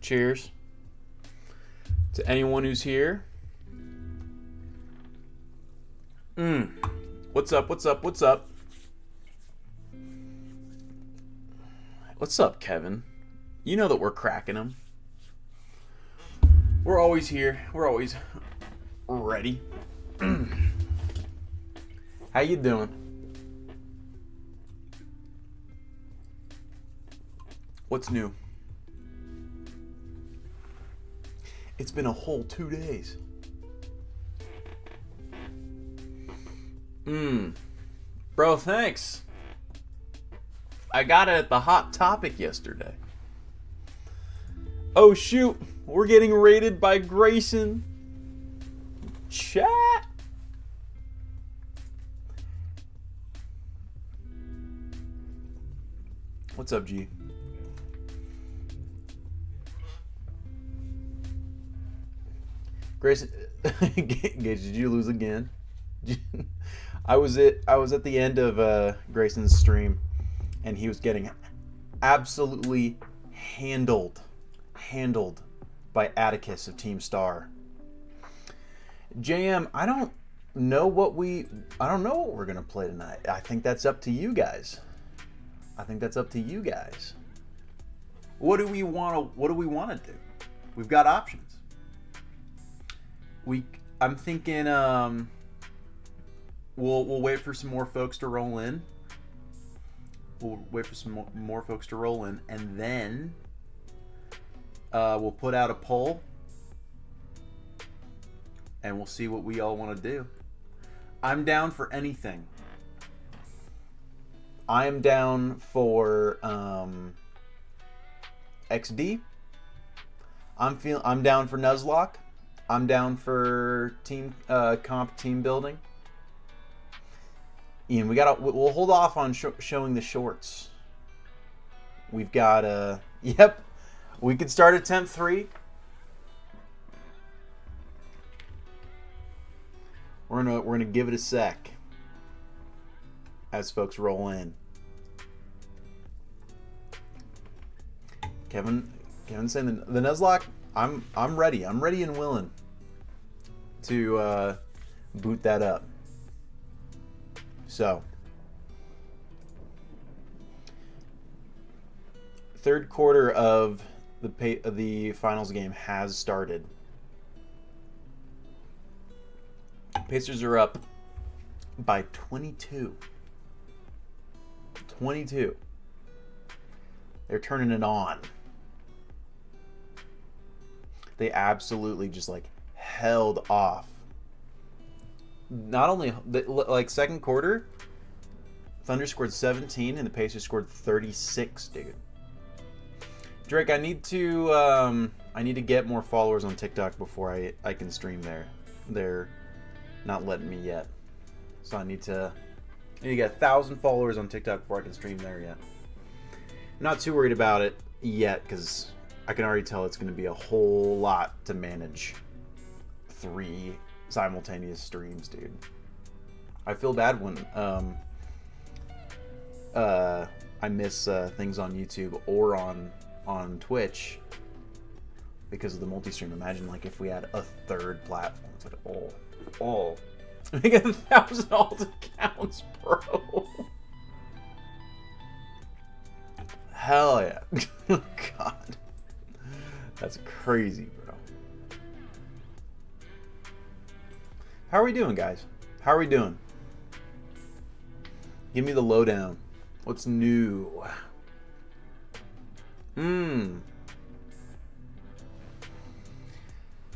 Cheers to anyone who's here. What's up? What's up? What's up? What's up, Kevin? You know that we're cracking them. We're always here. We're always ready. How you doing? What's new? It's been a whole 2 days. Bro, thanks. I got it at the Hot Topic yesterday. Oh shoot, we're getting raided by Grayson. Chat. What's up, G? Grayson, Gage, did you lose again? I was at the end of Grayson's stream, and he was getting absolutely handled by Atticus of Team Star. JM, I don't know what we're gonna play tonight. I think that's up to you guys. What do we want to do? We've got options. I'm thinking we'll wait for some more folks to roll in. And then we'll put out a poll, and we'll see what we all want to do. I'm down for anything. I'm down for XD. I'm down for Nuzlocke. I'm down for team comp team building. Ian, we'll hold off on showing the shorts. We've got yep, we could start attempt 3. We're gonna give it a sec as folks roll in. Kevin saying the Nuzlocke. I'm ready. I'm ready and willing to boot that up. So, third quarter of the finals game has started. Pacers are up by 22. 22. They're turning it on. They absolutely just held off. Not only second quarter, Thunder scored 17 and the Pacers scored 36, dude. Drake, I need to get more followers on TikTok before I can stream there. They're not letting me yet, so I need to get 1,000 followers on TikTok before I can stream there yet. I'm not too worried about it yet because I can already tell it's going to be a whole lot to manage 3 simultaneous streams, dude. I feel bad when I miss things on YouTube or on Twitch because of the multi-stream. Imagine if we had a third platform. It's we get 1,000 alt accounts, bro. Hell yeah. God. That's crazy, bro. How are we doing, guys? How are we doing? Give me the lowdown. What's new?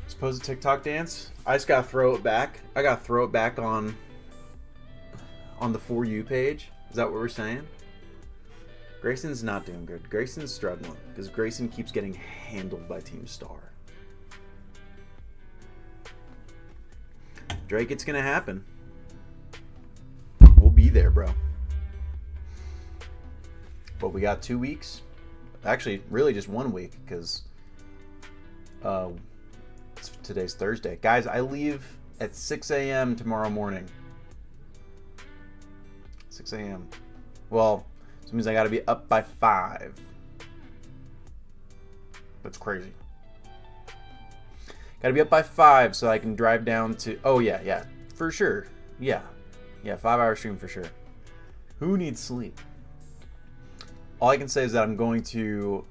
Suppose a TikTok dance? I just gotta throw it back. I gotta throw it back on the For You page. Is that what we're saying? Grayson's not doing good. Grayson's struggling because Grayson keeps getting handled by Team Star. Drake, it's gonna happen. We'll be there, bro. But we got 2 weeks. Actually, really just 1 week because today's Thursday. Guys, I leave at 6 a.m. tomorrow morning. 6 a.m. Well, so it means I gotta be up by 5. That's crazy. Gotta be up by 5 so I can drive down to... Oh, yeah. For sure. Yeah. Yeah, 5-hour stream for sure. Who needs sleep? All I can say is that I'm going to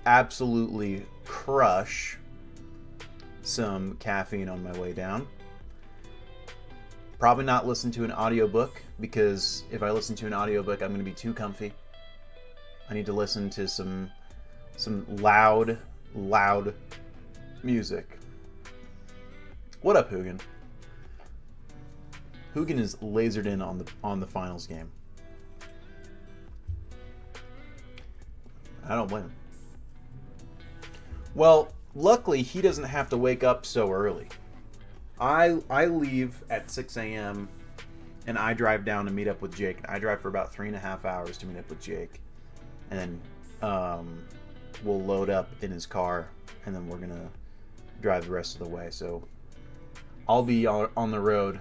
absolutely crush some caffeine on my way down. Probably not listen to an audiobook, because if I listen to an audiobook, I'm going to be too comfy. I need to listen to some loud music. What up, Hugin? Hugin is lasered in on the finals game. I don't blame him. Well, luckily he doesn't have to wake up so early. I leave at 6 a.m. and I drive down to meet up with Jake. I drive for about 3.5 hours to meet up with Jake, and then we'll load up in his car, and then we're gonna drive the rest of the way. So I'll be on the road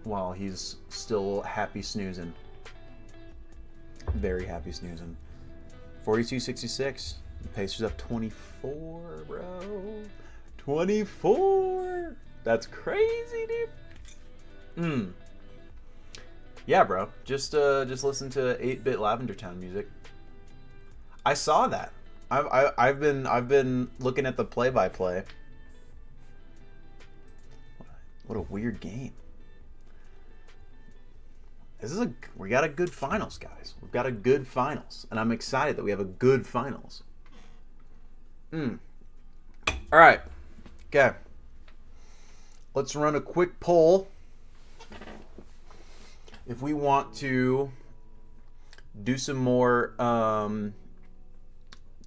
while he's still happy snoozing. Very happy snoozing. 42-66. The Pacers up 24, bro. 24. That's crazy, dude. Yeah, bro. Just listen to 8-bit Lavender Town music. I saw that. I've been looking at the play-by-play. What a weird game. We got a good finals, guys. We've got a good finals, and I'm excited that we have a good finals. All right. Okay. Let's run a quick poll. If we want to do some more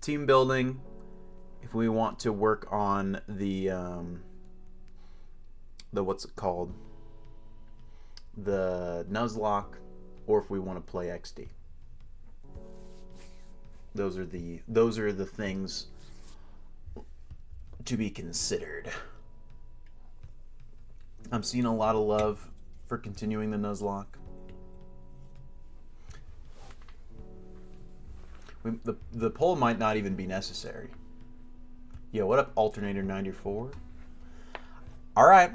team building, if we want to work on the what's it called? The Nuzlocke, or if we want to play XD. Those are the things to be considered. I'm seeing a lot of love for continuing the Nuzlocke. The poll might not even be necessary. Yo, what up, Alternator 94? All right.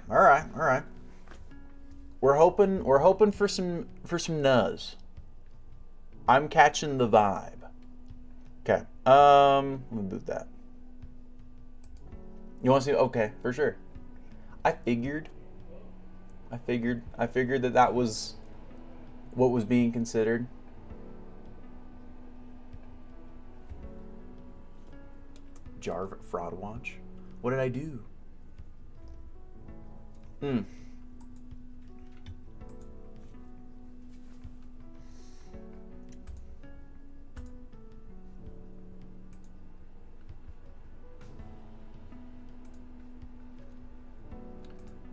We're hoping for some nuzz. I'm catching the vibe. Okay. Let me boot that. You want to see? Okay, for sure. I figured that was what was being considered. Jarv Fraud Watch. What did I do?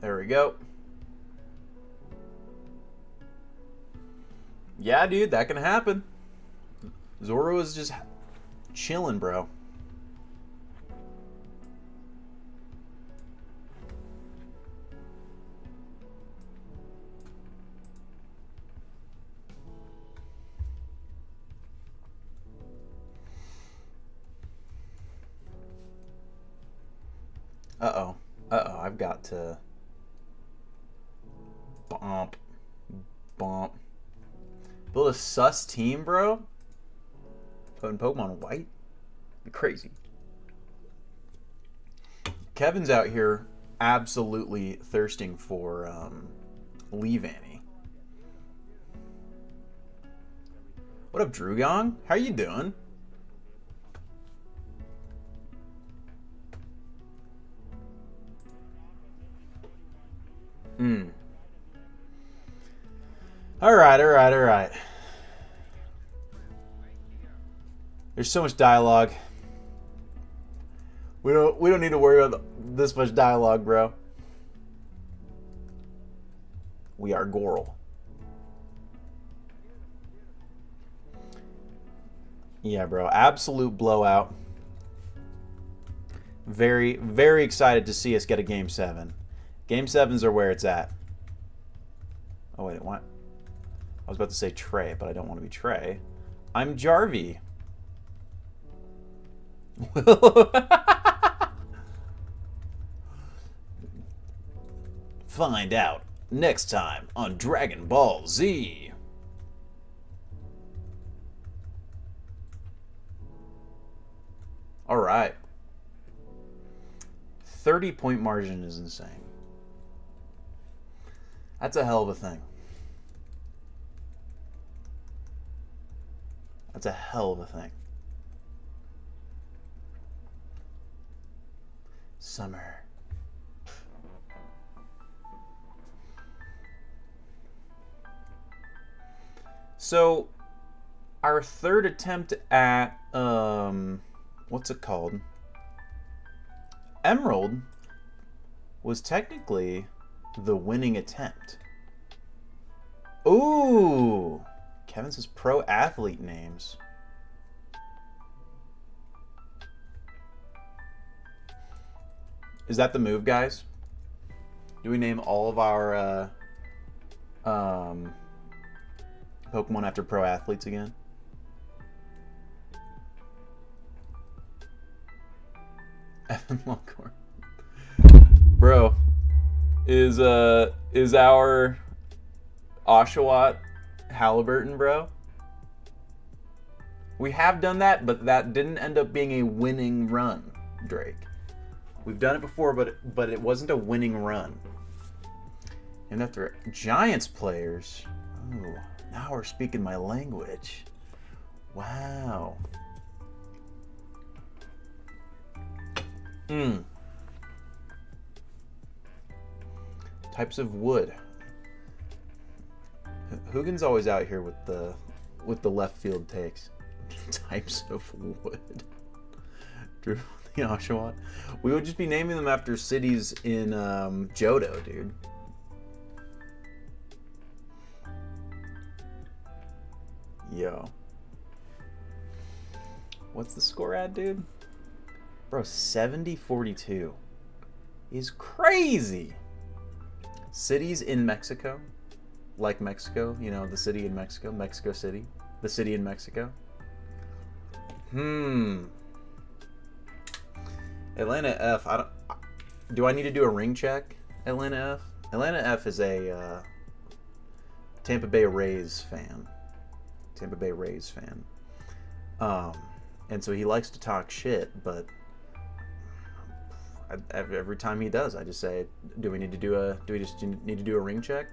There we go. Yeah, dude, that can happen. Zoro is just chilling, bro. Uh-oh. I've got to... Bump. Build a sus team, bro? Putting Pokemon white? Be crazy. Kevin's out here absolutely thirsting for Leave Annie. What up, Drugong? How you doing? All right. There's so much dialogue. We don't need to worry about this much dialogue, bro. We are Goral. Yeah, bro. Absolute blowout. Very, very excited to see us get a Game 7. Game 7s are where it's at. Oh, wait, what? I was about to say Trey, but I don't want to be Trey. I'm Jarvie. find out next time on Dragon Ball Z. All right. 30-point margin is insane. That's a hell of a thing. That's a hell of a thing. Summer. So, our third attempt at, what's it called? Emerald was technically the winning attempt. Ooh! Kevin says pro athlete names. Is that the move, guys? Do we name all of our Pokemon after pro athletes again? Evan Longhorn. Bro, is our Oshawott Halliburton, bro? We have done that, but that didn't end up being a winning run, Drake. We've done it before, but it wasn't a winning run. And after Giants players, ooh, now we're speaking my language. Wow. Types of wood. Hoogan's always out here with the left field takes. Types of wood. Drew the Oshawott. We would just be naming them after cities in Johto, dude. Yo. What's the score at, dude? Bro, 70-42 is crazy. Cities in Mexico. Like Mexico, you know, the city in Mexico. Mexico City. The city in Mexico. Atlanta F. Do I need to do a ring check? Atlanta F. Atlanta F is a Tampa Bay Rays fan. Tampa Bay Rays fan. And so he likes to talk shit, but every time he does, I just say, do we need to do a ring check?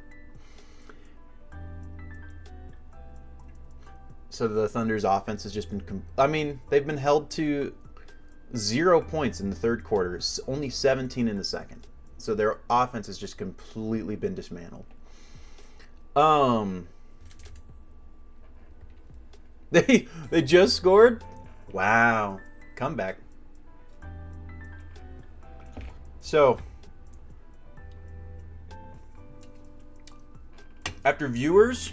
So the Thunder's offense has just been, they've been held to 0 points in the third quarter, only 17 in the second. So their offense has just completely been dismantled. They just scored? Wow. Comeback. So, after viewers,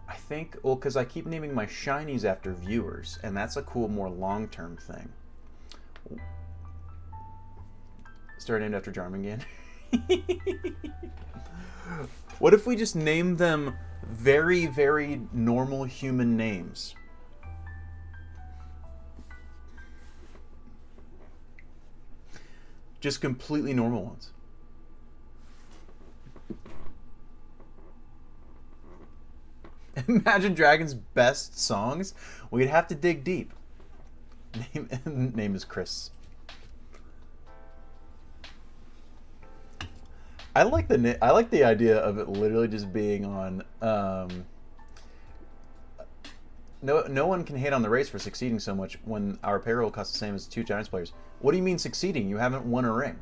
I think, well, because I keep naming my shinies after viewers, and that's a cool, more long-term thing. Start named after Jarmangan. What if we just named them very, very normal human names? Just completely normal ones. Imagine Dragon's best songs. We'd have to dig deep. Name is Chris. I like the idea of it literally just being on. No one can hate on the race for succeeding so much when our payroll costs the same as 2 Giants players. What do you mean succeeding? You haven't won a ring.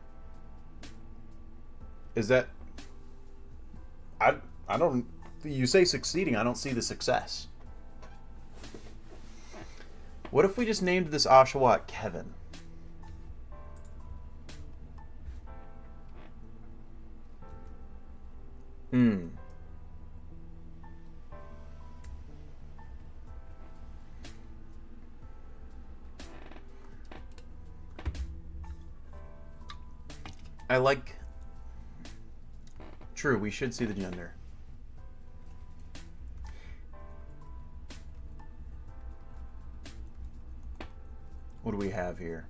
Is that? I don't. You say succeeding. I don't see the success. What if we just named this Oshawott Kevin? I like... True, we should see the gender. have here?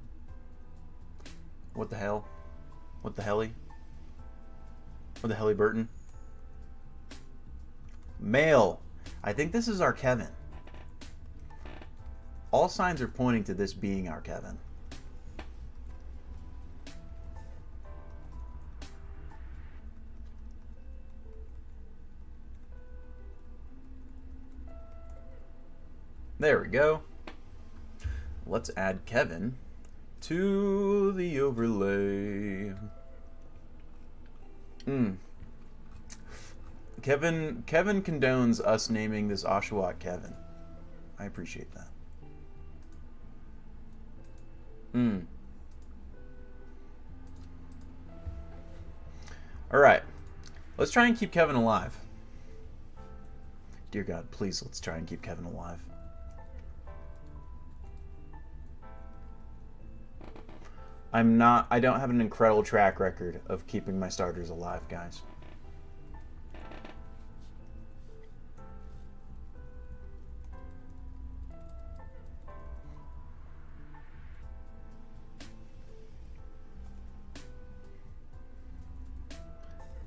What the hell? What the helly? What the helly Burton? Male. I think this is our Kevin. All signs are pointing to this being our Kevin. There we go. Let's add Kevin to the overlay. Kevin condones us naming this Oshawott Kevin. I appreciate that. Alright. Let's try and keep Kevin alive. Dear God, please, let's try and keep Kevin alive. I don't have an incredible track record of keeping my starters alive, guys.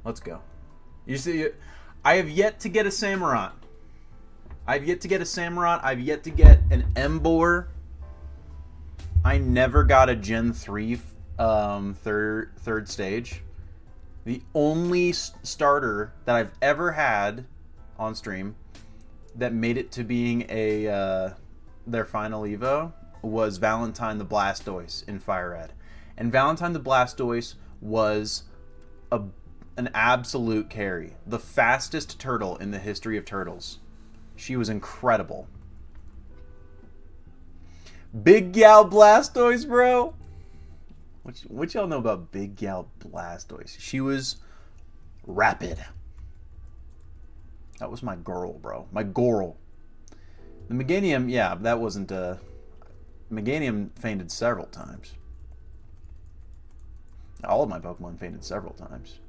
Let's go. You see, I have yet to get a Samurott. I've yet to get an Emboar. I never got a Gen 3 third stage. The only starter that I've ever had on stream that made it to being a their final Evo was Valentine the Blastoise in Fire Red. And Valentine the Blastoise was an absolute carry. The fastest turtle in the history of turtles. She was incredible. Big Gal Blastoise, bro. What y'all know about Big Gal Blastoise? She was rapid. That was my girl, bro. My girl. The Meganium, yeah, that wasn't Meganium fainted several times. All of my Pokemon fainted several times.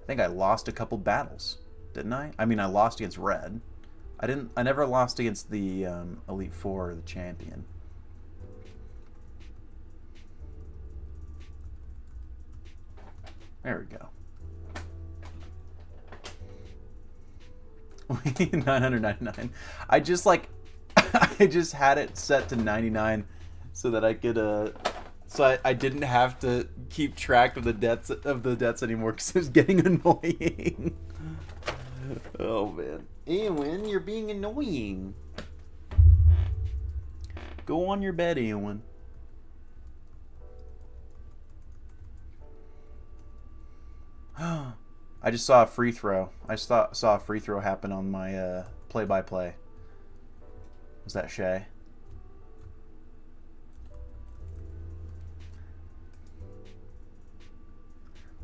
I think I lost a couple battles, didn't I? I mean, I lost against Red. I never lost against the Elite Four or the champion. There we go. 999. I just had it set to 99 so that I could so I didn't have to keep track of the deaths anymore because it was getting annoying. Oh man. Eowyn, you're being annoying. Go on your bed, Eowyn. I just saw a free throw. I saw a free throw happen on my play-by-play. Was that Shay?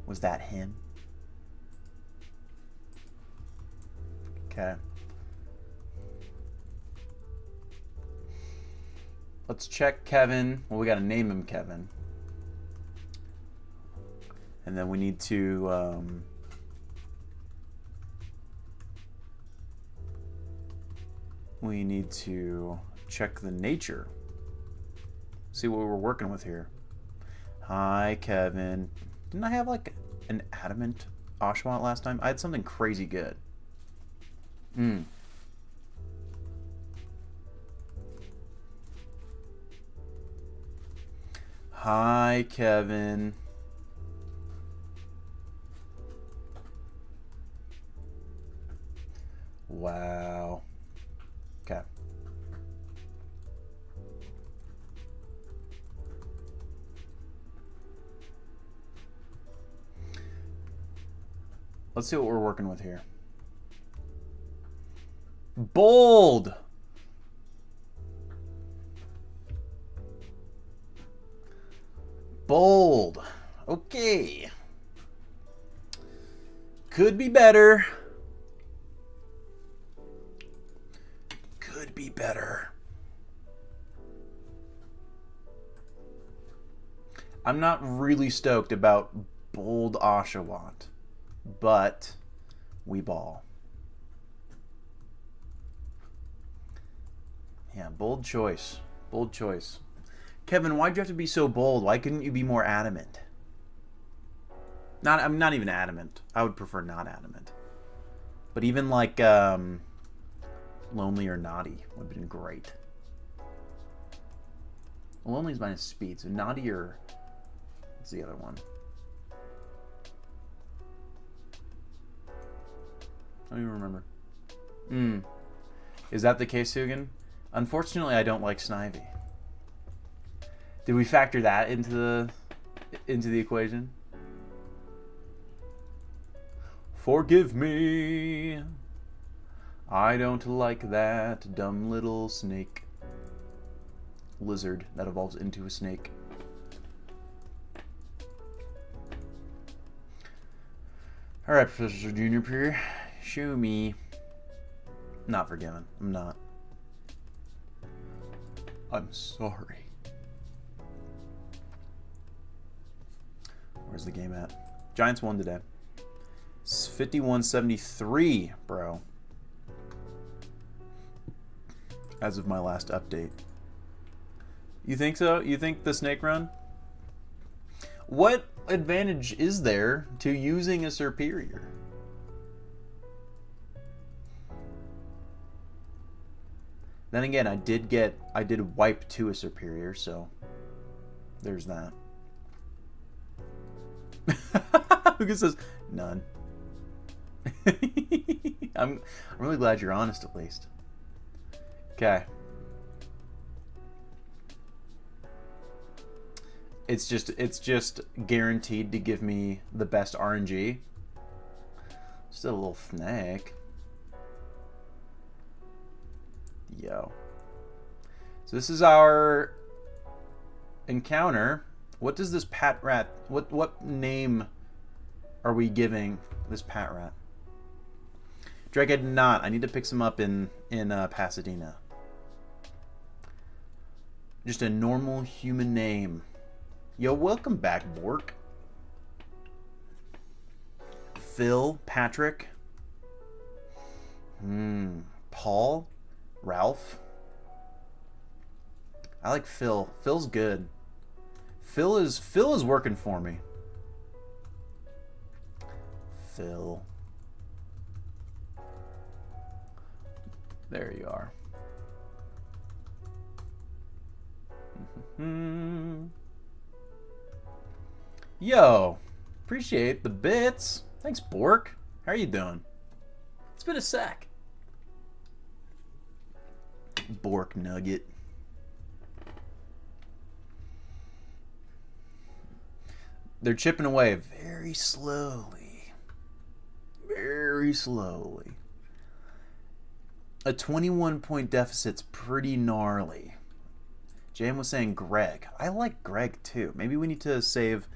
Was that him? Okay. Let's check Kevin. Well, we got to name him Kevin. And then we need to check the nature. See what we're working with here. Hi, Kevin. Didn't I have like an adamant Oshawott last time? I had something crazy good. Hi, Kevin. Wow. Okay. Let's see what we're working with here. Bold. Bold. Okay. Could be better. Could be better. I'm not really stoked about bold Oshawott, but we ball. Yeah, bold choice. Bold choice. Kevin, why'd you have to be so bold? Why couldn't you be more adamant? I'm not even adamant. I would prefer not adamant. But even like lonely or naughty would have been great. Well, lonely is minus speed, so naughty or what's the other one? I don't even remember. Is that the case, Hugin? Unfortunately, I don't like Snivy. Did we factor that into the equation? Forgive me. I don't like that dumb little snake. Lizard that evolves into a snake. Alright, Professor Junior Peer. Show me. Not forgiven. I'm not. I'm sorry. Where's the game at? Giants won today. It's 51-73, bro. As of my last update. You think so? You think the snake run? What advantage is there to using a superior? Then again, I did wipe to a superior, so there's that. Lucas says none. I'm really glad you're honest, at least. Okay. It's just guaranteed to give me the best RNG. Still a little snake. Yo. So this is our encounter. What does this Pat Rat, what name are we giving this Pat Rat? Drake, I did not. I need to pick some up in Pasadena. Just a normal human name. Yo, welcome back, Bork. Phil, Patrick. Paul, Ralph. I like Phil. Phil's good. Phil is working for me. Phil. There you are. Yo, appreciate the bits. Thanks, Bork. How are you doing? It's been a sec. Bork Nugget. They're chipping away very slowly. Very slowly. A 21-point deficit's pretty gnarly. Jam was saying Greg. I like Greg too. Maybe we need to save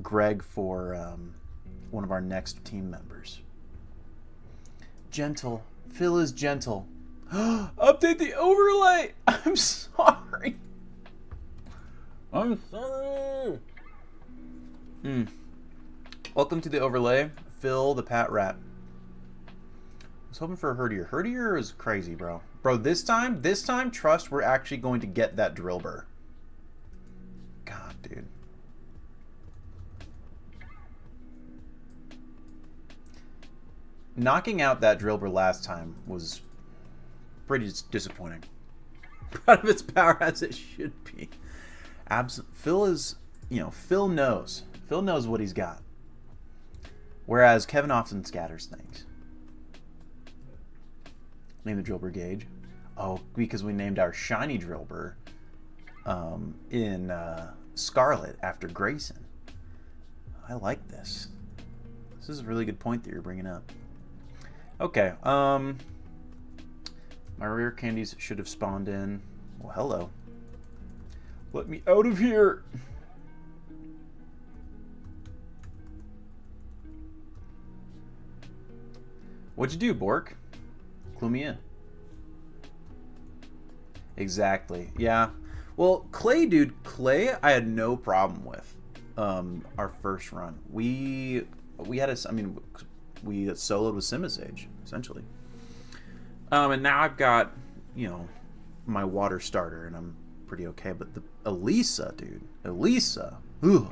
Greg for one of our next team members. Gentle. Phil is gentle. Update the overlay. I'm sorry. I'm sorry. Welcome to the overlay. Phil the Pat Rat. I was hoping for a Herdier. Herdier is crazy, bro. Bro, this time, trust we're actually going to get that drill burr. God, dude. Knocking out that drill burr last time was pretty disappointing. Proud of its power as it should be. Phil is, Phil knows. Phil knows what he's got. Whereas Kevin often scatters things. Name the drill burr gauge. Oh, because we named our shiny drill burr in Scarlet after Grayson. I like this. This is a really good point that you're bringing up. Okay, my rare candies should have spawned in. Well, hello. Let me out of here. What'd you do, Bork? Clue me in. Exactly. Yeah. Well, Clay, dude. Clay, I had no problem with our first run. We had a. I mean, we soloed with Simisage essentially. And now I've got my water starter, and pretty okay. But the Elisa, dude. Elisa. Ooh.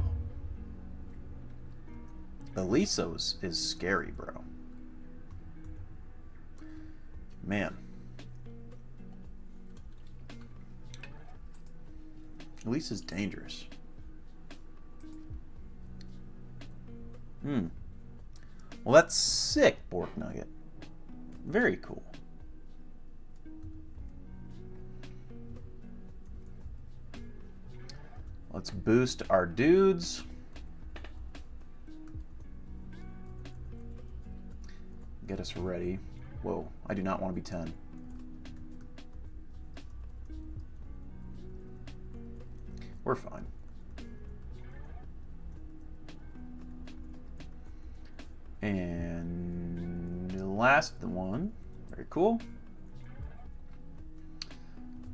Elisa is scary, bro. Man. Elisa's dangerous. Well, that's sick, Bork Nugget. Very cool. Let's boost our dudes. Get us ready. Whoa, I do not want to be 10. We're fine. And the last one. Very cool.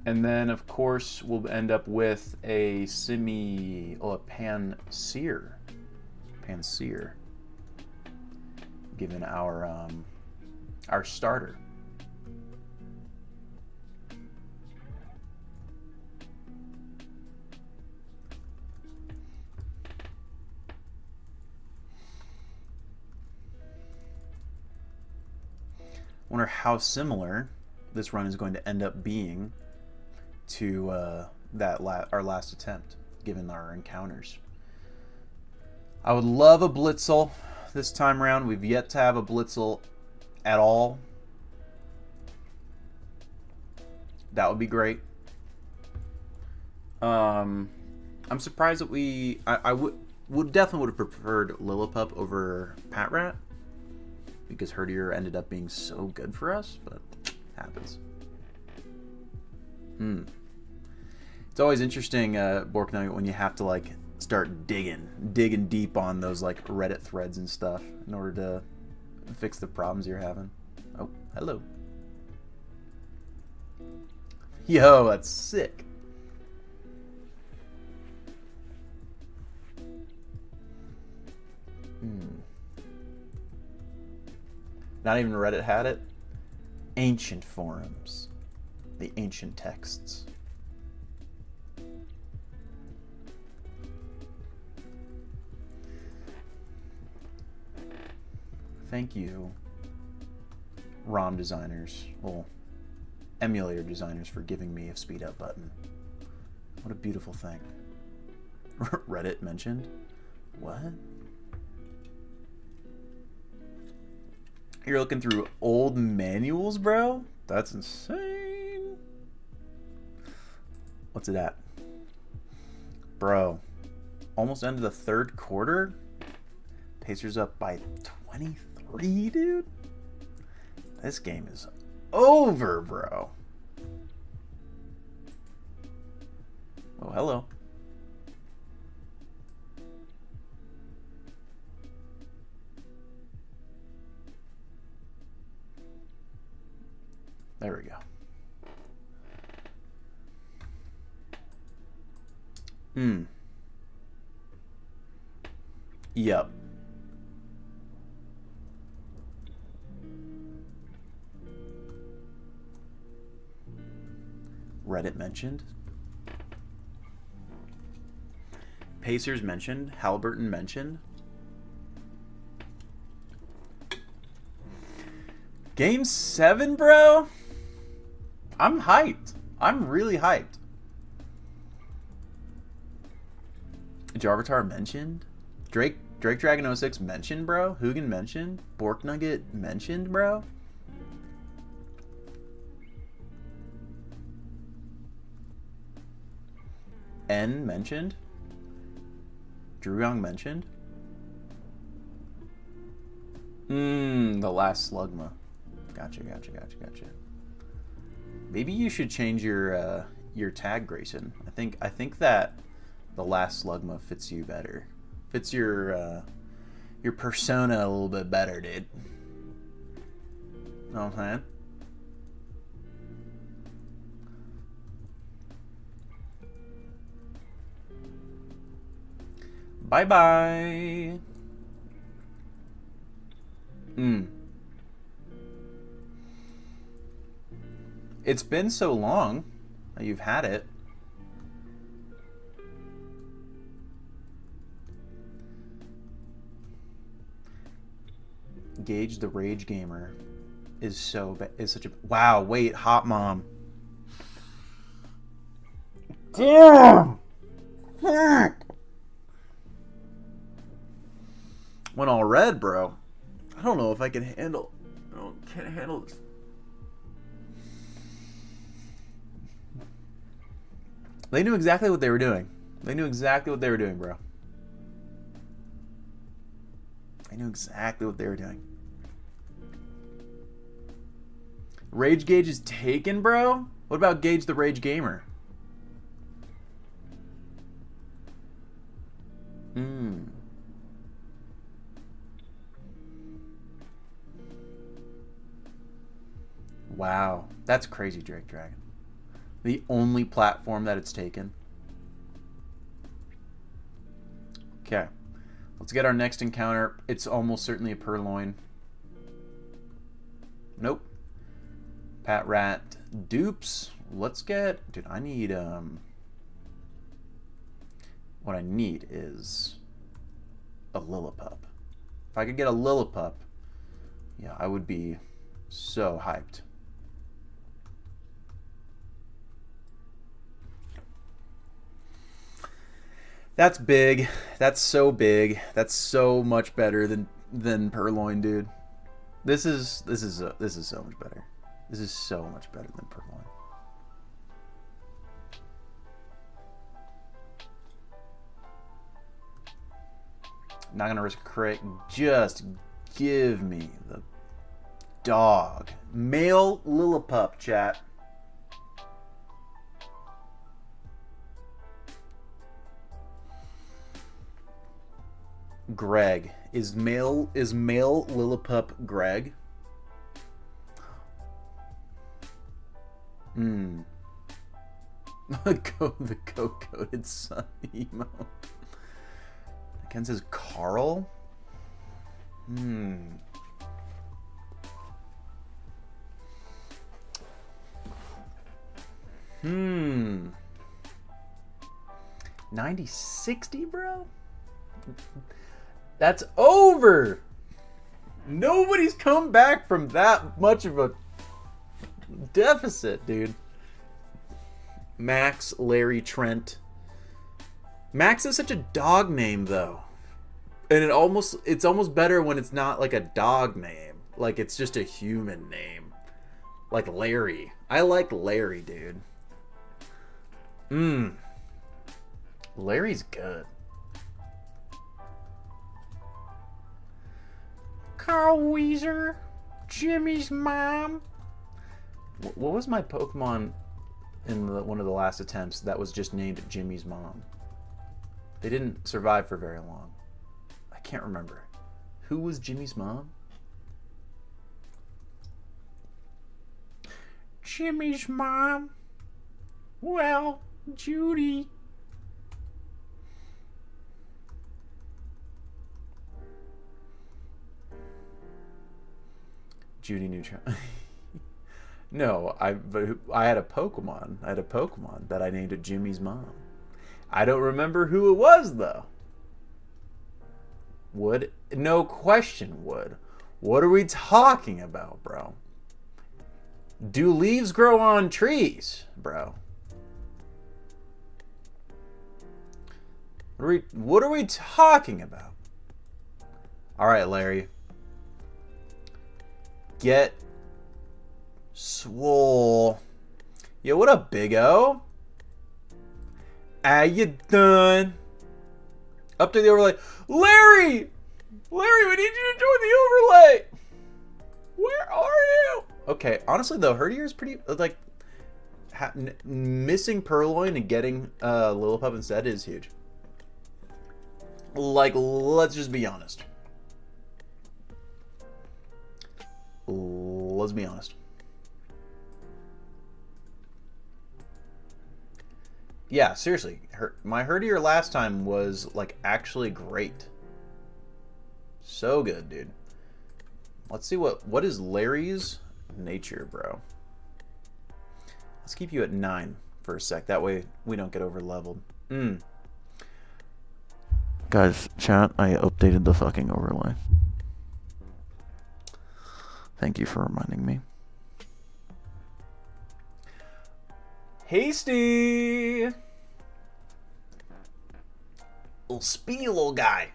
And then, of course, we'll end up with a Panseer. Panseer. Given our starter. Wonder how similar this run is going to end up being to our last attempt, given our encounters. I would love a Blitzel this time around. We've yet to have a Blitzel at all. That would be great. I'm surprised that I would definitely would have preferred Lillipup over Patrat, because Herdier ended up being so good for us, but happens. It's always interesting, Bork Nugget, when you have to like start digging deep on those like Reddit threads and stuff in order to fix the problems you're having. Oh, hello. Yo, that's sick. Not even Reddit had it. Ancient forums. The ancient texts. Thank you, ROM designers, well, emulator designers, for giving me a speed up button. What a beautiful thing. Reddit mentioned? What? You're looking through old manuals, bro? That's insane. What's it at? Bro, almost end of the third quarter? Pacers up by 23, dude? This game is over, bro. Oh, hello. There we go. Yep. Reddit mentioned. Pacers mentioned. Halliburton mentioned. Game 7, bro? I'm hyped. I'm really hyped. Jarvatar mentioned. Drake Dragon 06 mentioned, bro. Hugin mentioned. Bork Nugget mentioned, bro. N mentioned. Drew Young mentioned. The last Slugma. Gotcha. Maybe you should change your tag, Grayson. I think that the last Slugma fits you better. Fits your persona a little bit better, dude. Know what I'm saying? Bye-bye. It's been so long that you've had it. Gage the Rage Gamer is such a... Wow, wait, Hot Mom. Damn! Fuck! Went all red, bro. I don't know if I can handle... can't handle this. They knew exactly what they were doing. They knew exactly what they were doing, bro. They knew exactly what they were doing. Rage Gage is taken, bro? What about Gage the Rage Gamer? Wow. That's crazy, Drake Dragon. The only platform that it's taken. Okay. Let's get our next encounter. It's almost certainly a Purloin. Nope. Pat Rat dupes. Let's get... Dude, I need... What I need is a Lillipup. If I could get a Lillipup, yeah, I would be so hyped. That's big. That's so big. That's so much better than Purloin, dude. This is so much better. This is so much better than Purloin. Not gonna risk a crit. Just give me the dog. Male Lillipup, chat. Greg. Is male Lillipup Greg? The coat-coated sun emo. Ken says Carl? 90-60, bro? That's over! Nobody's come back from that much of a deficit, dude. Max, Larry, Trent. Max is such a dog name, though. And it's almost better when it's not like a dog name. Like, it's just a human name. Like Larry. I like Larry, dude. Larry's good. Carl Weezer. Jimmy's mom. What was my Pokemon in one of the last attempts that was just named Jimmy's mom? They didn't survive for very long. I can't remember. Who was Jimmy's mom? Jimmy's mom? Well, Judy. Judy Neutron. No, I had a Pokemon. I had a Pokemon that I named it Jimmy's mom. I don't remember who it was, though. Wood? No question, Wood. What are we talking about, bro? Do leaves grow on trees, bro? What are we talking about? All right, Larry. Get swole. Yo, what up, Big O? How you done? Up to the overlay. Larry! Larry, we need you to join the overlay! Where are you? Okay, honestly, though, Herdier is pretty, like, missing Purloin and getting Lillipup instead is huge. Like, let's just be honest. Let's be honest. Yeah, seriously. My Herdier last time was, like, actually great. So good, dude. Let's see what is Larry's nature, bro. Let's keep you at 9 for a sec. That way we don't get over leveled. Guys, chat, I updated the fucking overlay. Thank you for reminding me. Hasty! Little speedy little guy.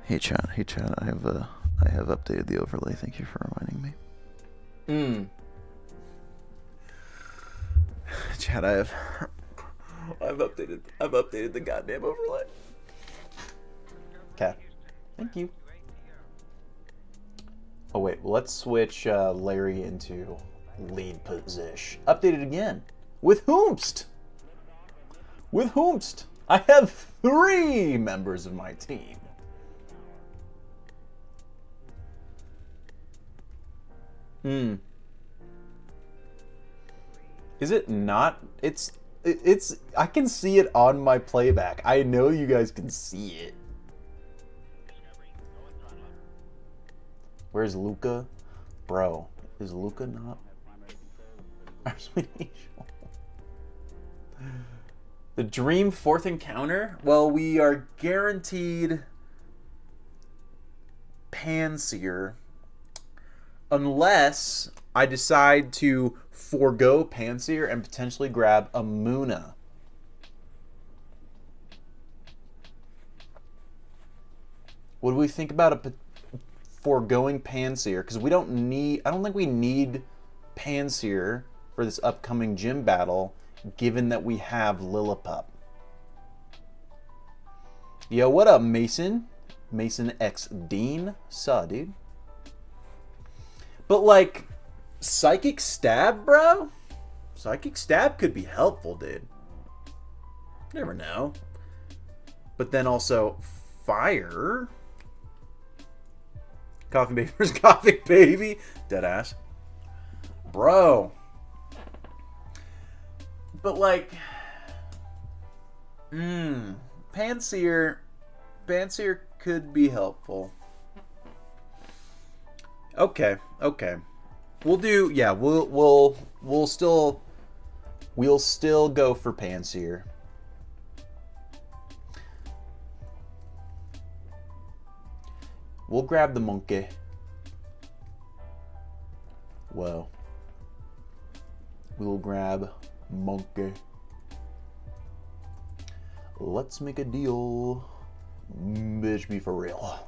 Hey chat, I have updated the overlay. Thank you for reminding me. Chat, I've updated the goddamn overlay. Okay. Thank you. Oh wait, let's switch Larry into lead position. Updated again. With whomst? With whomst? I have 3 members of my team. Is it not? It's I can see it on my playback. I know you guys can see it. Where's Luca? Bro, is Luca not? The dream 4th encounter? Well, we are guaranteed Panseer unless I decide to forego Panseer and potentially grab a Muna. What do we think about foregoing Panseer? Because we don't need, I don't think we need Panseer for this upcoming gym battle, given that we have Lillipup. Yo, what up, Mason? Mason X Dean? Suh, dude. But like, Psychic Stab, bro? Psychic Stab could be helpful, dude. You never know. But then also, Fire. Coughing baby versus coughing baby. Deadass. Bro. But like, Panseer could be helpful. Okay. We'll do, yeah, we'll still go for Panseer. We'll grab the monkey. Whoa. We'll grab monkey. Let's make a deal. Bitch, be for real.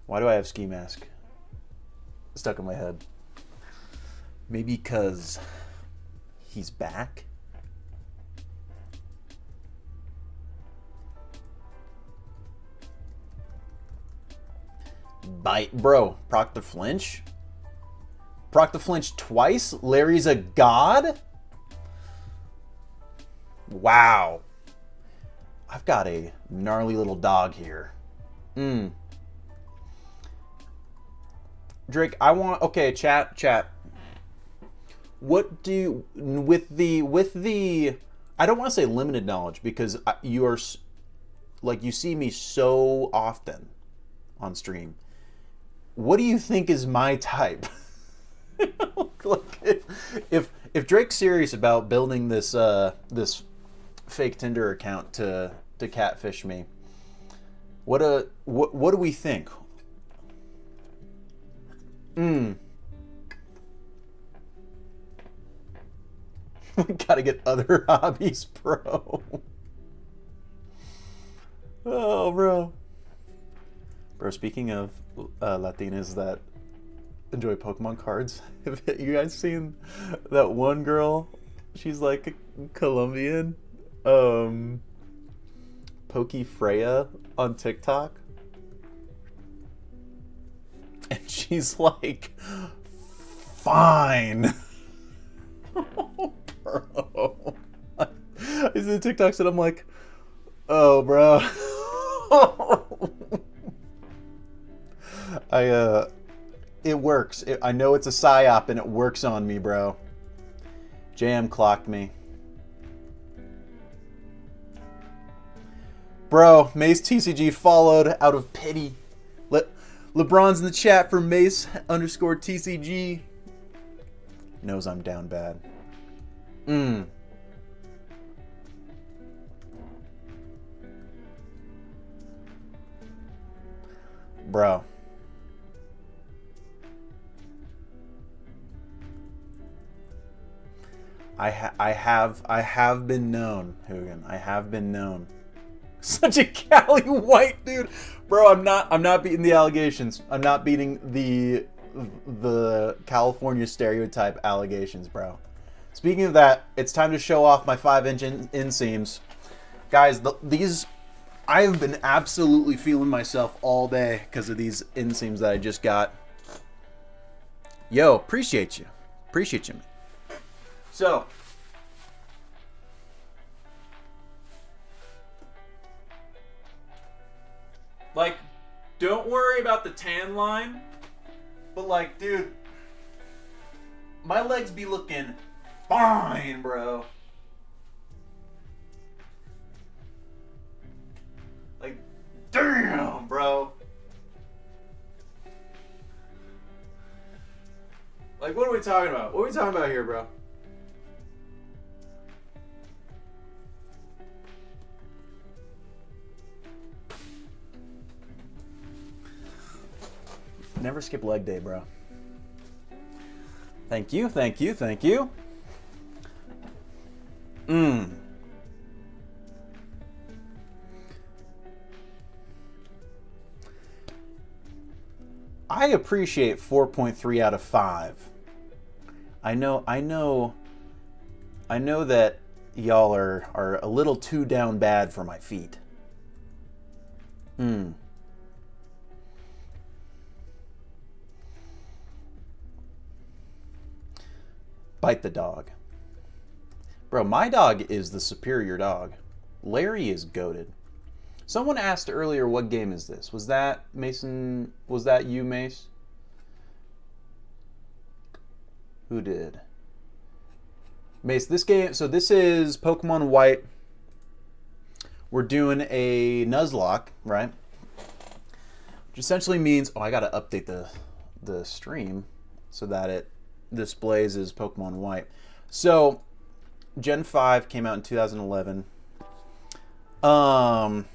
Why do I have ski mask stuck in my head? Maybe because he's back? Bite, bro. Proc the flinch? Proc the flinch twice? Larry's a god? Wow. I've got a gnarly little dog here. Drake, I want, okay, chat. What do you, with the, I don't want to say limited knowledge because you are, like, you see me so often on stream. What do you think is my type? Like, if Drake's serious about building this this fake Tinder account to catfish me, what do we think? We gotta get other hobbies, bro. Oh, bro. Bro, speaking of Latinas that enjoy Pokemon cards, have you guys seen that one girl? She's like Colombian. Poke Freya on TikTok. And she's like, fine. Oh, bro. I see the TikToks and I'm like, oh, bro. It works. I know it's a psyop and it works on me, bro. JM clocked me. Bro, Mace TCG followed out of pity. LeBron's in the chat for Mace _TCG. Knows I'm down bad. Bro. I have been known, Hugin. I have been known. Such a Cali white dude. Bro, I'm not beating the allegations. I'm not beating the California stereotype allegations, bro. Speaking of that, it's time to show off my 5-inch inseams. Guys, these I've been absolutely feeling myself all day because of these inseams that I just got. Yo, appreciate you. Appreciate you, man. So, like, don't worry about the tan line, but like, dude, my legs be looking fine, bro. Like, damn, bro. Like, what are we talking about? What are we talking about here, bro? Never skip leg day, bro. Thank you, thank you, thank you. I appreciate 4.3 out of 5. I know that y'all are a little too down bad for my feet. Bite the dog. Bro, my dog is the superior dog. Larry is goated. Someone asked earlier, what game is this? Was that Mason? Was that you, Mace? Who did? Mace, this game, so this is Pokemon White. We're doing a Nuzlocke, right? Which essentially means, oh, I gotta update the stream so that it displays as Pokemon White. So, Gen 5 came out in 2011. I'm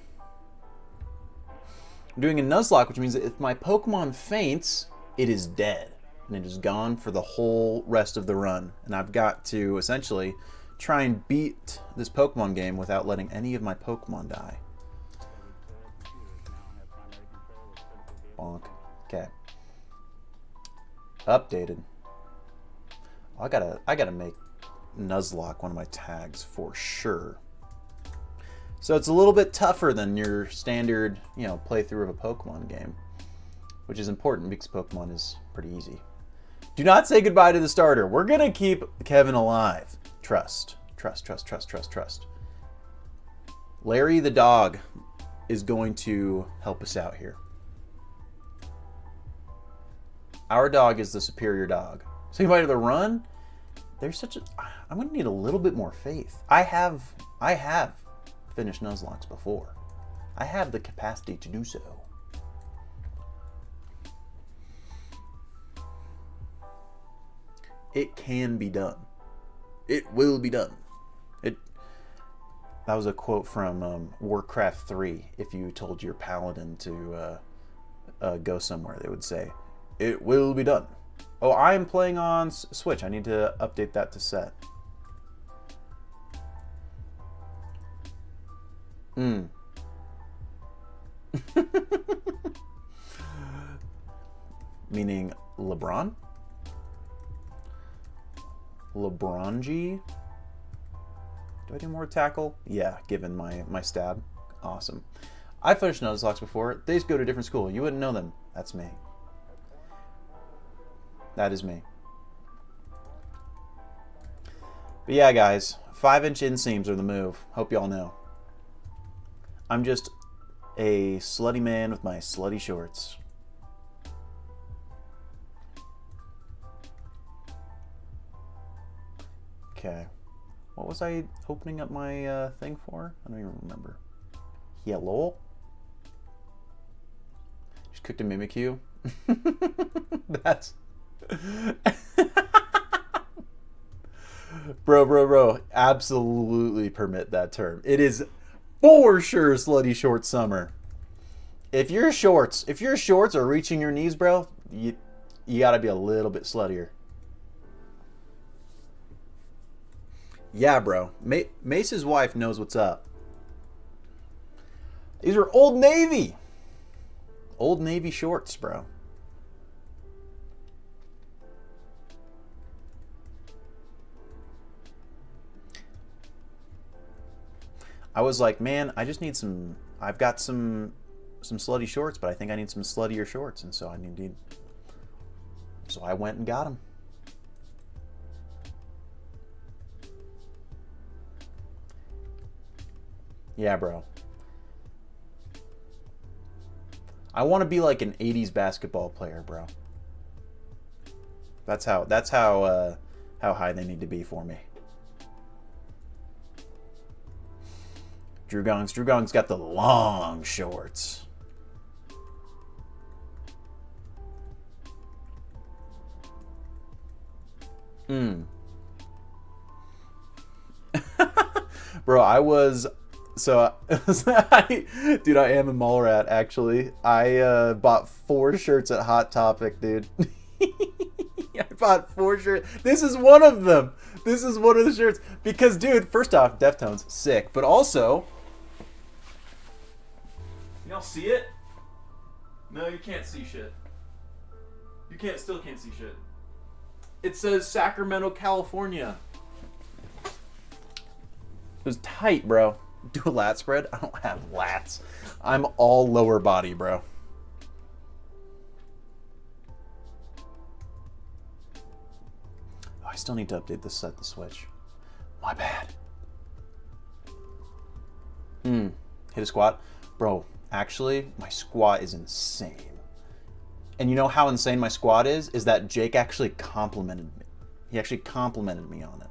doing a Nuzlocke, which means that if my Pokemon faints, it is dead. And it is gone for the whole rest of the run. And I've got to, essentially, try and beat this Pokemon game without letting any of my Pokemon die. Bonk. Okay. Updated. I gotta make Nuzlocke one of my tags for sure. So it's a little bit tougher than your standard, playthrough of a Pokemon game, which is important because Pokemon is pretty easy. Do not say goodbye to the starter. We're gonna keep Kevin alive. Trust, trust, trust, trust, trust, trust. Larry the dog is going to help us out here. Our dog is the superior dog. Say goodbye to the run. I'm gonna need a little bit more faith. I have finished Nuzlocks before. I have the capacity to do so. It can be done. It will be done. That was a quote from Warcraft 3. If you told your paladin to go somewhere, they would say, "It will be done." Oh, I am playing on Switch. I need to update that to set. Meaning LeBron? LeBron G? Do I do more tackle? Yeah, given my stab. Awesome. I finished Nuzlocke before. They just go to a different school. You wouldn't know them. That's me. That is me. But yeah, guys, 5-inch inseams are the move. Hope y'all know. I'm just a slutty man with my slutty shorts. Okay. What was I opening up my thing for? I don't even remember. Hello? Just cooked a Mimikyu. That's... Bro. Absolutely permit that term. It is for sure slutty short summer. If your shorts are reaching your knees, bro, you gotta be a little bit sluttier. Yeah, bro. Mace's wife knows what's up. These are Old Navy. Old Navy shorts, bro. I was like, man, I just need some. I've got some slutty shorts, but I think I need some sluttier shorts, and so I went and got them. Yeah, bro. I want to be like an 80s basketball player, bro. That's how high they need to be for me. Drew Gong's got the long shorts. Bro, I was so dude, I am a mall rat actually. I bought 4 shirts at Hot Topic, dude. I bought 4 shirts. This is one of them. This is one of the shirts because, dude, first off, Deftones, sick, but also, y'all see it? No, you can't see shit. You still can't see shit. It says Sacramento, California. It was tight, bro. Do a lat spread? I don't have lats. I'm all lower body, bro. Oh, I still need to update this set, the Switch. My bad. Hit a squat? Bro, actually, my squat is insane. And you know how insane my squat is? Is that Jake actually complimented me. He actually complimented me on it.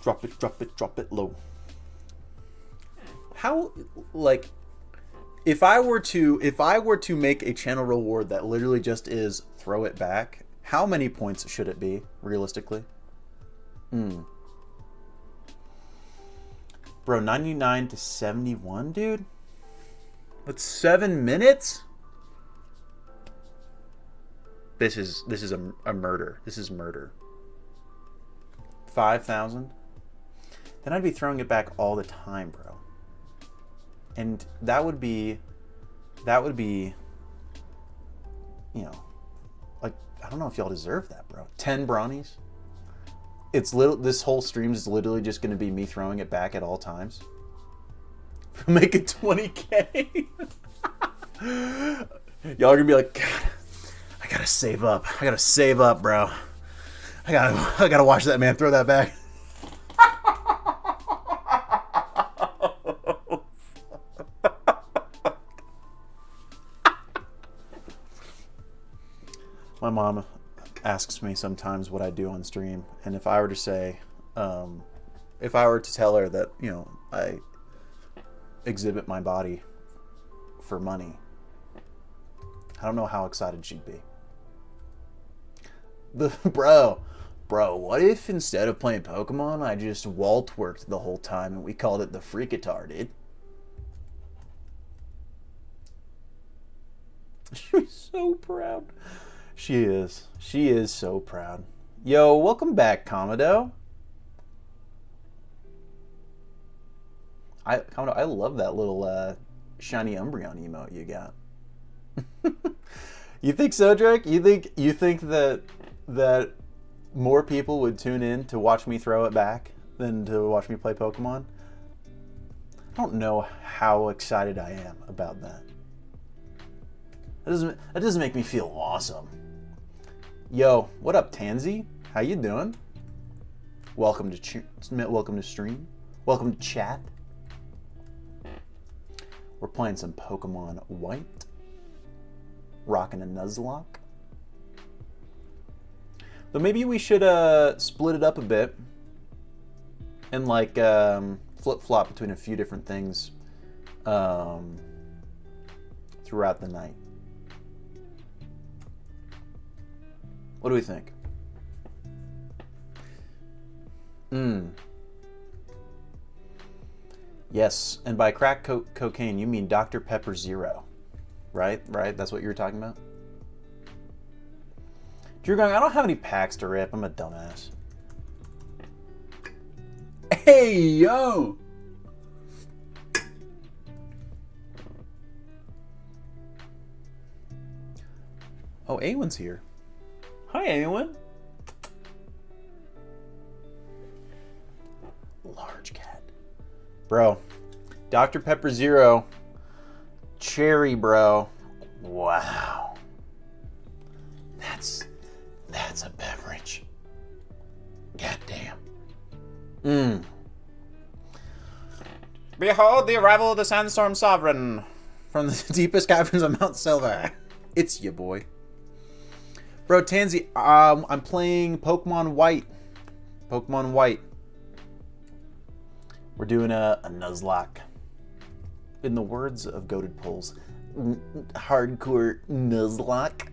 Drop it low. How, like, if I were to make a channel reward that literally just is throw it back, how many points should it be, realistically? Bro, 99 to 71, dude? That's 7 minutes? This is a murder. This is murder. 5,000? Then I'd be throwing it back all the time, bro. And that would be, you know, like, I don't know if y'all deserve that, bro. 10 brownies? This whole stream is literally just going to be me throwing it back at all times. Make it 20K. Y'all are going to be like, God, I got to save up. I got to save up, bro. I gotta watch that man throw that back. My mom asks me sometimes what I do on stream, and if I were to say, if I were to tell her that, you know, I exhibit my body for money, I don't know how excited she'd be. Bro, what if instead of playing Pokemon, I just Walt worked the whole time and we called it the Freakatar, dude? She's so proud. She is. She is so proud. Yo, welcome back, Commodore. Commodore, I love that little shiny Umbreon emote you got. You think so, Drake? You think that more people would tune in to watch me throw it back than to watch me play Pokemon? I don't know how excited I am about that. That doesn't make me feel awesome. Yo, what up, Tansy? How you doing? Welcome to stream. Welcome to chat. We're playing some Pokemon White. Rocking a Nuzlocke. But maybe we should split it up a bit and like flip-flop between a few different things throughout the night. What do we think? Yes, and by crack cocaine, you mean Dr. Pepper Zero. Right? That's what you were talking about? Drew going, I don't have any packs to rip. I'm a dumbass. Hey, yo! Oh, Awen's here. Hi, Awen. Large cat. Bro, Dr. Pepper Zero. Cherry, bro. Wow. That's a beverage. Goddamn. Behold the arrival of the Sandstorm Sovereign from the deepest caverns of Mount Silver. It's your boy. Bro, Tansy, I'm playing Pokemon White. Pokemon White. We're doing a Nuzlocke. In the words of Goated Pulls, hardcore Nuzlocke.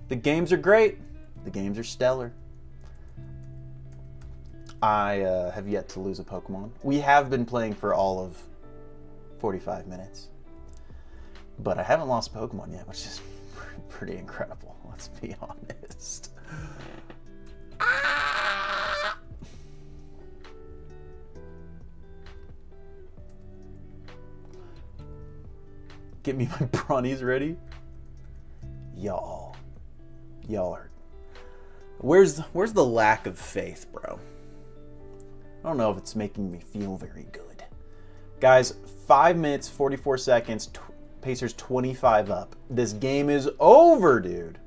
The games are great. The games are stellar. I have yet to lose a Pokemon. We have been playing for all of 45 minutes. But I haven't lost Pokemon yet, which is pretty incredible. Let's be honest. Get me my brownies ready. Y'all are. Where's the lack of faith, bro? I don't know if it's making me feel very good. Guys, 5 minutes, 44 seconds, Pacers 25 up. This game is over, dude.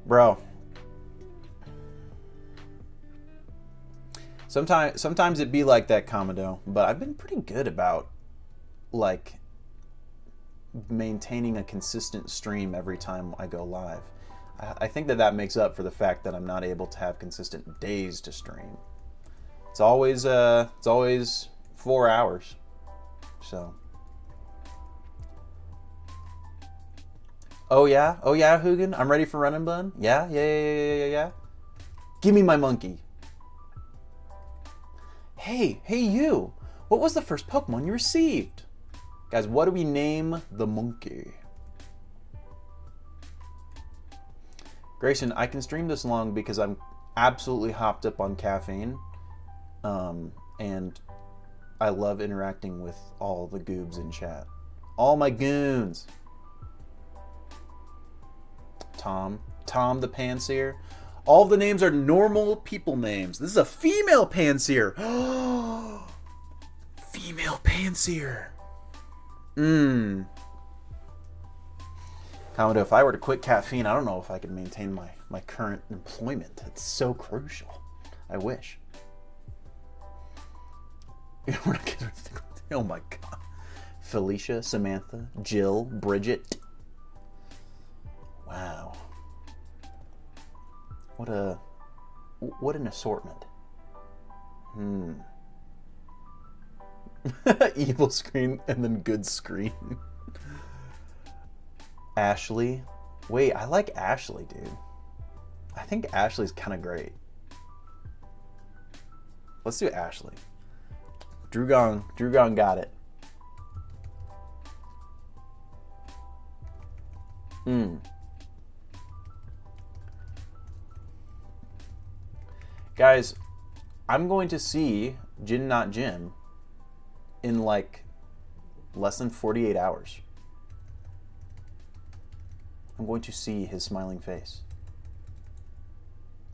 Bro. Sometimes it be like that, Commodore, but I've been pretty good about, like, maintaining a consistent stream every time I go live. I think that makes up for the fact that I'm not able to have consistent days to stream. It's always 4 hours. So. Oh yeah, Hugin, I'm ready for Run and Bun. Yeah. Give me my monkey. Hey, you! What was the first Pokemon you received? Guys, what do we name the monkey? Grayson, I can stream this long because I'm absolutely hopped up on caffeine. And I love interacting with all the goobs in chat. All my goons! Tom the Panseer. All the names are normal people names. This is a female Panseer. Female Panseer. Commodore, if I were to quit caffeine, I don't know if I could maintain my current employment. It's so crucial. I wish. Oh my god. Felicia, Samantha, Jill, Bridget. Wow. What an assortment. Evil screen and then good screen. Ashley. Wait, I like Ashley, dude. I think Ashley's kind of great. Let's do Ashley. Drew Gong got it. Guys, I'm going to see Jin Not Jim in like less than 48 hours. I'm going to see his smiling face.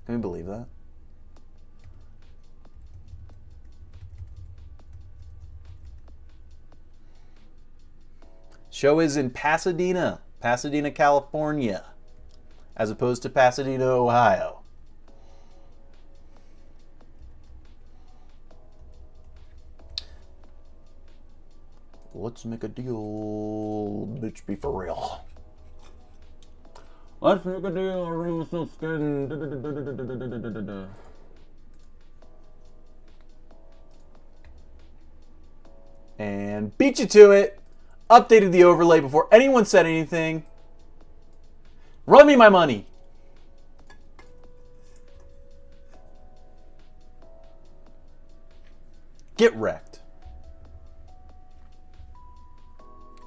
Can we believe that? Show is in Pasadena, California, as opposed to Pasadena, Ohio. Let's make a deal, bitch, be for real. Let's make a deal, real so skin. And beat you to it. Updated the overlay before anyone said anything. Run me my money. Get wrecked.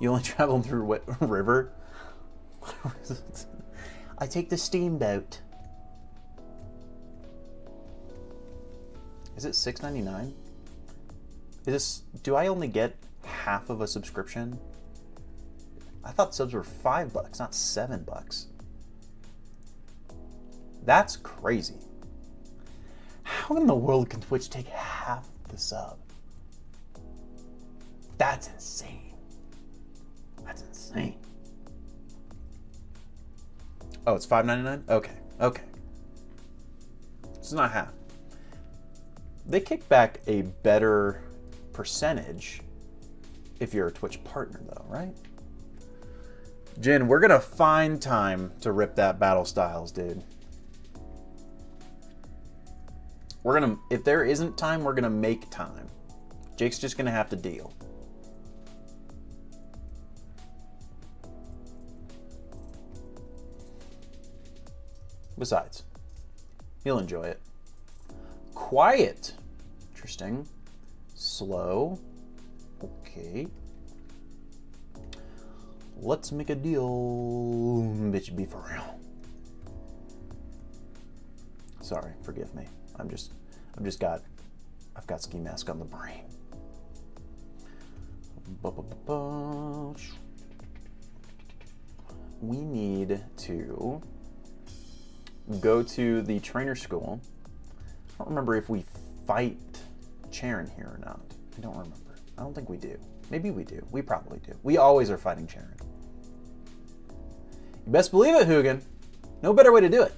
You only traveled through what river? I take the steamboat. Is it $6.99? Is this? Do I only get half of a subscription? I thought subs were $5, not $7. That's crazy. How in the world can Twitch take half the sub? That's insane. That's insane. Oh, it's $5.99? Okay, okay. It's not half. They kick back a better percentage if you're a Twitch partner, though, right? Jin, we're gonna find time to rip that Battle Styles, dude. If there isn't time, we're gonna make time. Jake's just gonna have to deal. Besides, he'll enjoy it. Quiet. Interesting. Slow. Okay. Let's make a deal. Bitch, be for real. Sorry, forgive me. I've got ski mask on the brain. We need to go to the trainer school. I don't remember if we fight Charon here or not. I don't remember. I don't think we do. Maybe we do. We probably do. We always are fighting Charon. You best believe it, Hugin. No better way to do it.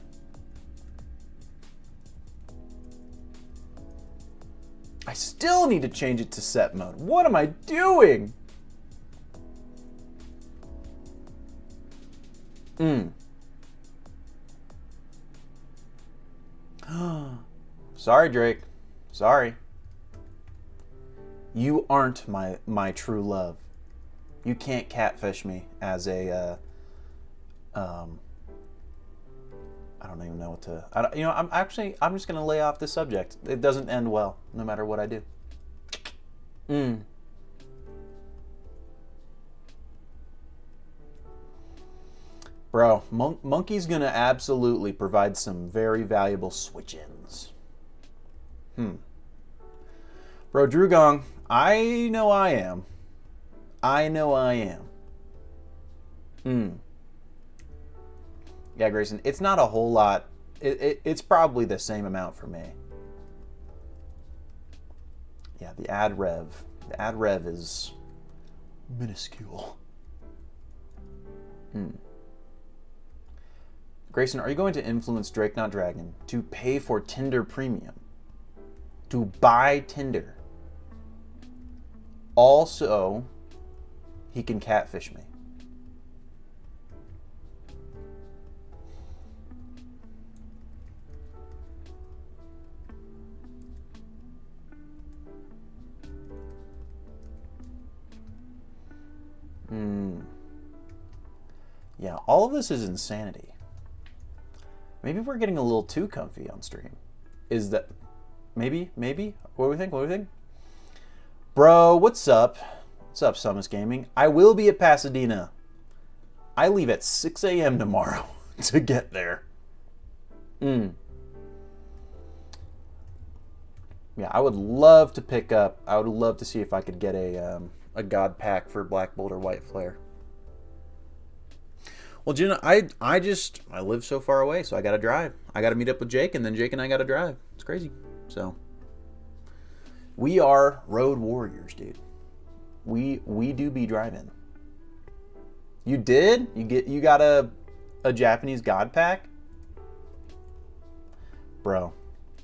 I still need to change it to set mode. What am I doing? Sorry, Drake. Sorry. You aren't my true love. You can't catfish me as a I don't even know what to. I'm just gonna lay off this subject. It doesn't end well, no matter what I do. Bro, Monkey's gonna absolutely provide some very valuable switch-ins. Bro, Drew Gong, I know I am. I know I am. Yeah, Grayson, it's not a whole lot. It's probably the same amount for me. Yeah, the ad rev is minuscule. Grayson, are you going to influence Drake Not Dragon to pay for Tinder Premium? To buy Tinder? Also, he can catfish me. Yeah, all of this is insanity. Maybe we're getting a little too comfy on stream. Is that... Maybe? What do we think? Bro, what's up? What's up, Summers Gaming? I will be at Pasadena. I leave at 6 a.m. tomorrow to get there. Yeah, I would love to pick up... I would love to see if I could get a God Pack for Black Bolt or White Flare. Well, Jenna, I live so far away, so I gotta drive. I gotta meet up with Jake, and then Jake and I gotta drive. It's crazy. So we are road warriors, dude. We do be driving. You did? You got a Japanese God Pack? Bro,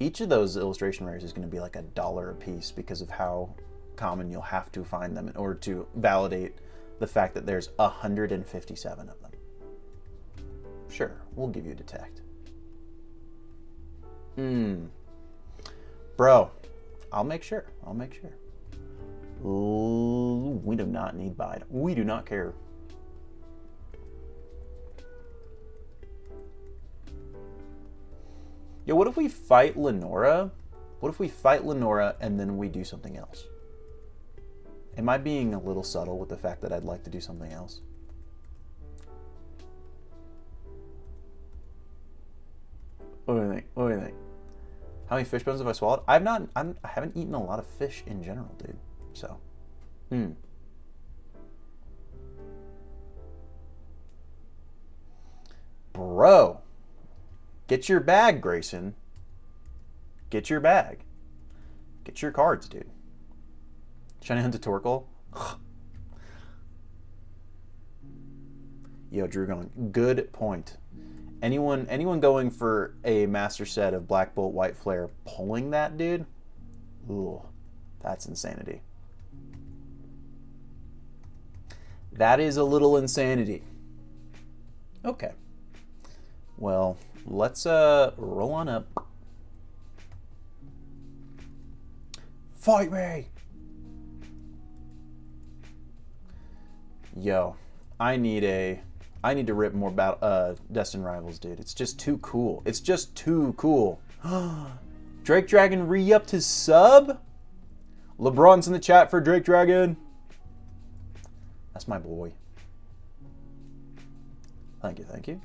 each of those illustration rares is gonna be like $1 a piece because of how common you'll have to find them in order to validate the fact that there's 157 of them. Sure, we'll give you a detect. Bro, I'll make sure. Ooh, we do not need Bide. We do not care. Yo, what if we fight Lenora What if we fight Lenora and then we do something else? Am I being a little subtle with the fact that I'd like to do something else? What do you think? What do you think? How many fish bones have I swallowed? I haven't eaten a lot of fish in general, dude. So, Bro, get your bag, Grayson. Get your bag. Get your cards, dude. Shiny Hunt to Torkoal. Yo, Drew going. Good point. Anyone going for a master set of Black Bolt, White Flare, pulling that, dude? Ooh, that's insanity. That is a little insanity. Okay. Well, let's roll on up. Fight me! Yo, I need to rip more Destined Rivals, dude. It's just too cool. It's just too cool. Drake Dragon re-upped his sub? LeBron's in the chat for Drake Dragon. That's my boy. Thank you, thank you.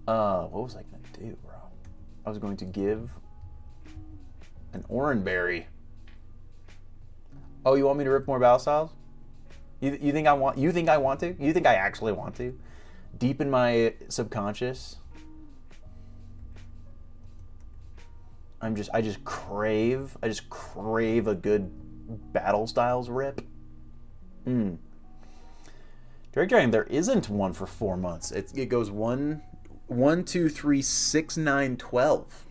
What was I going to do, bro? I was going to give an Oranberry. Oh, you want me to rip more Battle Styles? You think I want to? You think I actually want to? Deep in my subconscious, I just crave a good Battle Styles rip. Drake Dragon, there isn't one for 4 months. It goes 1, 2, 3, 6, 9, 12.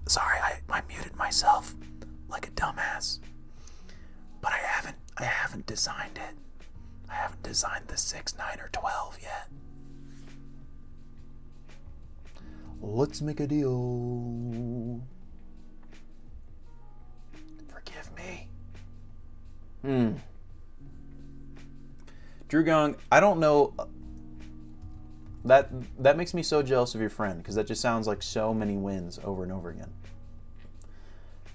Sorry, I muted myself like a dumbass. But I haven't designed it. I haven't designed the 6, 9, or 12 yet. Let's make a deal. Forgive me. Drew Gong, I don't know. That makes me so jealous of your friend, because that just sounds like so many wins over and over again.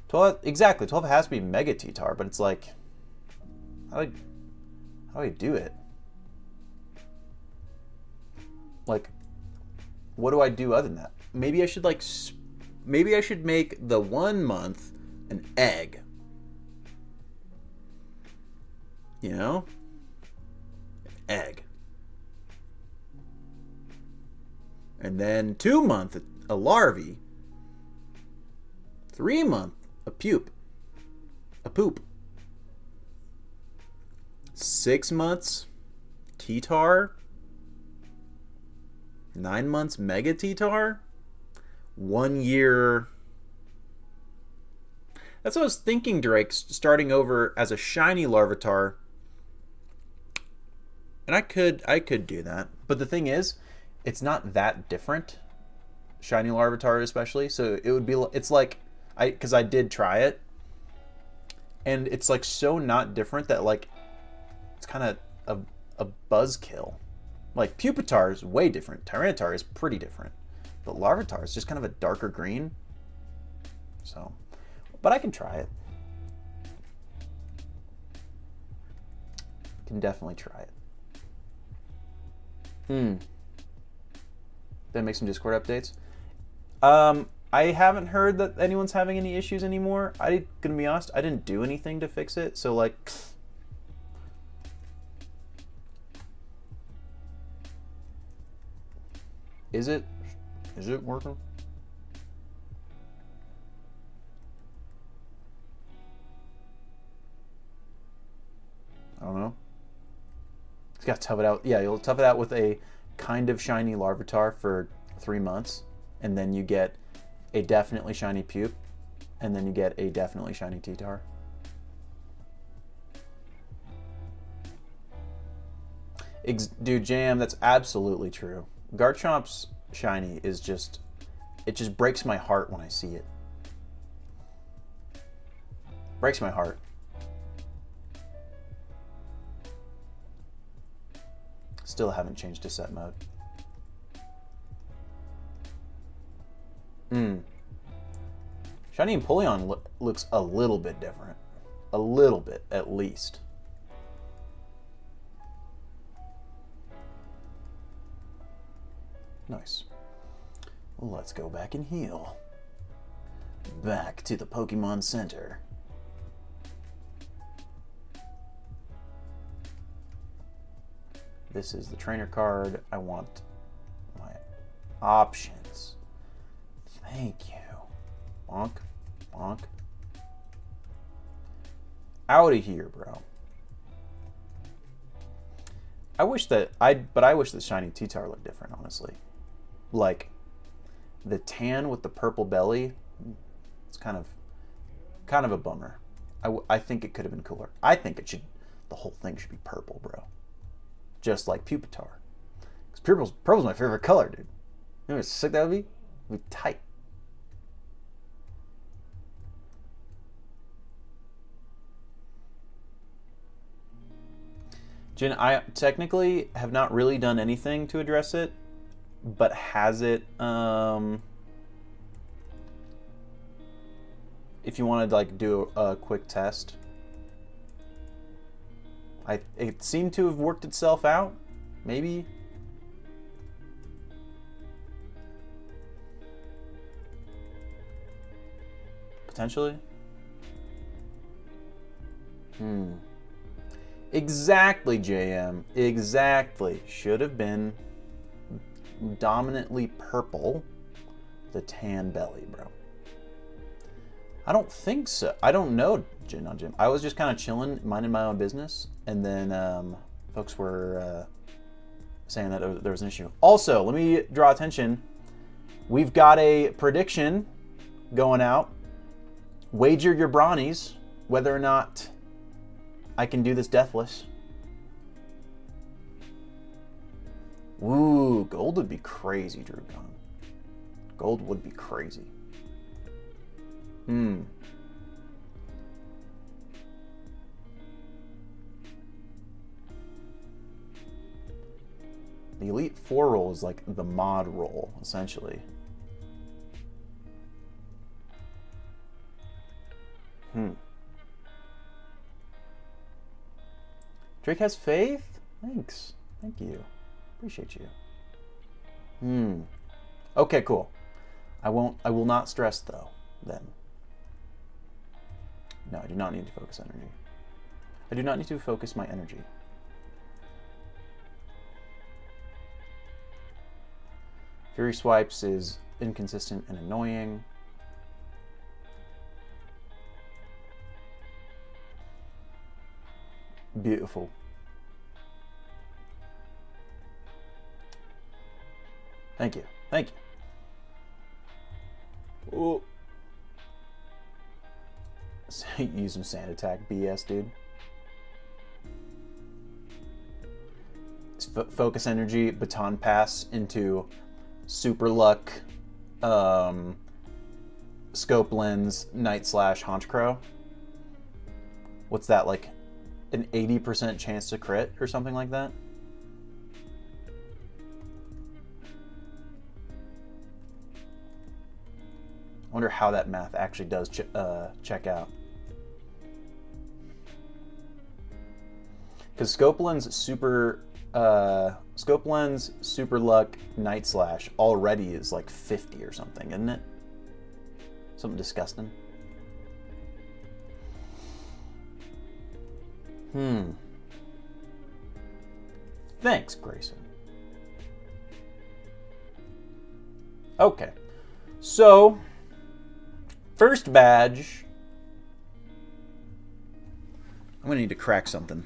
12, exactly. 12 has to be Mega T-Tar, but it's like, how do I do it? Like, what do I do other than that? Maybe I should make the 1 month an egg. You know? Egg. And then 2 month a larvae. 3 month a pupe. 6 months T-Tar. 9 months Mega T-Tar. 1 year. That's what I was thinking, Drake, starting over as a shiny Larvitar. And I could do that. But the thing is, it's not that different. Shiny Larvitar especially. So it's like, because I did try it. And it's like so not different that like, it's kind of a buzzkill. Like Pupitar is way different. Tyranitar is pretty different. But Larvitar is just kind of a darker green. So, but I can try it. Can definitely try it. Then make some Discord updates. I haven't heard that anyone's having any issues anymore. Gonna be honest, I didn't do anything to fix it. So like, is it working? I don't know. It's got to tough it out. Yeah, you'll tough it out with a kind of shiny Larvitar for 3 months, and then you get a definitely shiny Pupe, and then you get a definitely shiny T-Tar. Dude, Jam, that's absolutely true. Garchomp's shiny is just, it just breaks my heart when I see it. Breaks my heart. Still haven't changed to set mode. Shiny Empoleon looks a little bit different. A little bit, at least. Nice. Let's go back and heal. Back to the Pokemon Center. This is the trainer card. I want my options. Thank you. Bonk. Bonk. Out of here, bro. I wish that shiny T-Tar looked different, honestly. Like the tan with the purple belly, it's kind of a bummer. I think it could have been cooler. I think the whole thing should be purple, bro. Just like Pupitar. Because purple's my favorite color, dude. You know how sick that would be? It would be tight. Jin, I technically have not really done anything to address it, but has it, if you wanted to like do a quick test, it seemed to have worked itself out, maybe. Potentially. Exactly, JM. Exactly. Should have been dominantly purple. The tan belly, bro. I don't think so. I don't know, Jin. I was just kind of chilling, minding my own business, and then folks were saying that there was an issue. Also, let me draw attention. We've got a prediction going out. Wager your brownies whether or not I can do this deathless. Ooh, gold would be crazy, Drugon. Gold would be crazy. The Elite Four roll is like the mod roll, essentially. Drake has faith? Thanks. Thank you. Appreciate you. Okay, cool. I will not stress though, then. No, I do not need to focus energy. I do not need to focus my energy. Fury Swipes is inconsistent and annoying. Beautiful. Thank you. Thank you. Oh. Use some sand attack BS, dude. Focus energy, baton pass into super luck, scope lens, night slash haunch crow. What's that, like an 80% chance to crit or something like that? I wonder how that math actually does check out. Because scope lens super luck night slash already is like 50 or something, isn't it? Something disgusting. Thanks, Grayson. Okay. So, first badge. I'm gonna need to crack something.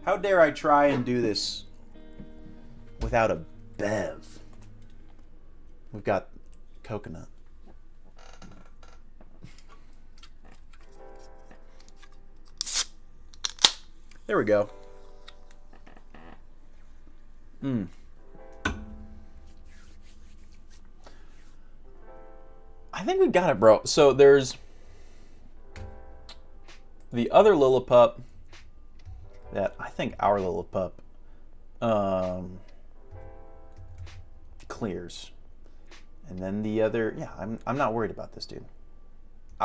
How dare I try and do this without a bev? We've got coconut. There we go. I think we got it, bro. So there's the other Lillipup that I think our little pup clears. And then the other, yeah, I'm not worried about this dude.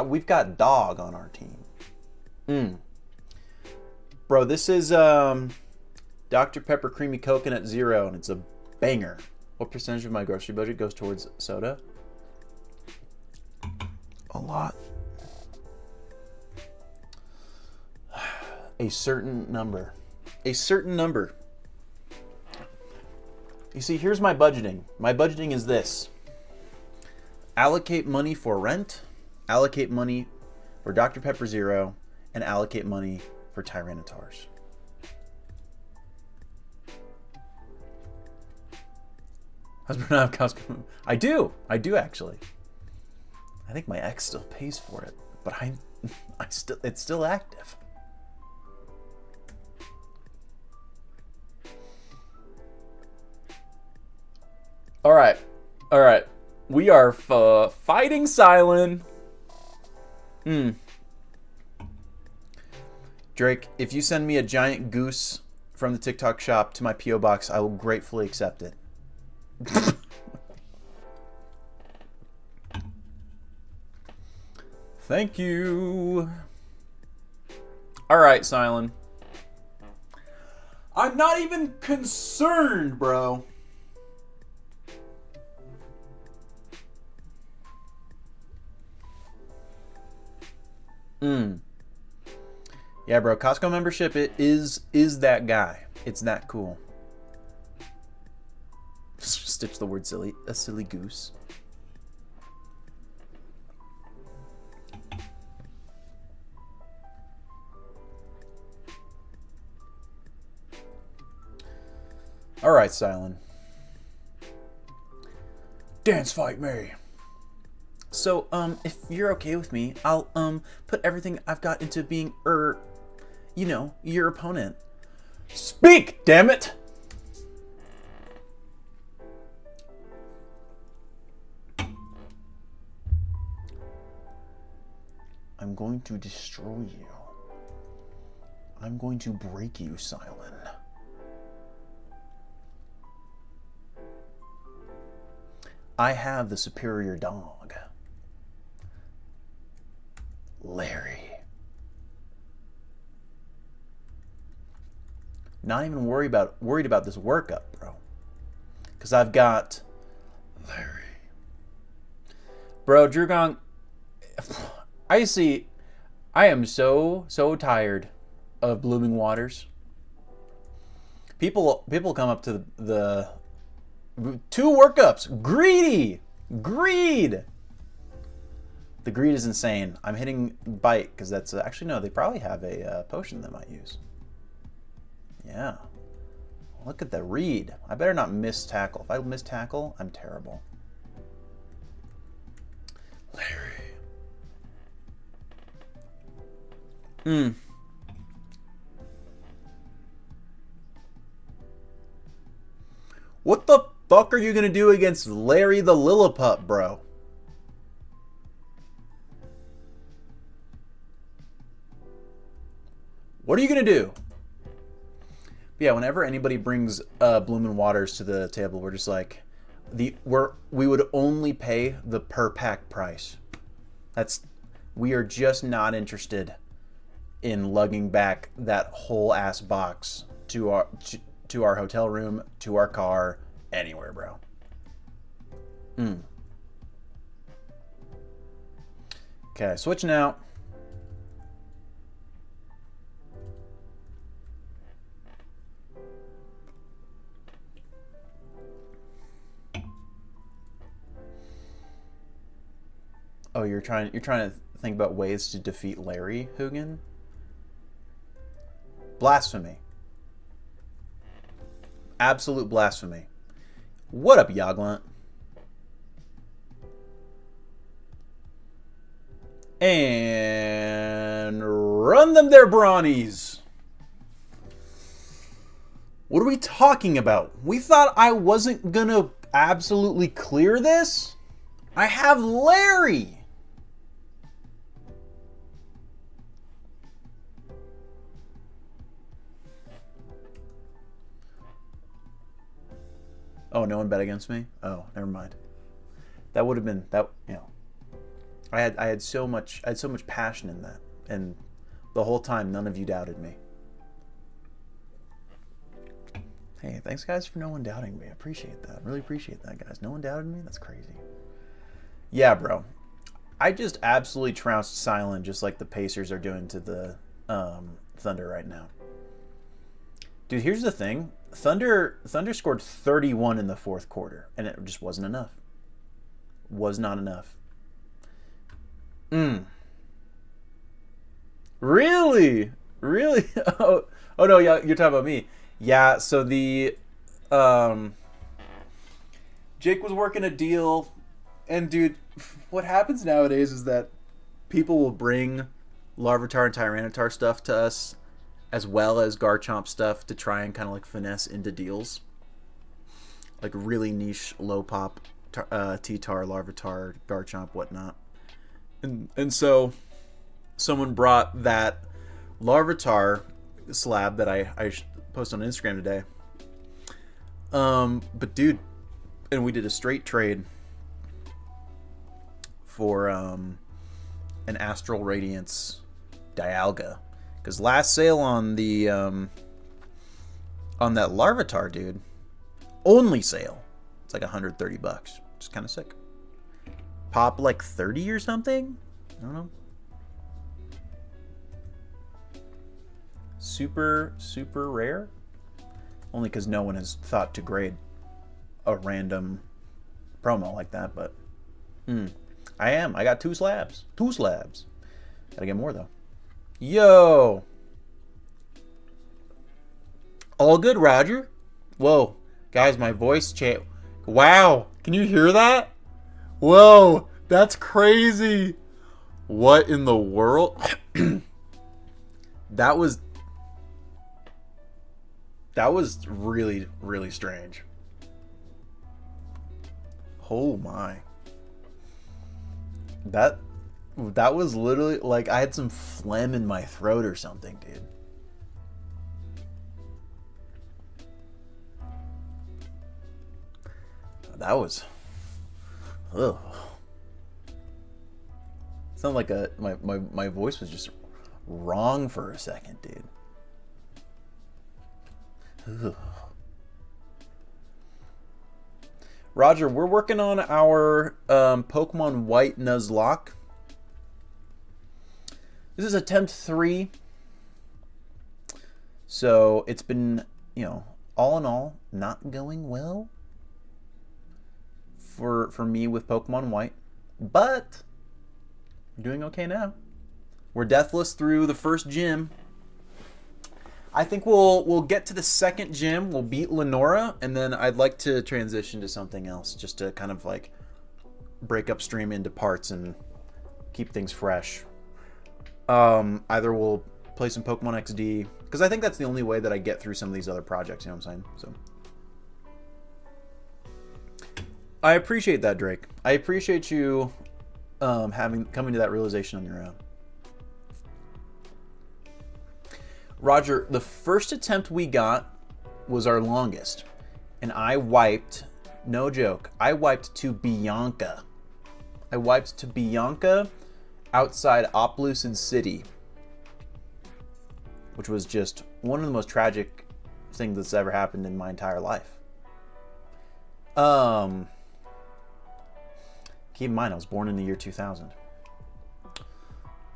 We've got dog on our team. Bro, this is Dr. Pepper Creamy Coconut Zero, and it's a banger. What percentage of my grocery budget goes towards soda? A lot. A certain number. A certain number. You see, here's my budgeting. My budgeting is this. Allocate money for rent, allocate money for Dr. Pepper Zero, and allocate money for Tyrannotars. Husband, I have Costco. I do actually. I think my ex still pays for it, but it's still active. All right. We are fighting Silent. Drake, if you send me a giant goose from the TikTok shop to my P.O. box, I will gratefully accept it. Thank you. All right, Silent. I'm not even concerned, bro. Yeah, bro. Costco membership is that guy. It's that cool. Stitch the word silly. A silly goose. All right, Silent. Dance fight me. So, if you're okay with me, I'll, put everything I've got into being, your opponent. Speak, damn it! I'm going to destroy you. I'm going to break you, Silent. I have the superior dog. Larry. Not even worried about this workup, bro. Because I've got Larry. Bro, Drugong, I am so tired of Blooming Waters. People come up to the 2 workups. Greed. The greed is insane. I'm hitting bite because that's actually no. They probably have a potion they might use. Yeah. Look at the read. I better not miss tackle. If I miss tackle, I'm terrible. Larry. What the fuck are you gonna do against Larry the Lilliput, bro? What are you gonna do? But yeah, whenever anybody brings Bloomin' Waters to the table, we're just like, we would only pay the per pack price. We are just not interested in lugging back that whole ass box to our hotel room, to our car, anywhere, bro. Okay, switching out. Oh, you're trying to think about ways to defeat Larry, Hugin? Blasphemy. Absolute blasphemy. What up, Yoglant? And run them there, Brawnies. What are we talking about? We thought I wasn't gonna absolutely clear this? I have Larry. Oh, no one bet against me? Oh, never mind. That would have been that. You know, I had so much passion in that, and the whole time none of you doubted me. Hey, thanks guys for no one doubting me. I appreciate that. Really appreciate that, guys. No one doubted me? That's crazy. Yeah, bro. I just absolutely trounced Silent just like the Pacers are doing to the Thunder right now. Dude, here's the thing. Thunder scored 31 in the fourth quarter, and it just wasn't enough. Was not enough. Really? Really? Oh no, yeah, you're talking about me. Yeah, so the Jake was working a deal, and dude, what happens nowadays is that people will bring Larvitar and Tyranitar stuff to us, as well as Garchomp stuff, to try and kind of like finesse into deals. Like really niche, low pop T-Tar, Larvitar, Garchomp, whatnot. And so someone brought that Larvitar slab that I posted on Instagram today. But dude, and we did a straight trade for an Astral Radiance Dialga, because last sale on the on that Larvitar, dude, only sale, it's like $130, which is kind of sick. Pop like 30 or something, I don't know. Super rare, only because no one has thought to grade a random promo like that. But I got two slabs. Gotta get more though. Yo, all good, Roger. Whoa, guys, my voice changed. Wow, can you hear that? Whoa, that's crazy. What in the world? That was really, really strange. Oh my. That was literally like I had some phlegm in my throat or something, dude. That was... Ugh. Sounded like my voice was just wrong for a second, dude. Ugh. Roger, we're working on our Pokemon White Nuzlocke. This is attempt 3. So it's been, all in all, not going well for me with Pokemon White. But we're doing okay now. We're deathless through the first gym. I think we'll get to the second gym. We'll beat Lenora, and then I'd like to transition to something else, just to kind of like break up stream into parts and keep things fresh. Either we'll play some Pokemon XD, because I think that's the only way that I get through some of these other projects. You know what I'm saying? So I appreciate that, Drake. I appreciate you coming to that realization on your own. Roger, the first attempt we got was our longest, and I wiped, no joke, I wiped to Bianca. I wiped to Bianca outside Oplucid City, which was just one of the most tragic things that's ever happened in my entire life. Keep in mind, I was born in the year 2000.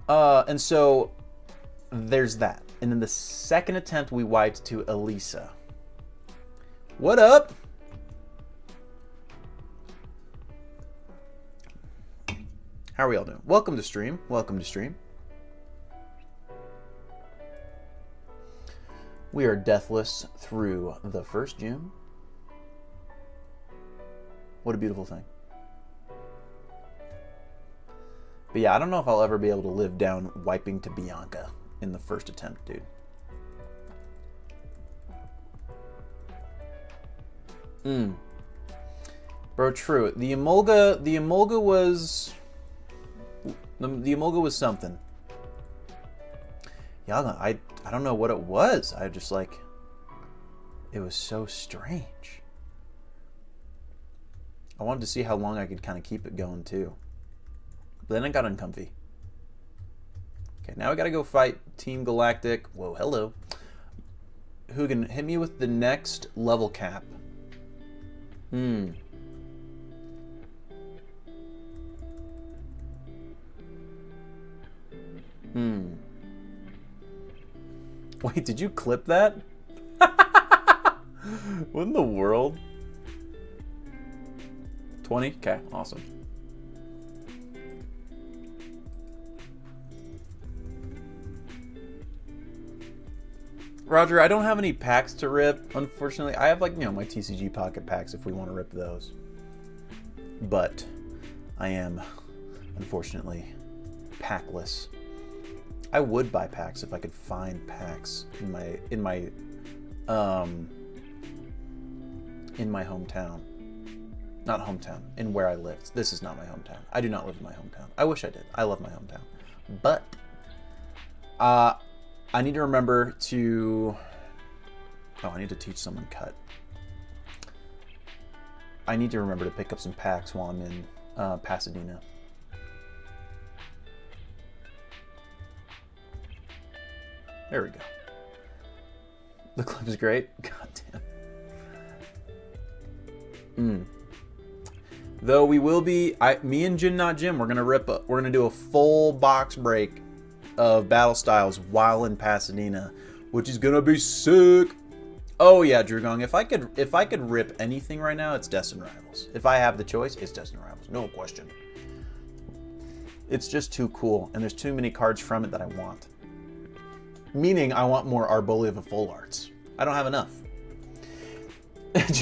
And so there's that. And then the second attempt we wiped to Elisa. What up? How are we all doing? Welcome to stream. Welcome to stream. We are deathless through the first gym. What a beautiful thing. But yeah, I don't know if I'll ever be able to live down wiping to Bianca in the first attempt, dude. Bro, true. The Emolga was something. Yeah, I don't know what it was. I just like, it was so strange. I wanted to see how long I could kind of keep it going too. But then I got uncomfy. Okay, now I gotta go fight Team Galactic. Whoa, hello. Who can hit me with the next level cap? Wait, did you clip that? What in the world? 20? Okay, awesome. Roger, I don't have any packs to rip, unfortunately. I have, like, you know, my TCG Pocket packs if we want to rip those. But I am, unfortunately, packless. I would buy packs if I could find packs in my hometown. Not hometown, in where I lived. This is not my hometown. I do not live in my hometown. I wish I did. I love my hometown. But I need to remember to... Oh, I need to teach someone cut. I need to remember to pick up some packs while I'm in Pasadena. There we go. The clip is great. God damn. Though we will be, me and Jim Not Jim, we're gonna do a full box break of Battle Styles while in Pasadena, which is gonna be sick. Oh yeah, Drugong, if I could rip anything right now, it's Destined Rivals. If I have the choice, it's Destined Rivals, no question. It's just too cool, and there's too many cards from it that I want. Meaning, I want more Arboliva Full Arts. I don't have enough.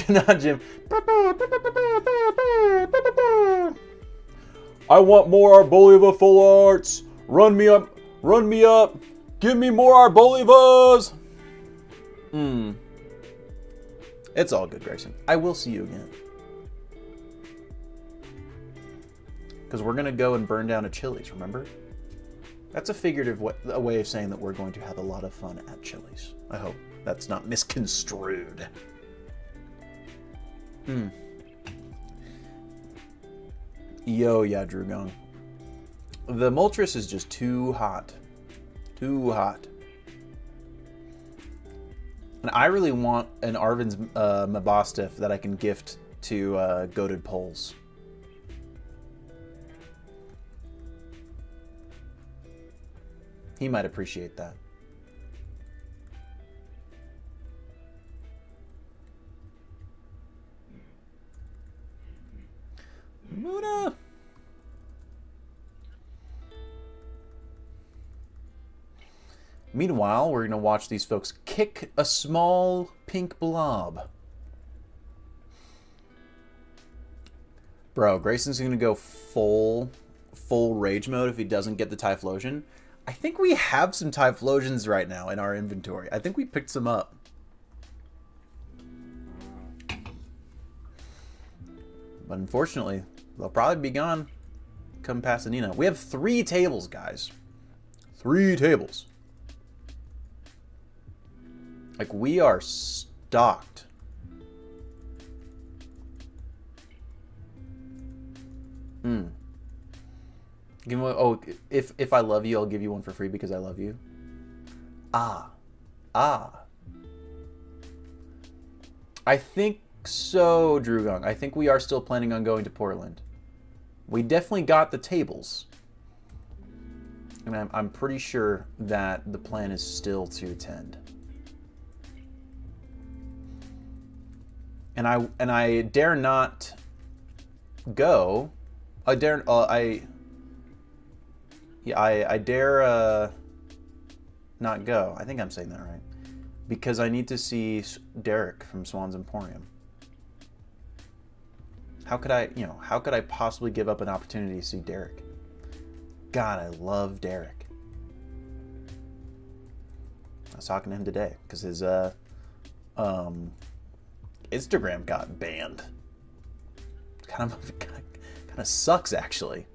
Not Jim. I want more Arboliva Full Arts. Run me up. Run me up. Give me more Arbolivas. It's all good, Grayson. I will see you again. Because we're going to go and burn down a Chili's, remember? That's a figurative a way of saying that we're going to have a lot of fun at Chili's. I hope that's not misconstrued. Yo, yeah, Drugong. The Moltres is just too hot. Too hot. And I really want an Arvin's Mabostiff that I can gift to Goated Poles. He might appreciate that. Muna! Meanwhile, we're going to watch these folks kick a small pink blob. Bro, Grayson's going to go full rage mode if he doesn't get the Typhlosion. I think we have some Typhlosions right now in our inventory. I think we picked some up. But unfortunately, they'll probably be gone come Pasadena. We have 3 tables, guys. 3 tables. Like, we are stocked. Give me, oh, if I love you, I'll give you one for free because I love you. I think so, Drugong. I think we are still planning on going to Portland. We definitely got the tables. And I'm pretty sure that the plan is still to attend. And I dare not go. I dare not go. I think I'm saying that right. Because I need to see Derek from Swan's Emporium. How could I possibly give up an opportunity to see Derek? God, I love Derek. I was talking to him today because his Instagram got banned. Kind of sucks, actually.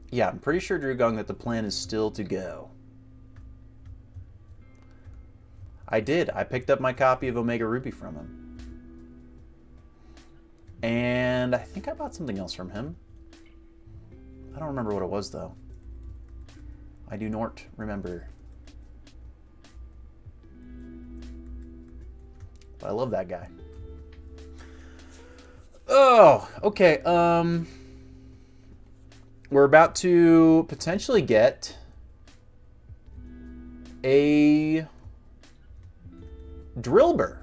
Yeah, I'm pretty sure, Drew Gong, that the plan is still to go. I did. I picked up my copy of Omega Ruby from him. And I think I bought something else from him. I don't remember what it was, though. I do not remember. But I love that guy. Oh, okay. We're about to potentially get a Drillbur.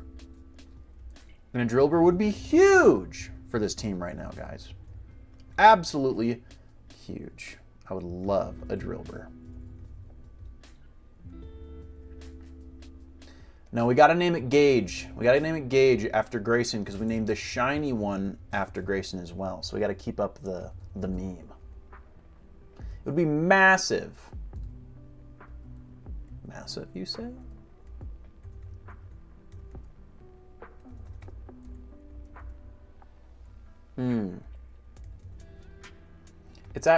And a Drillbur would be huge for this team right now, guys. Absolutely huge. I would love a Drillbur. Now we gotta name it Gage. We gotta name it Gage after Grayson because we named the shiny one after Grayson as well. So we gotta keep up the meme. It would be massive. Massive, you say?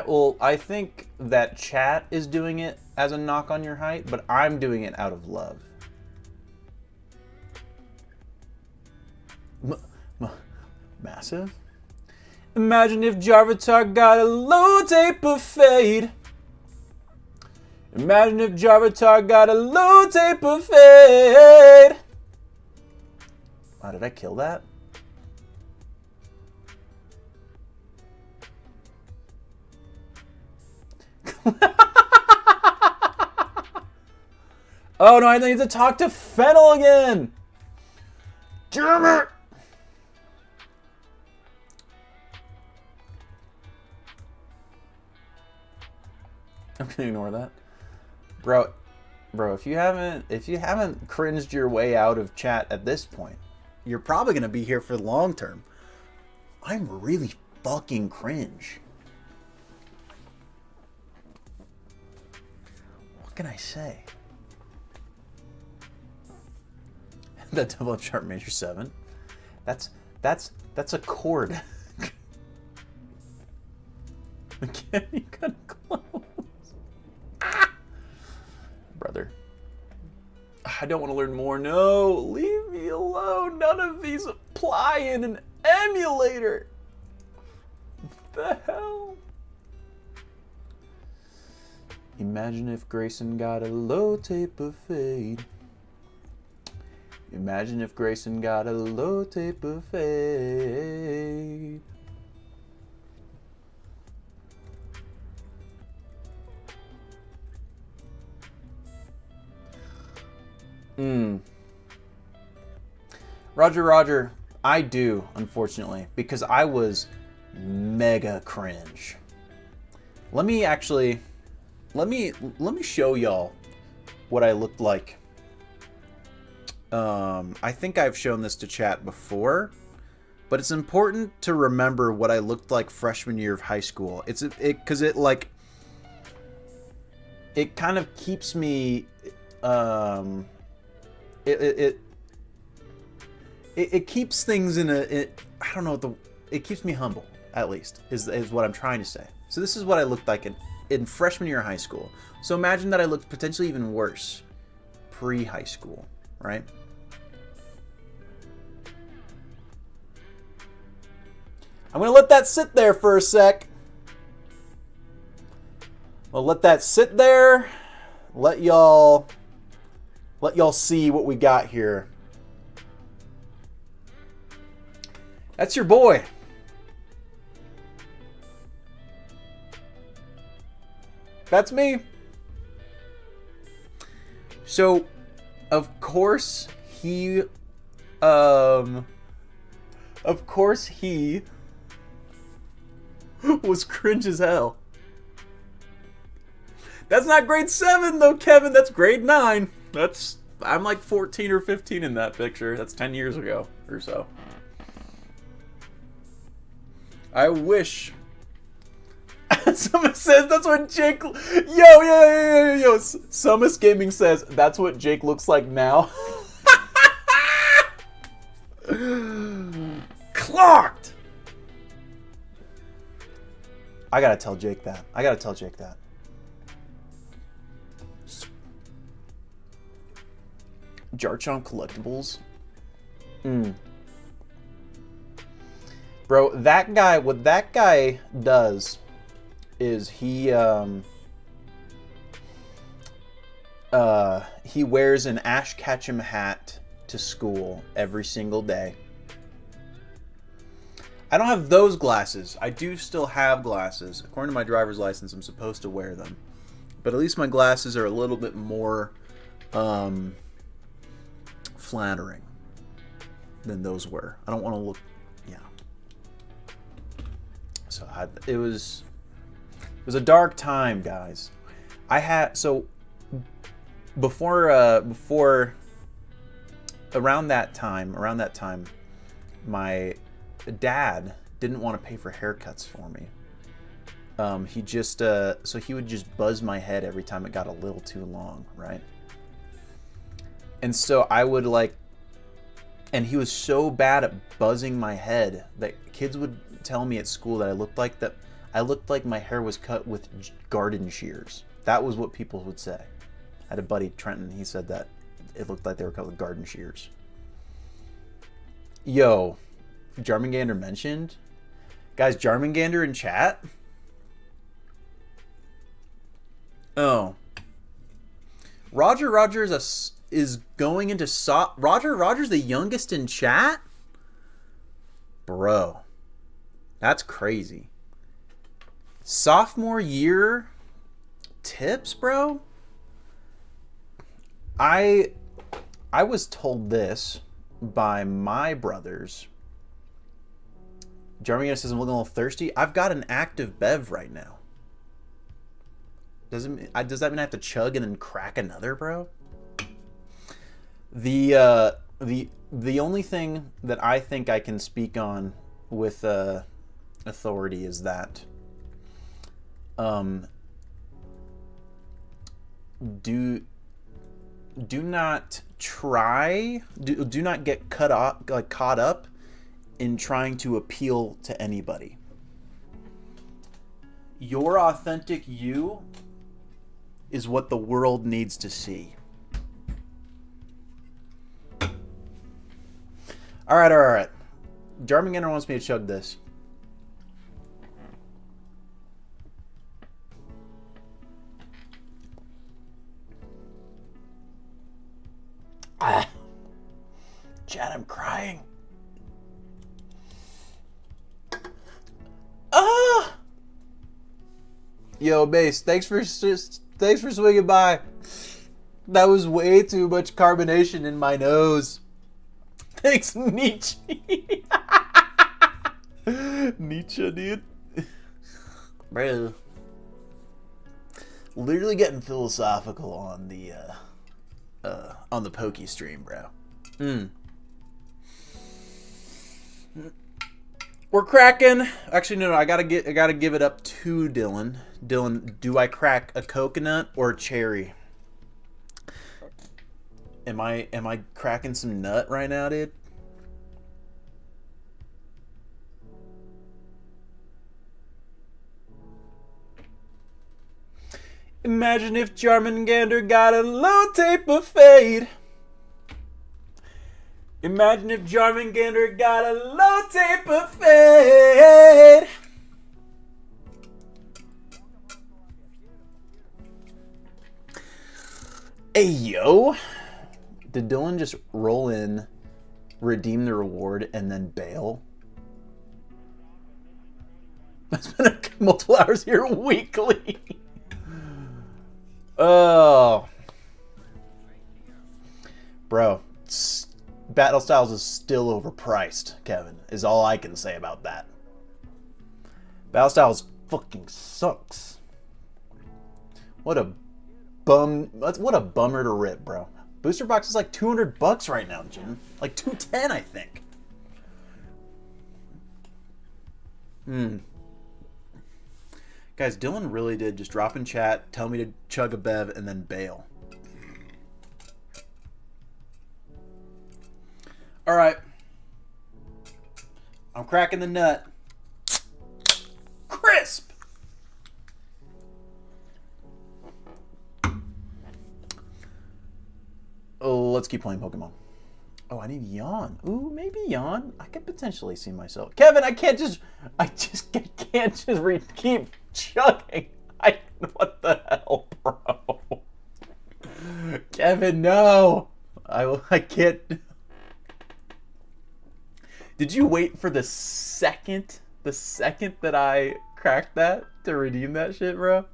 Well, I think that chat is doing it as a knock on your height, but I'm doing it out of love. Massive? Imagine if Jarvitar got a low taper fade. Imagine if Jarvitar got a low taper fade. Wow, did I kill that? Oh no, I need to talk to Fennel again. Damn it! I'm gonna ignore that. Bro, if you haven't cringed your way out of chat at this point, you're probably gonna be here for the long term. I'm really fucking cringe. What can I say? That double up sharp major 7. That's a chord. Again, you got close. Brother. I don't want to learn more. No, leave me alone. None of these apply in an emulator. What the hell? Imagine if Grayson got a low taper fade. Imagine if Grayson got a low taper fade. Roger, I do, unfortunately, because I was mega cringe. Let me show y'all what I looked like. I think I've shown this to chat before, but it's important to remember what I looked like freshman year of high school. Because it kind of keeps me it keeps things in I don't know it keeps me humble, at least is what I'm trying to say. So this is what I looked like in freshman year of high school. So imagine that I looked potentially even worse pre-high school, right? I'm gonna let that sit there for a sec. I'll let that sit there. Let y'all see what we got here. That's your boy. That's me. So, of course he was cringe as hell. That's not grade 7 though, Kevin. That's grade 9. I'm like 14 or 15 in that picture. That's 10 years ago or so. I wish. Someone says that's what Jake. Yo. Sumus Gaming says that's what Jake looks like now. Clocked. I gotta tell Jake that. I gotta tell Jake that. Jarchomp collectibles. Bro, that guy, what that guy does is he wears an Ash Ketchum hat to school every single day. I don't have those glasses. I do still have glasses. According to my driver's license, I'm supposed to wear them. But at least my glasses are a little bit more flattering than those were. I don't want to look, yeah. So it was a dark time, guys. Before around that time, my dad didn't want to pay for haircuts for me. He just so he would just buzz my head every time it got a little too long, right? And so I would and he was so bad at buzzing my head that kids would tell me at school that I looked like my hair was cut with garden shears. That was what people would say. I had a buddy, Trenton, he said that it looked like they were cut with garden shears. Yo, Jarmangander mentioned. Guys, Jarmangander in chat. Oh. Roger's going into Roger's the youngest in chat? Bro. That's crazy. Sophomore year tips, bro? I was told this by my brothers. Jeremy says I'm looking a little thirsty. I've got an active bev right now. Does that mean I have to chug and then crack another, bro? The only thing that I think I can speak on with authority is that do not get caught up in trying to appeal to anybody. Your authentic you is what the world needs to see. All right. Jarmangander wants me to chug this. Chad, I'm crying. Yo, Base, thanks for swinging by. That was way too much carbonation in my nose. Thanks, Nietzsche. Nietzsche, dude. Bro. Literally getting philosophical on the Pokey stream, bro. We're cracking. Actually, no. I gotta give it up to Dylan. Dylan, do I crack a coconut or a cherry? Am I cracking some nut right now, dude? Imagine if Jarmangander got a low tape of fade. Imagine if Jarmangander got a low tape of fade. Hey, yo. Did Dylan just roll in, redeem the reward, and then bail? I spent multiple hours here weekly. Oh. Bro, Battle Styles is still overpriced, Kevin, is all I can say about that. Battle Styles fucking sucks. What a bummer to rip, bro. Booster box is like $200 right now, Jim. Like $210, I think. Guys, Dylan really did just drop in chat, tell me to chug a bev, and then bail. All right. I'm cracking the nut. Crisp. let's keep playing Pokemon. Oh, I need Yawn. Ooh, maybe Yawn. I could potentially see myself. Kevin, I can't just keep chugging. What the hell, bro? Kevin, no. I can't. Did you wait for the second that I cracked that to redeem that shit, bro?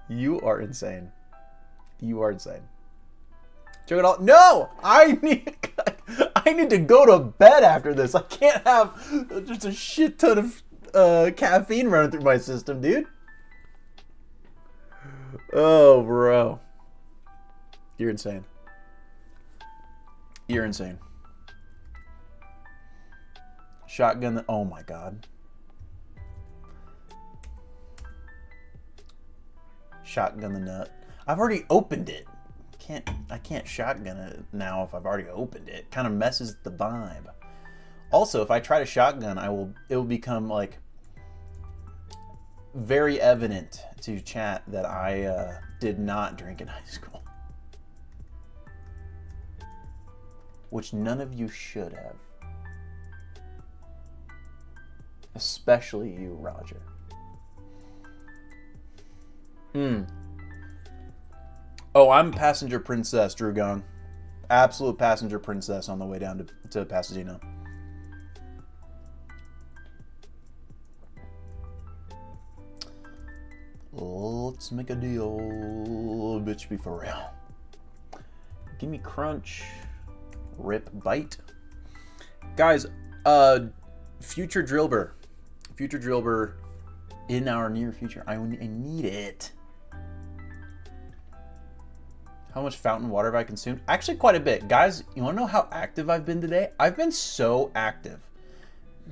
You are insane. You are insane. Chug it all. No! I need to go to bed after this. I can't have just a shit ton of caffeine running through my system, dude. Oh, bro. You're insane. You're insane. Shotgun. Oh my god. Shotgun the nut. I've already opened it. I can't shotgun it now if I've already opened it. Kind of messes the vibe. Also, if I try to shotgun, it will become like very evident to chat that I did not drink in high school. Which none of you should have. Especially you, Roger. Oh, I'm passenger princess, Drew Gong. Absolute passenger princess on the way down to Pasadena. Let's make a deal. Bitch, be for real. Give me crunch. Rip bite. Guys, future Drillbur. Future Drillbur in our near future. I need it. How much fountain water have I consumed? Actually, quite a bit. Guys, you want to know how active I've been today? I've been so active.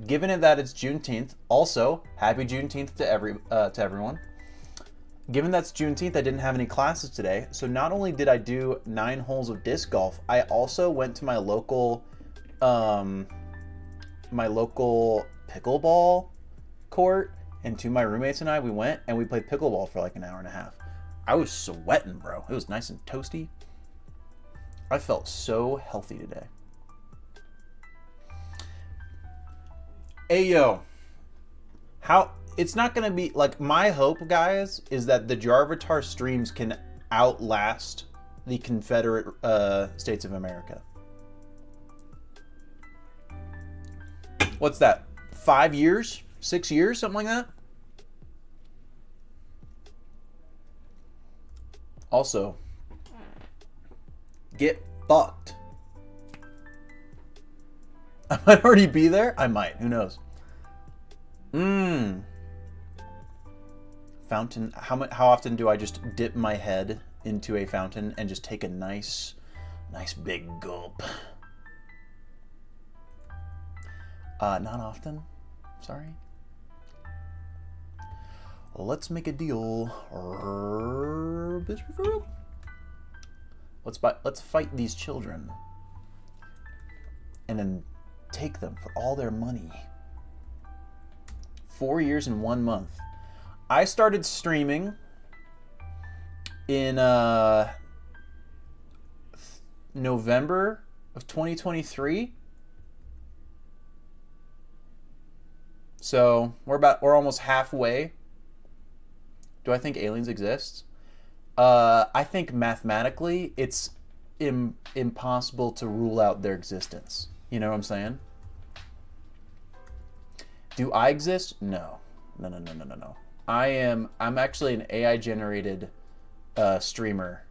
Given it that it's Juneteenth, also, happy Juneteenth to everyone. Given that's Juneteenth, I didn't have any classes today. So not only did I do 9 holes of disc golf, I also went to my local pickleball court, and to my roommates and I, we went and we played pickleball for like an hour and a half. I was sweating, bro. It was nice and toasty. I felt so healthy today. Hey, yo. It's not going to be, like, my hope, guys, is that the Jarvitar streams can outlast the Confederate States of America. What's that? 5 years? 6 years? Something like that? Also, get fucked. I might already be there. I might. Who knows? Fountain. How often do I just dip my head into a fountain and just take a nice big gulp? Not often. Sorry. Let's make a deal. Let's fight these children. And then take them for all their money. 4 years and 1 month. I started streaming in November of 2023. So we're almost halfway. Do I think aliens exist? I think mathematically it's impossible to rule out their existence. You know what I'm saying? Do I exist? No. I'm actually an AI generated streamer.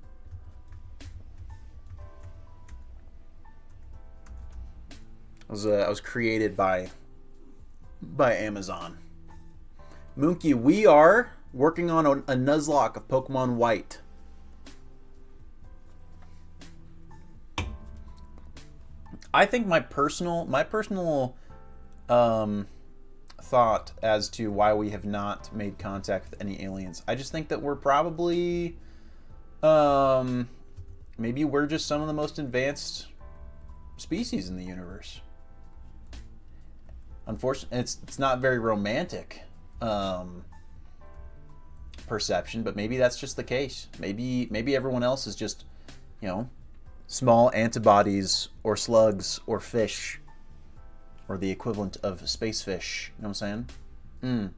I was created by Amazon. Moonky, we are working on a Nuzlocke of Pokemon White. I think my personal thought as to why we have not made contact with any aliens. I just think that we're probably maybe we're just some of the most advanced species in the universe. Unfortunately, it's not very romantic perception, but maybe that's just the case. Maybe everyone else is just, Small antibodies or slugs or fish or the equivalent of space fish. You know what I'm saying?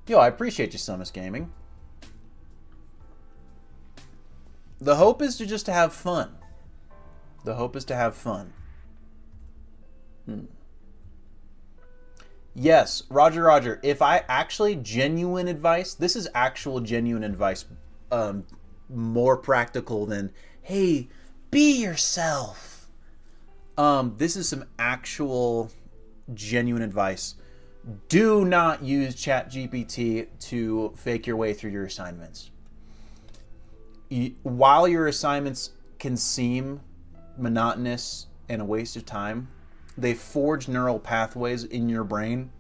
Yo, I appreciate you, Summers Gaming. The hope is to just have fun. The hope is to have fun. Yes, Roger. If I actually genuine advice, this is actual genuine advice, more practical than, hey, be yourself. This is some actual genuine advice. Do not use ChatGPT to fake your way through your assignments. While your assignments can seem monotonous and a waste of time, they forge neural pathways in your brain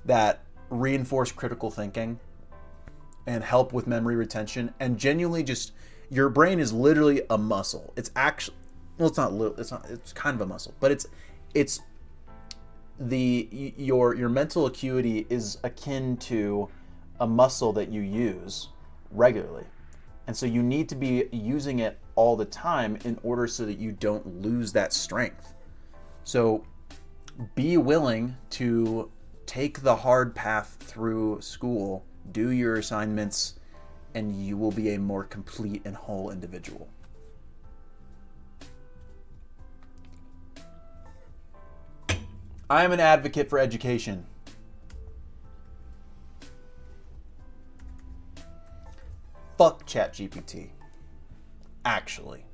that reinforce critical thinking and help with memory retention, and genuinely just, your brain is literally a muscle. It's actually, well, it's kind of a muscle, but it's your mental acuity is akin to a muscle that you use regularly. And so you need to be using it all the time in order so that you don't lose that strength. So be willing to take the hard path through school, do your assignments, and you will be a more complete and whole individual. I am an advocate for education. Fuck ChatGPT. Actually.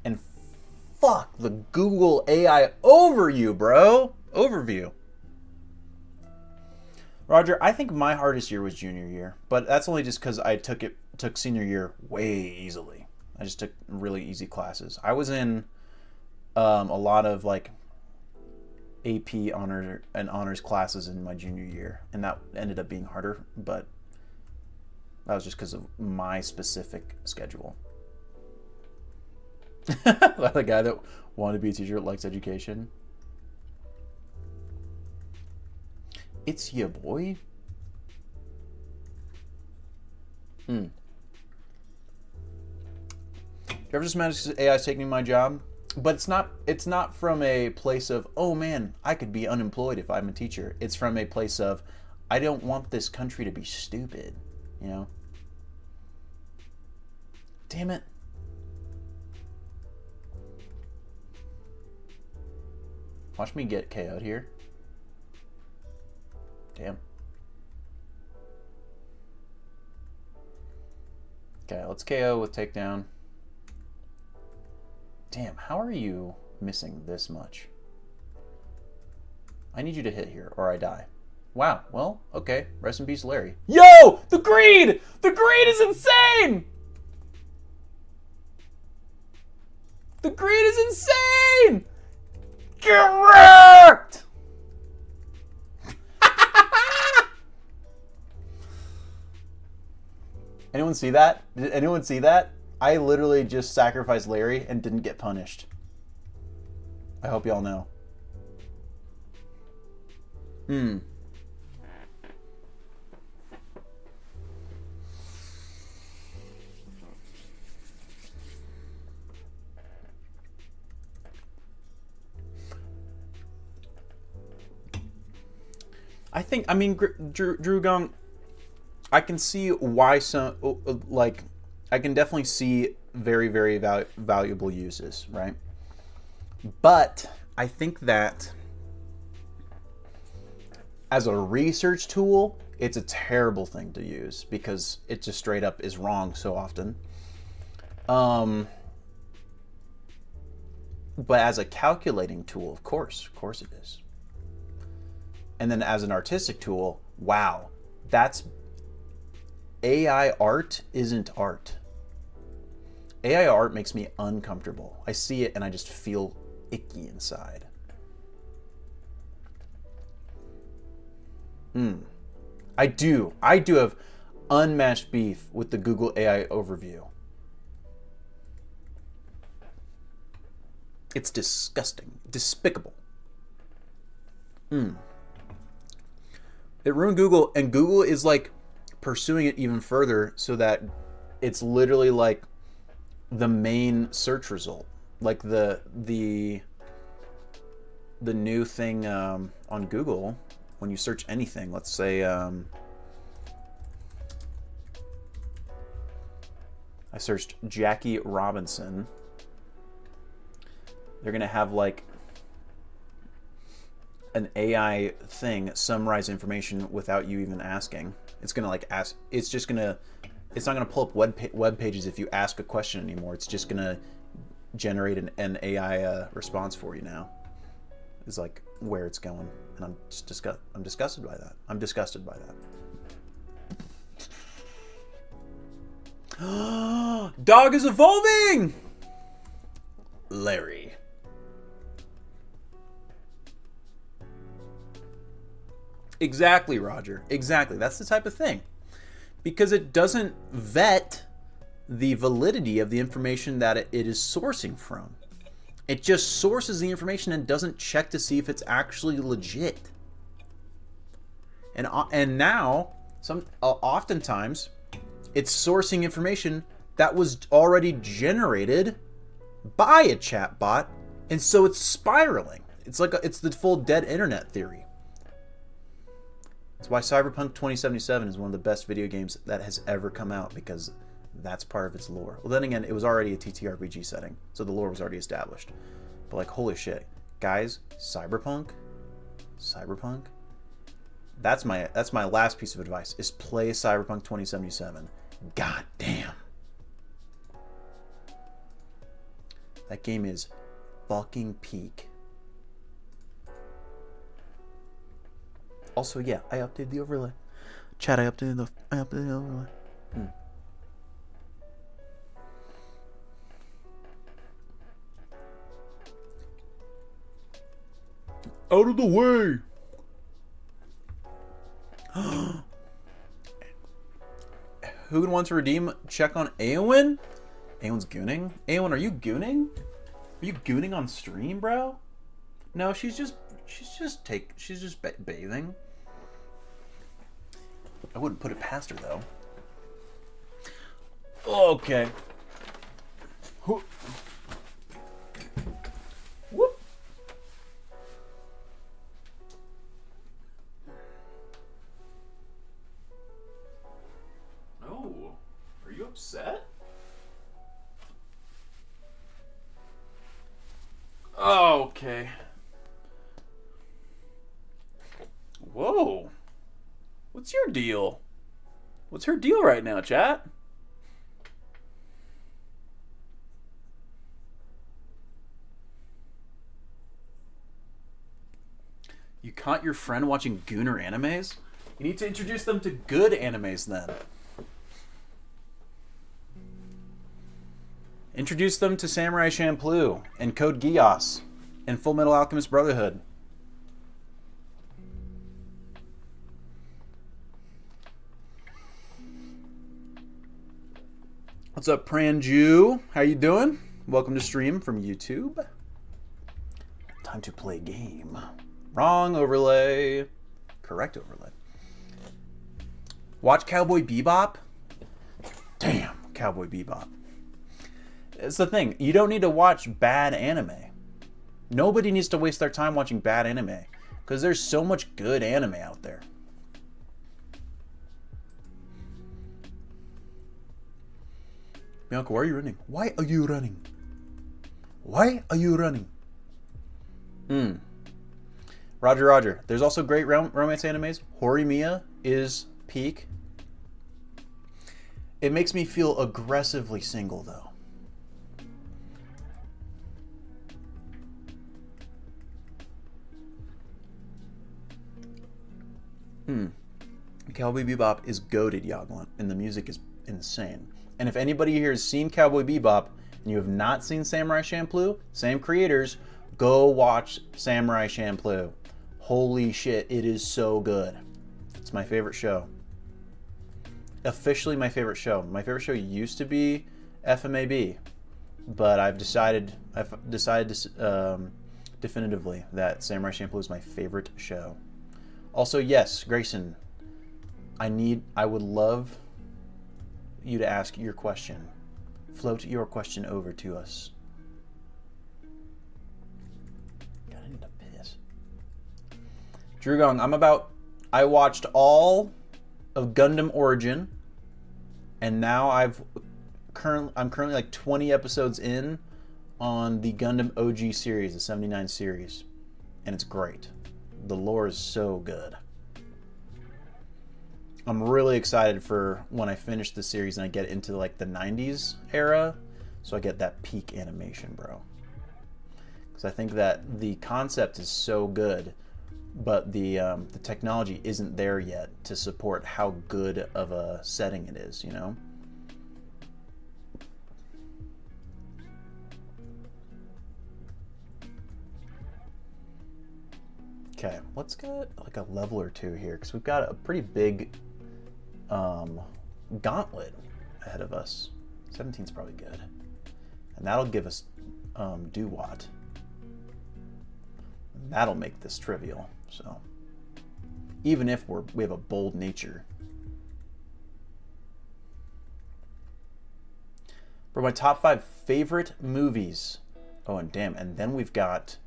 And fuck the Google AI overview, bro. Overview. Roger, I think my hardest year was junior year, but that's only just because I took senior year way easily. I just took really easy classes. I was in a lot of like AP honors classes in my junior year, and that ended up being harder, but that was just because of my specific schedule. The guy that wanted to be a teacher that likes education. It's your boy. You ever just managed to AI's taking my job? But it's not from a place of, oh man, I could be unemployed if I'm a teacher. It's from a place of, I don't want this country to be stupid, you know? Damn it. Watch me get KO'd here. Damn. Okay, let's KO with takedown. Damn, how are you missing this much? I need you to hit here or I die. Wow, well, okay. Rest in peace, Larry. Yo! The greed! The greed is insane! The greed is insane! Get wrecked! Anyone see that? Did anyone see that? I literally just sacrificed Larry and didn't get punished. I hope y'all know. I mean, Drew Gong, I can see why some, like, I can definitely see very, very valuable uses, right? But I think that as a research tool, it's a terrible thing to use because it just straight up is wrong so often. But as a calculating tool, of course it is. And then as an artistic tool, wow, that's AI art isn't art. AI art makes me uncomfortable. I see it and I just feel icky inside. I do have unmatched beef with the Google AI overview. It's disgusting, despicable. It ruined Google, and Google is like pursuing it even further so that it's literally like the main search result, like the new thing on Google when you search anything. Let's say I searched Jackie Robinson. They're gonna have like an AI thing summarize information without you even asking. It's gonna like ask. It's just gonna. It's not gonna pull up web pages if you ask a question anymore. It's just gonna generate an AI response for you now. Is like where it's going, and I'm disgusted by that. I'm disgusted by that. Dog is evolving. Larry. Exactly, Roger. Exactly. That's the type of thing. Because it doesn't vet the validity of the information that it is sourcing from. It just sources the information and doesn't check to see if it's actually legit. And now, oftentimes, it's sourcing information that was already generated by a chatbot, and so it's spiraling. It's like it's the full dead internet theory. That's why Cyberpunk 2077 is one of the best video games that has ever come out, because that's part of its lore. Well, then again, it was already a TTRPG setting, so the lore was already established. But like, holy shit, guys, Cyberpunk. That's my last piece of advice: is play Cyberpunk 2077. God damn, that game is fucking peak. Also, yeah, I updated the overlay. Chat, I updated the overlay. Out of the way. Who would want to redeem check on Aowen? Aowen's gooning? Aowen, are you gooning? Are you gooning on stream, bro? No, she's just bathing. I wouldn't put it past her, though. Okay. Whoop. Oh, are you upset? Oh, okay. Whoa. What's your deal? What's her deal right now, chat? You caught your friend watching Gooner animes? You need to introduce them to good animes then. Introduce them to Samurai Champloo and Code Geass and Full Metal Alchemist Brotherhood. What's up, Pranju? How you doing? Welcome to stream from YouTube. Time to play game. Wrong overlay. Correct overlay. Watch Cowboy Bebop? Damn, Cowboy Bebop. It's the thing. You don't need to watch bad anime. Nobody needs to waste their time watching bad anime, because there's so much good anime out there. Bianca, why are you running? Why are you running? Why are you running? Roger. There's also great romance animes. Horimiya is peak. It makes me feel aggressively single, though. Cowboy Bebop is goated, Yaglan, and the music is insane. And if anybody here has seen Cowboy Bebop and you have not seen Samurai Champloo, same creators, go watch Samurai Champloo. Holy shit, it is so good. It's my favorite show. Officially my favorite show. My favorite show used to be FMAB, but I've decided definitively that Samurai Champloo is my favorite show. Also, yes, Grayson, I would love you to ask your question. Float your question over to us. God, I need to piss. Drew Gong, I watched all of Gundam Origin, and now I'm currently like 20 episodes in on the Gundam OG series, the 79 series, and it's great. The lore is so good. I'm really excited for when I finish the series and I get into like the 90s era, so I get that peak animation, bro. Because I think that the concept is so good, but the technology isn't there yet to support how good of a setting it is, you know? Okay, let's get like a level or two here, because we've got a pretty big gauntlet ahead of us. 17's probably good. And that'll give us Duwat. That'll make this trivial, so. Even if we have a bold nature. For my top 5 favorite movies. Oh, and damn, and then we've got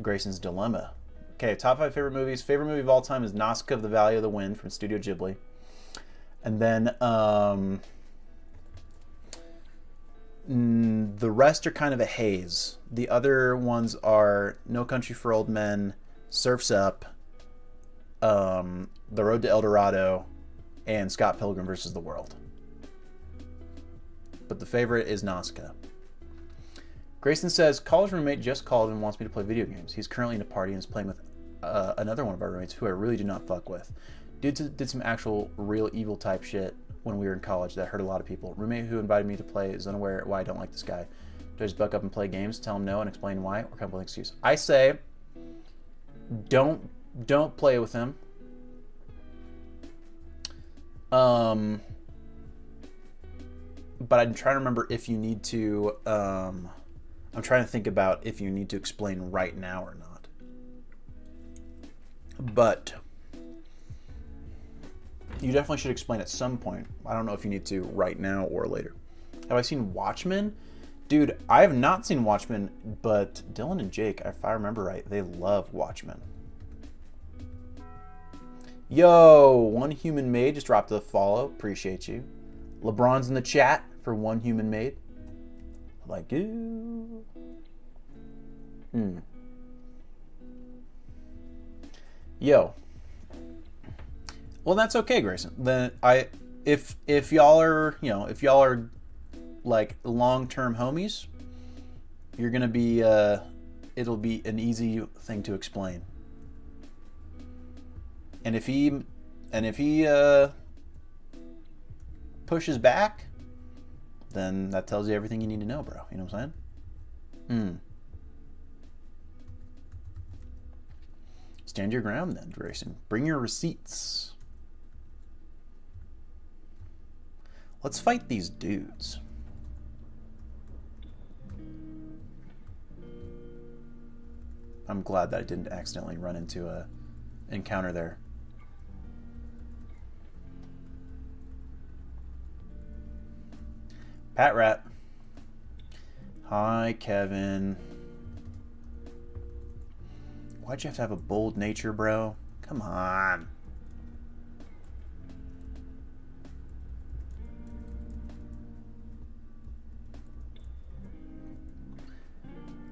Grayson's Dilemma. Okay, top 5 favorite movies. Favorite movie of all time is Nausicaa of the Valley of the Wind from Studio Ghibli. And then the rest are kind of a haze. The other ones are No Country for Old Men, Surf's Up, The Road to El Dorado, and Scott Pilgrim vs. the World. But the favorite is Nausicaa. Grayson says, college roommate just called and wants me to play video games. He's currently in a party and is playing with another one of our roommates who I really do not fuck with. Dude did some actual real evil type shit when we were in college that hurt a lot of people. Roommate who invited me to play is unaware why I don't like this guy. Do I just buck up and play games, tell him no, and explain why, or come up with an excuse? I say, don't play with him. But I'm trying to remember if you need to. I'm trying to think about if you need to explain right now or not. But you definitely should explain at some point. I don't know if you need to right now or later. Have I seen Watchmen? Dude, I have not seen Watchmen, but Dylan and Jake, if I remember right, they love Watchmen. Yo, One Human Made just dropped a follow. Appreciate you. LeBron's in the chat for One Human Made. Like you. Yo. Well, that's okay, Grayson. Then if y'all are like long-term homies, you're gonna be it'll be an easy thing to explain. And if he pushes back, then that tells you everything you need to know, bro. You know what I'm saying? Stand your ground then, Grayson. Bring your receipts. Let's fight these dudes. I'm glad that I didn't accidentally run into a encounter there. Pat Rat. Hi, Kevin. Why'd you have to have a bold nature, bro? Come on.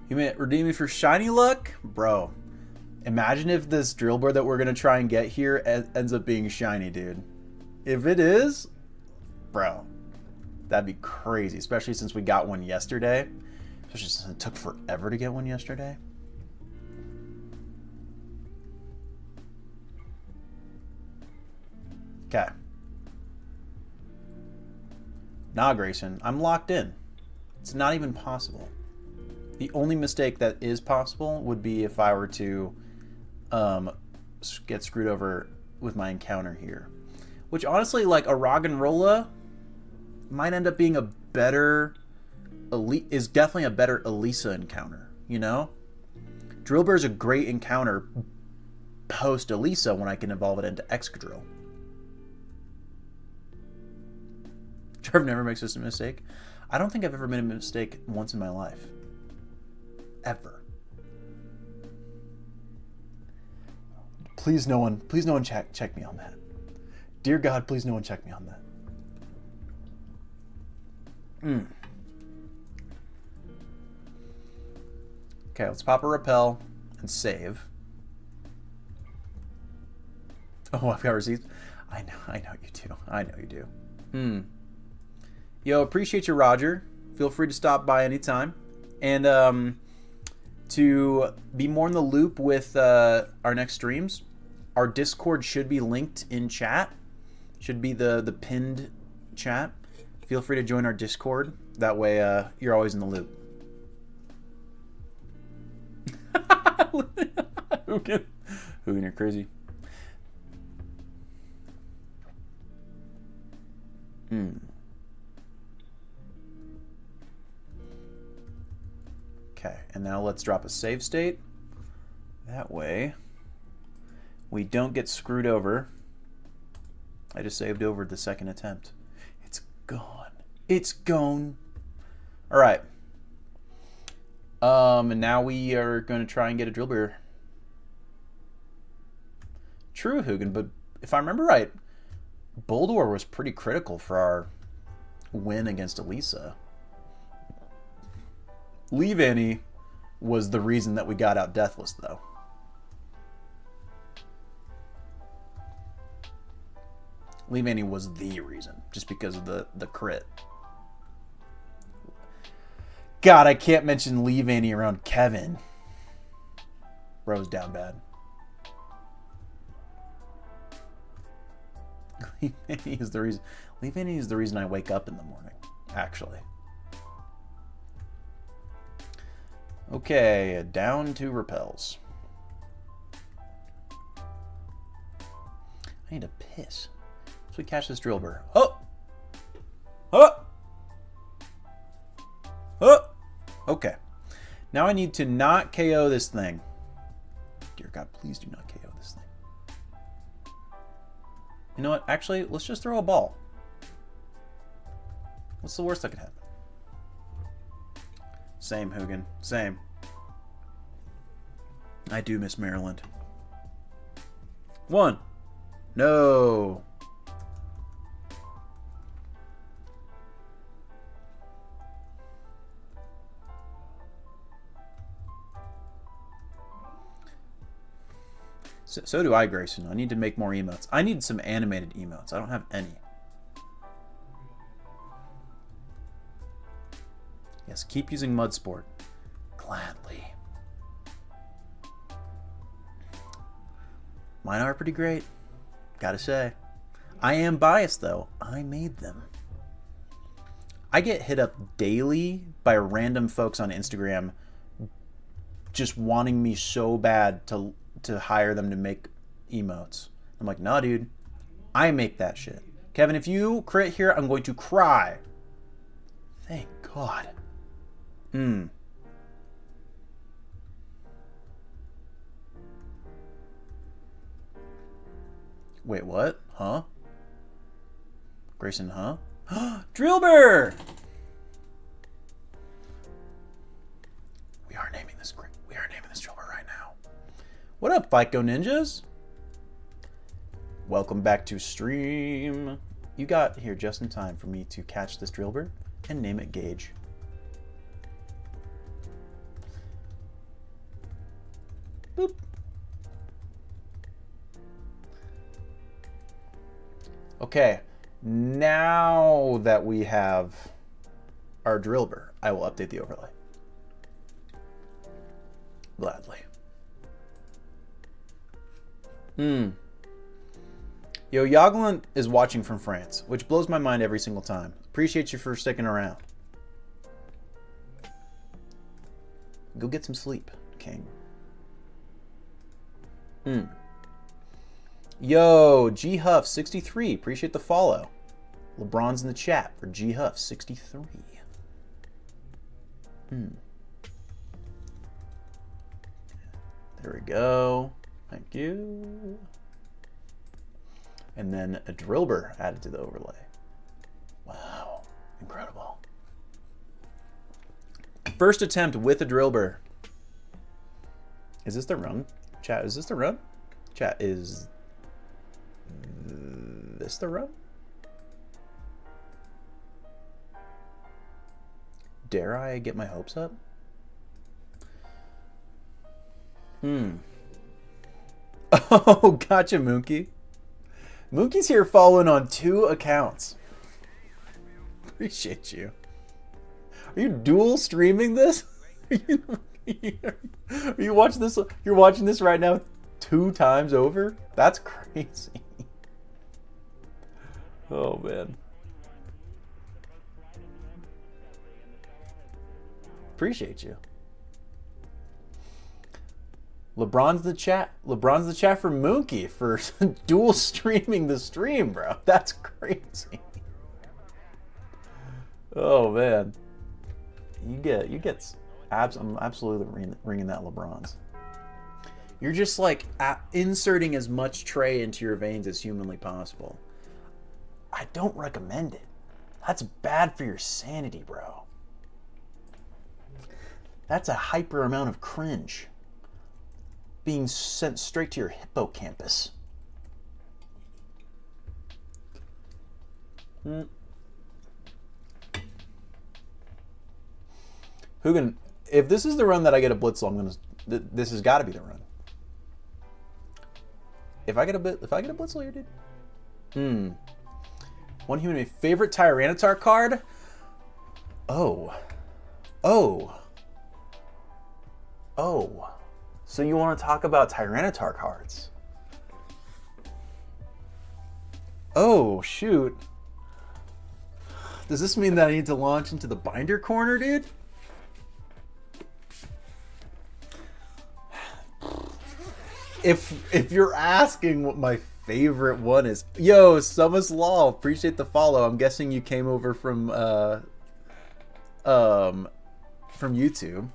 You mean redeem me for shiny luck? Bro, imagine if this drill board that we're going to try and get here ends up being shiny, dude. If it is, bro, that'd be crazy, especially since we got one yesterday. Especially since it took forever to get one yesterday. Okay. Nah, Grayson, I'm locked in. It's not even possible. The only mistake that is possible would be if I were to get screwed over with my encounter here. Which honestly, like a Roggenrola might end up being a better is definitely a better Elisa encounter, you know? Drillbear's a great encounter, host Elisa when I can evolve it into Excadrill. Trev never makes a mistake. I don't think I've ever made a mistake once in my life. Ever. Please no one check me on that. Dear God, please no one check me on that. Okay, let's pop a repel and save. Oh, I've got receipts. I know you do. I know you do. Yo, appreciate you, Roger. Feel free to stop by anytime. And to be more in the loop with our next streams, our Discord should be linked in chat. Should be the pinned chat. Feel free to join our Discord. That way you're always in the loop. Hugin, you're crazy. Okay, and now let's drop a save state. That way we don't get screwed over. I just saved over the second attempt. It's gone. It's gone. All right. And now we are going to try and get a drill beer. True, Hugin, but if I remember right, Boldor was pretty critical for our win against Elisa. Leave Annie was the reason that we got out deathless, though. Leave Annie was the reason, just because of the crit. God, I can't mention Leave Annie around Kevin. Bro's down bad. Leave Annie is the reason. Leave Annie is the reason I wake up in the morning, actually. Okay, down to repels. I need to piss. So we catch this drill burr. Oh! Oh! Oh! Okay. Now I need to not KO this thing. Dear God, please do not KO this thing. You know what? Actually, let's just throw a ball. What's the worst that could happen? Same, Hugin. Same. I do miss Maryland. 1. No. So do I, Grayson. I need to make more emotes. I need some animated emotes. I don't have any. Yes, keep using Mudsport. Gladly. Mine are pretty great. Gotta say. I am biased, though. I made them. I get hit up daily by random folks on Instagram just wanting me so bad to hire them to make emotes. I'm like, nah, dude. I make that shit. Kevin, if you crit here, I'm going to cry. Thank God. Wait, what? Huh? Grayson, huh? Drillbur! We are naming this Drillbur right now. What up, FICO Ninjas? Welcome back to stream. You got here just in time for me to catch this Drillbur and name it Gage. Boop. Okay, now that we have our Drillbur, I will update the overlay. Gladly. Yo, Yoglant is watching from France, which blows my mind every single time. Appreciate you for sticking around. Go get some sleep, King. Yo, G Huff 63. Appreciate the follow. LeBron's in the chat for G Huff 63. There we go. Thank you. And then a Drillbur added to the overlay. Wow. Incredible. First attempt with a Drillbur. Is this the run? Chat, is this the run? Chat, is this the run? Dare I get my hopes up? Oh, gotcha, Mookie. Mookie's here following on 2 accounts. Appreciate you. Are you dual streaming this? Are you watching this? You're watching this right now 2 times over? That's crazy. Oh, man. Appreciate you. LeBron's the chat. LeBron's the chat for Mookie for dual streaming the stream, bro. That's crazy. Oh man, you get. I'm absolutely ringing that LeBron's. You're just like inserting as much Trey into your veins as humanly possible. I don't recommend it. That's bad for your sanity, bro. That's a hyper amount of cringe being sent straight to your hippocampus. Hugin, if this is the run that I get a Blitzel, I'm gonna. This has got to be the run. If I get a Blitzel here, dude. One human favorite Tyranitar card. Oh. So you want to talk about Tyranitar cards? Oh, shoot. Does this mean that I need to launch into the binder corner, dude? If you're asking what my favorite one is, yo, Sumus Law, appreciate the follow. I'm guessing you came over from YouTube.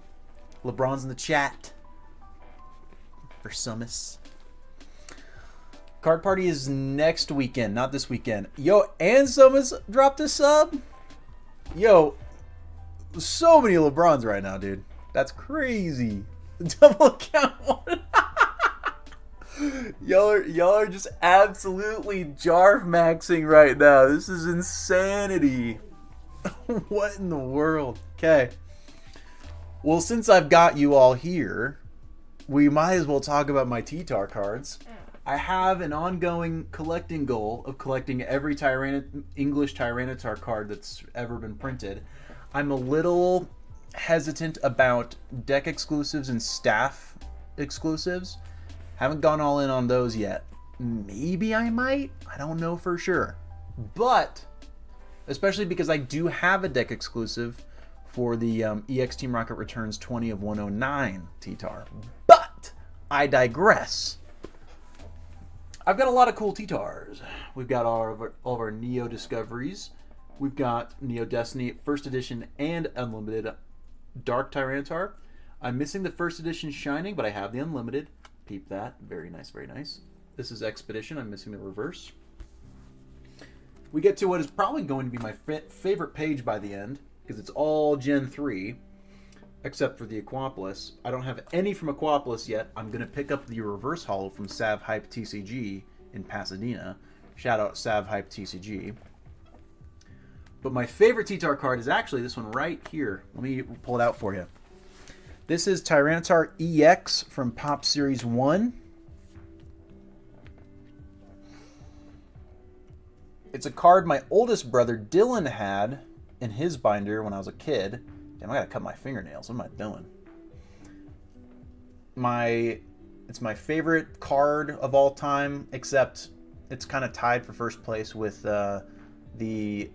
LeBron's in the chat for Sumus. Card party is next weekend, not this weekend. Yo, and Sumus dropped a sub. Yo, so many LeBrons right now, dude. That's crazy. Double account one. Y'all are just absolutely Jarv maxing right now. This is insanity. What in the world? Okay. Well, since I've got you all here, we might as well talk about my T-Tar cards. I have an ongoing collecting goal of collecting every English Tyranitar card that's ever been printed. I'm a little hesitant about deck exclusives and staff exclusives. Haven't gone all in on those yet. Maybe I might. I don't know for sure. But, especially because I do have a deck exclusive for the EX Team Rocket Returns 20 of 109 T-Tar. But, I digress. I've got a lot of cool T-Tars. We've got all of our Neo Discoveries. We've got Neo Destiny First Edition and Unlimited Dark Tyranitar. I'm missing the First Edition Shining, but I have the Unlimited. Peep that. Very nice, very nice. This is Expedition. I'm missing the reverse. We get to what is probably going to be my favorite page by the end, because it's all Gen 3, except for the Aquapolis. I don't have any from Aquapolis yet. I'm going to pick up the reverse holo from Sav Hype TCG in Pasadena. Shout out Sav Hype TCG. But my favorite T-Tar card is actually this one right here. Let me pull it out for you. This is Tyranitar EX from Pop Series 1. It's a card my oldest brother Dylan had in his binder when I was a kid. Damn, I gotta cut my fingernails. What am I doing? It's my favorite card of all time, except it's kind of tied for first place with the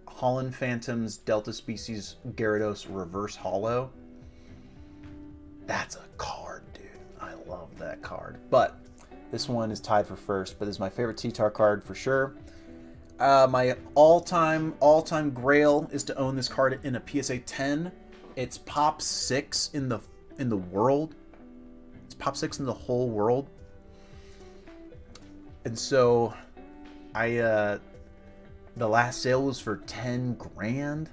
Holland Phantoms Delta Species Gyarados Reverse Holo. That's a card, dude. I love that card. But this one is tied for first, but it's my favorite T-Tar card for sure. My all-time grail is to own this card in a PSA 10. It's Pop 6 in the world. It's Pop 6 in the whole world. And so I the last sale was for 10 grand.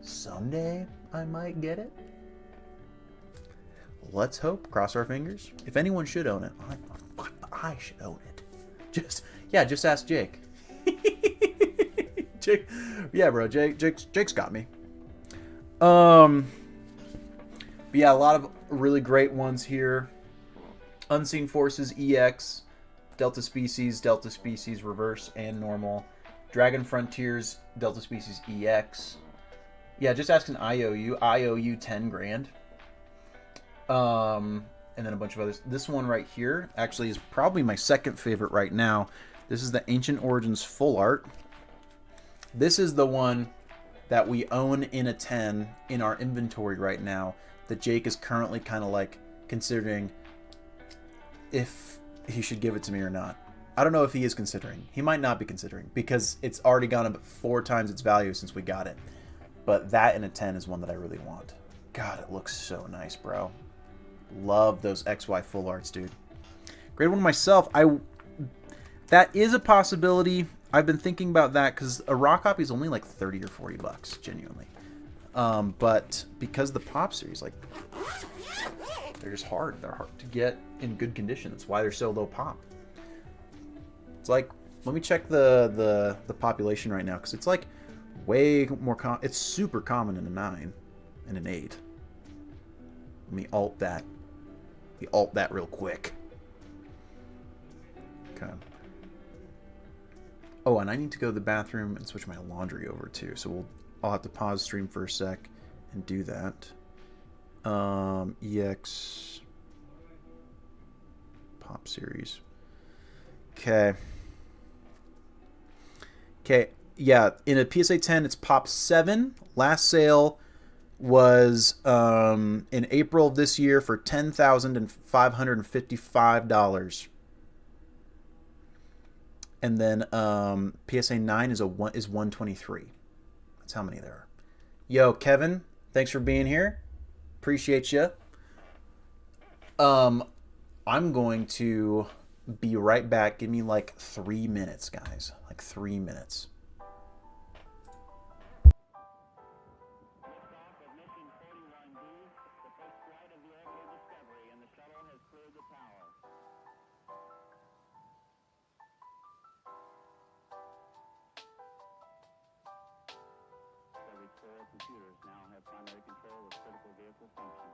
Someday I might get it. Let's hope. Cross our fingers. If anyone should own it, I should own it. Just ask Jake. Jake, yeah, bro. Jake's got me. But yeah, a lot of really great ones here. Unseen Forces EX, Delta Species Reverse and Normal, Dragon Frontiers, Delta Species EX. Yeah, just ask an IOU 10 grand. And then a bunch of others. This one right here actually is probably my second favorite right now. This is the Ancient Origins Full Art. This is the one that we own in a 10 in our inventory right now that Jake is currently kind of like considering if he should give it to me or not. I don't know if he is considering. He might not be considering because it's already gone up 4 times its value since we got it. But that in a 10 is one that I really want. God, it looks so nice, bro. Love those XY full arts, dude. Grade 1 myself. That is a possibility. I've been thinking about that because a raw copy is only like 30 or 40 bucks, genuinely. But because the Pop series, like, they're just hard. They're hard to get in good condition. That's why they're so low pop. It's like, let me check the population right now because it's like way more it's super common in a 9 and an 8. Let me alt that. Alt that real quick. Okay. Oh, and I need to go to the bathroom and switch my laundry over too. So I'll have to pause stream for a sec and do that. EX Pop series. Okay. Okay. Yeah, in a PSA 10, it's Pop 7. Last sale was in April of this year for $10,555. And then PSA 9 is 123. That's how many there are. Yo, Kevin, thanks for being here. Appreciate you. I'm going to be right back. Give me like 3 minutes, guys. Like 3 minutes. Computers now have primary control of critical vehicle functions.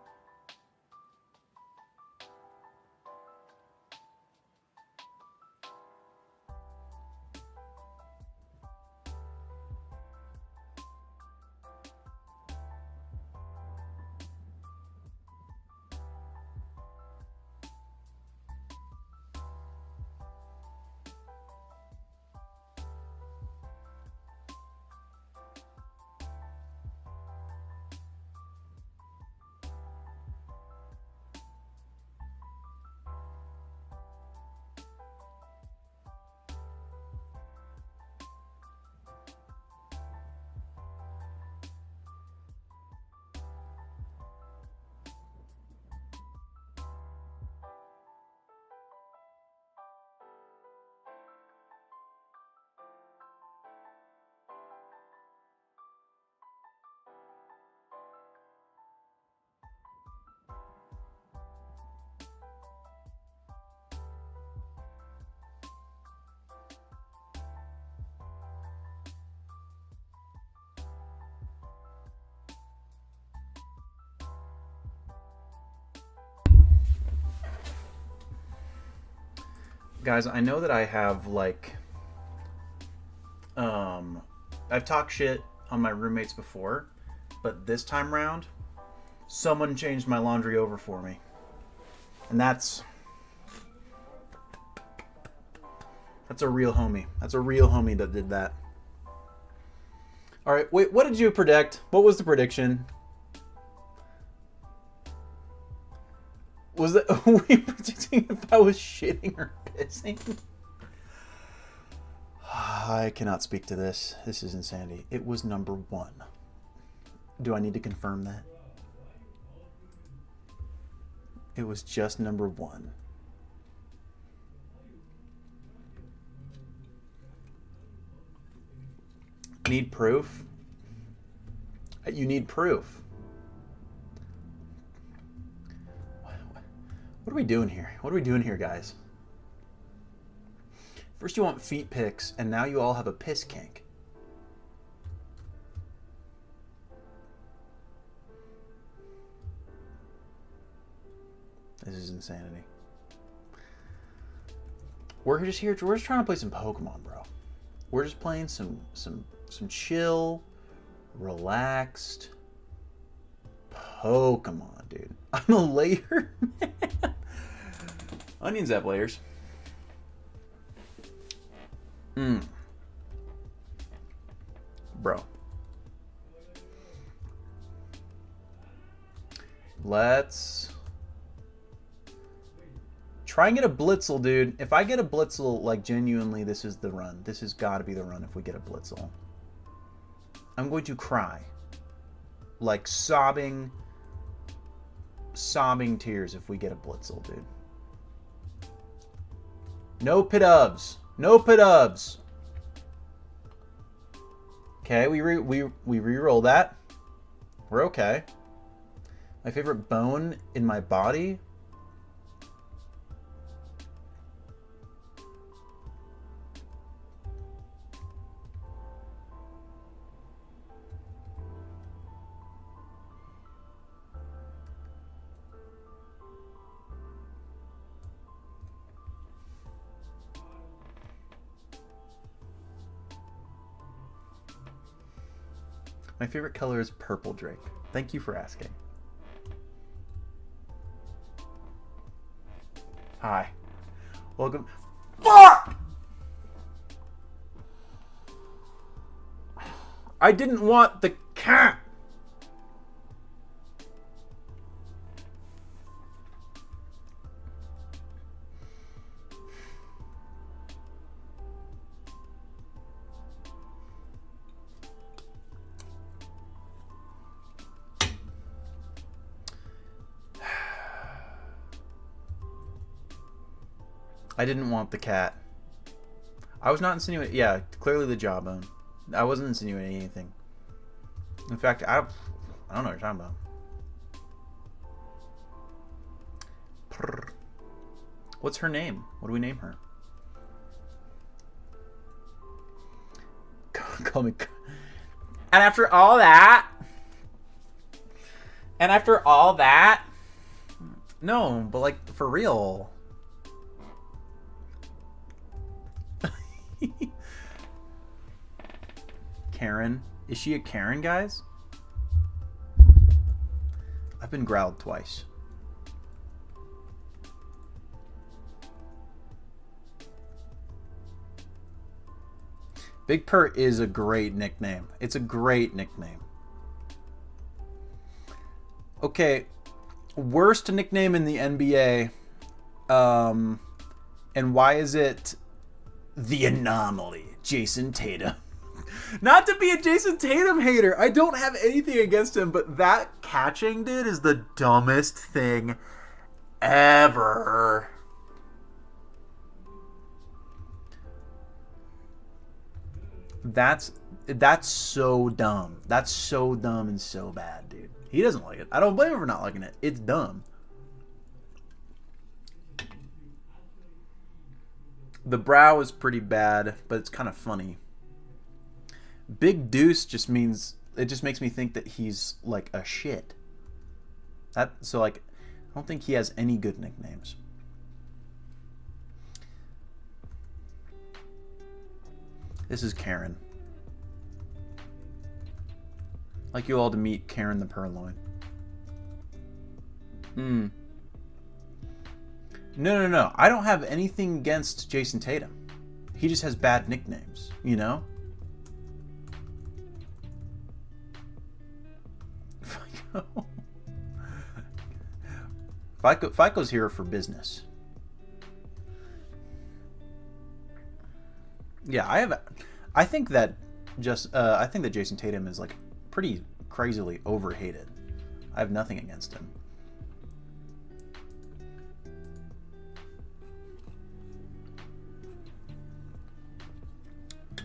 Guys, I know that I have like I've talked shit on my roommates before, but this time round someone changed my laundry over for me. And that's a real homie. That's a real homie that did that. All right, wait, what did you predict? What was the prediction? Was that were we predicting if I was shitting or pissing? I cannot speak to this. This is insanity. It was number 1. Do I need to confirm that? It was just number 1. need proof? You need proof. What are we doing here? What are we doing here, guys? First you want feet pics, and now you all have a piss kink. This is insanity. We're just here. We're just trying to play some Pokemon, bro. We're just playing some chill, relaxed Pokemon, dude. I'm a layer man. Onions have layers. Bro. Let's try and get a Blitzel, dude. If I get a Blitzel, like, genuinely, this is the run. This has got to be the run if we get a Blitzel. I'm going to cry. Like, sobbing tears if we get a Blitzel, dude. No Pidubs. No Pidubs. Okay, we re-roll that. We're okay. My favorite bone in my body? My favorite color is purple, Drake. Thank you for asking. Hi. Welcome. Fuck! I didn't want the cat. I didn't want the cat. I was not insinuating. Yeah, clearly the jawbone. I wasn't insinuating anything. In fact, I don't know what you're talking about. Prrr. What's her name? What do we name her? Call me. And after all that. And after all that. No, but like for real. Karen. Is she a Karen, guys? I've been growled twice. Big Pert is a great nickname. It's a great nickname. Okay. Worst nickname in the NBA. And why is it the Anomaly? Jason Tatum. Not to be a Jason Tatum hater. I don't have anything against him, but that catching, dude, is the dumbest thing ever. That's so dumb. That's so dumb and so bad, dude. He doesn't like it. I don't blame him for not liking it. It's dumb. The brow is pretty bad, but it's kind of funny. Big Deuce just means, it just makes me think that he's like a shit. So like, I don't think he has any good nicknames. This is Karen. I'd like you all to meet Karen the Purloin. No. I don't have anything against Jason Tatum. He just has bad nicknames, you know? FICO's here for business. Yeah, I think that Jason Tatum is like pretty crazily overhated. I have nothing against him.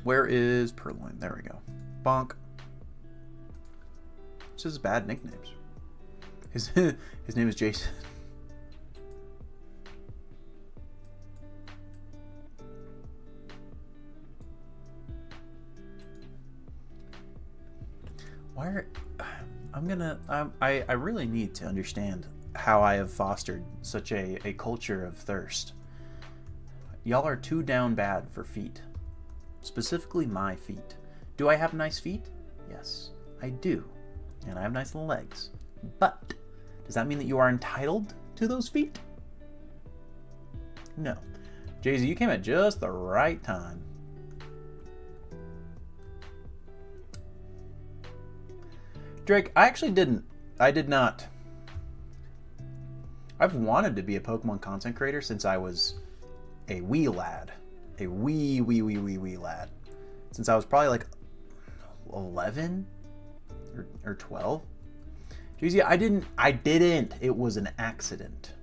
Where is Purloin? There we go. Bonk. This is bad nicknames. His name is Jason. I really need to understand how I have fostered such a culture of thirst. Y'all are too down bad for feet. Specifically my feet. Do I have nice feet? Yes, I do. And I have nice legs. But does that mean that you are entitled to those feet? No. Jay-Z, you came at just the right time. Drake, I actually didn't. I did not. I've wanted to be a Pokemon content creator since I was a wee lad. A wee lad. Since I was probably like 11 or 12. Jeez, I didn't. It was an accident.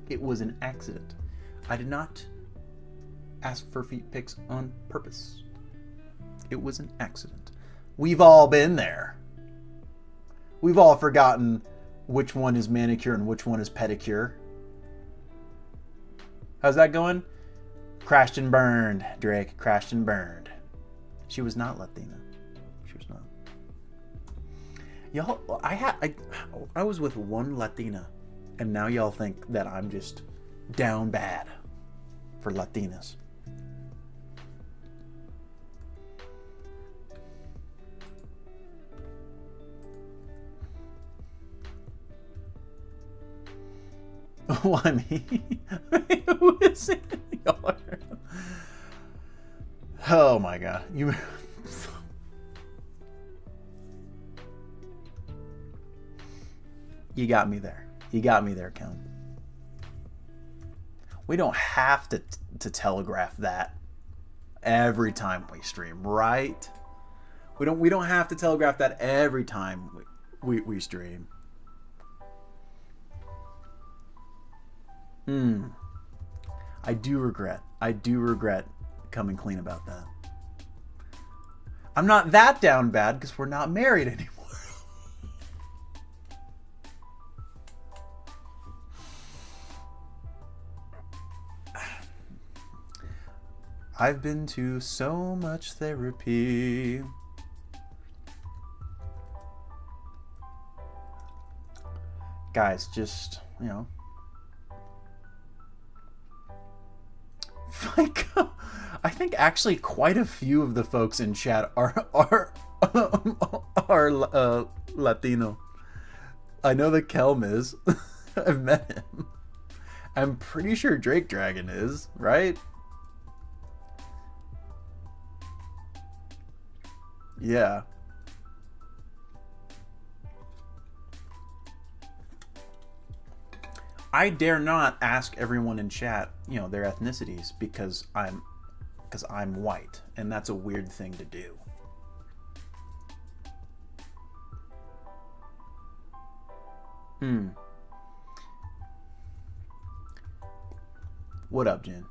It was an accident. I did not ask for feet pics on purpose. It was an accident. We've all been there. We've all forgotten which one is manicure and which one is pedicure. How's that going? Crashed and burned, Drake. Crashed and burned. She was not Latina. She was not. Y'all, I was with one Latina, and now y'all think that I'm just down bad for Latinas. Why me? Who is it? Oh my god. You got me there. You got me there, Ken. We don't have to telegraph that every time we stream, right? We don't have to telegraph that every time we stream. I do regret coming clean about that. I'm not that down bad because we're not married anymore. I've been to so much therapy. Guys, just, you know. I think actually quite a few of the folks in chat are Latino. I know that Kelm is. I've met him. I'm pretty sure Drake Dragon is, right? Yeah. I dare not ask everyone in chat, you know, their ethnicities because I'm white, and that's a weird thing to do. What up, Jen?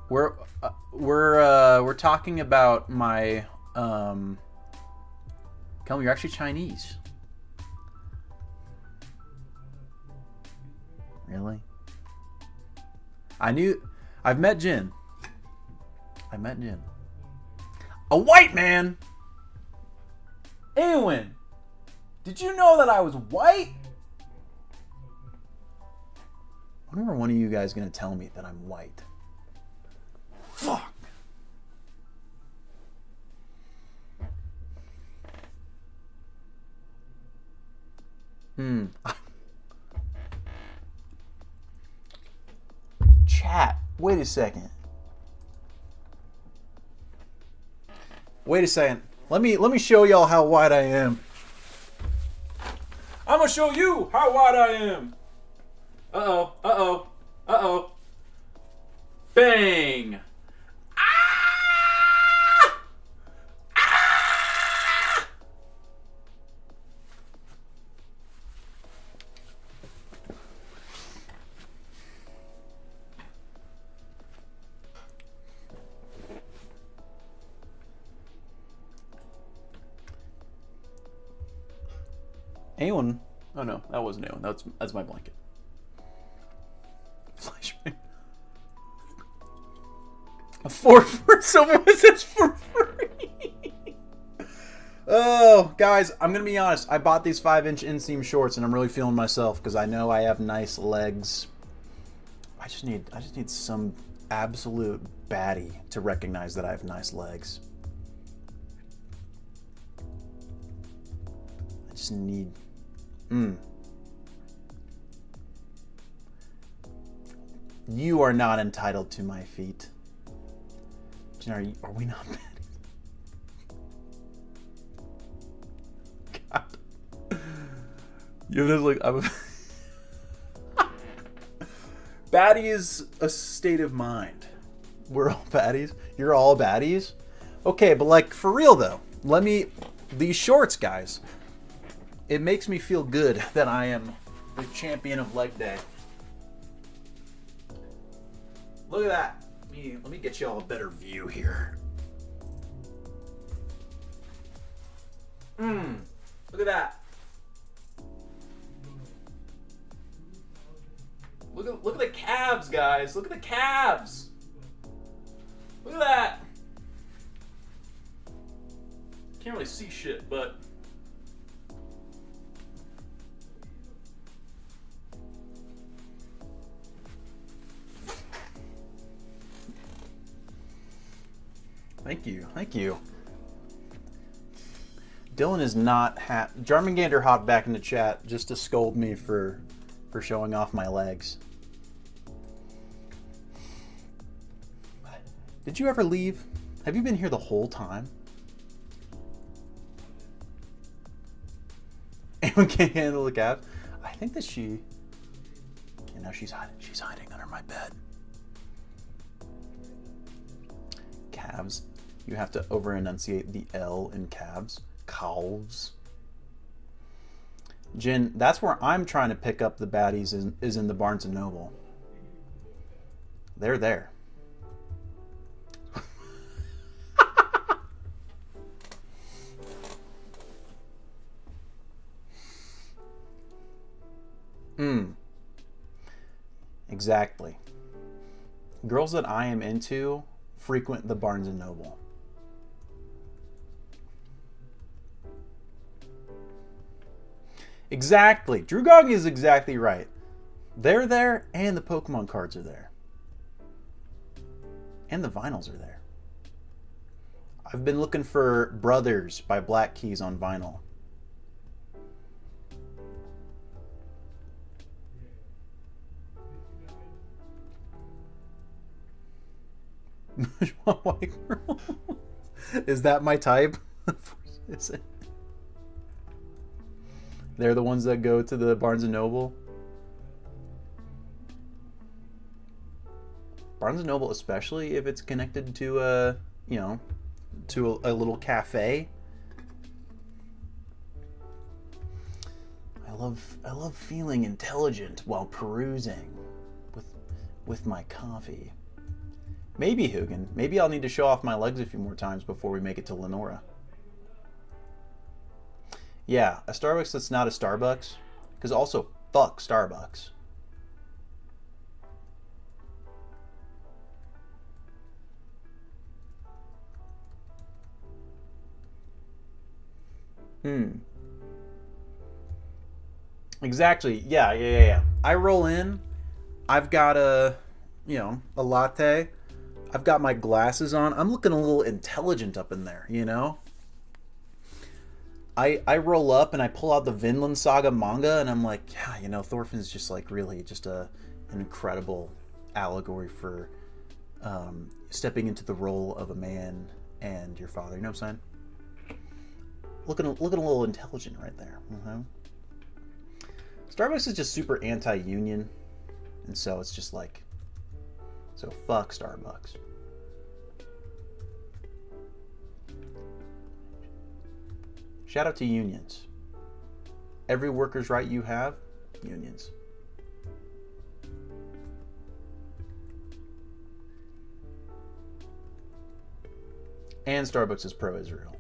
We're talking about my Kelm, you're actually Chinese. Really? I've met Jin. A white man? Eowyn, did you know that I was white? I wonder one of you guys gonna tell me that I'm white. Fuck. Chat. Wait a second. Let me show y'all how white I am. I'm gonna show you how white I am. Uh-oh. Bang. Anyone? Oh no, that wasn't anyone. That's my blanket. Flashbang. Someone says for free. Oh, guys, I'm gonna be honest. I bought these 5-inch inseam shorts, and I'm really feeling myself because I know I have nice legs. I just need some absolute baddie to recognize that I have nice legs. I just need. You are not entitled to my feet. Are we not bad? God. You know, like I'm. Baddie is a state of mind. We're all baddies. You're all baddies. Okay, but like for real though, these shorts, guys. It makes me feel good that I am the champion of leg day. Look at that. Let me get you all a better view here. Look at that. Look at the calves, guys. Look at the calves. Look at that. Can't really see shit, but Thank you. Dylan is not Jarmangander hopped back in the chat just to scold me for showing off my legs. Did you ever leave? Have you been here the whole time? Anyone can't handle the calf? I think that she. You know, she's hiding under my bed. Calves. You have to over-enunciate the L in calves. Calves. Jen, that's where I'm trying to pick up the baddies is in the Barnes & Noble. They're there. Exactly. Girls that I am into frequent the Barnes & Noble. Exactly. Drew Goggy is exactly right. They're there, and the Pokemon cards are there. And the vinyls are there. I've been looking for Brothers by Black Keys on vinyl. White girl. Is that my type? Is it? They're the ones that go to the Barnes & Noble. Barnes & Noble, especially if it's connected to a little cafe. I love feeling intelligent while perusing with my coffee. Maybe, Hugin. Maybe I'll need to show off my legs a few more times before we make it to Lenora. Yeah, a Starbucks that's not a Starbucks. Because also, fuck Starbucks. Exactly. Yeah. I roll in. I've got a latte. I've got my glasses on. I'm looking a little intelligent up in there, you know? I roll up and I pull out the Vinland Saga manga and I'm like, yeah, you know, Thorfinn's just like really just an incredible allegory for stepping into the role of a man and your father. You know what I'm saying? Looking a little intelligent right there. Starbucks is just super anti-union, and so it's just like, so fuck Starbucks. Shout out to unions. Every worker's right you have, unions. And Starbucks is pro-Israel.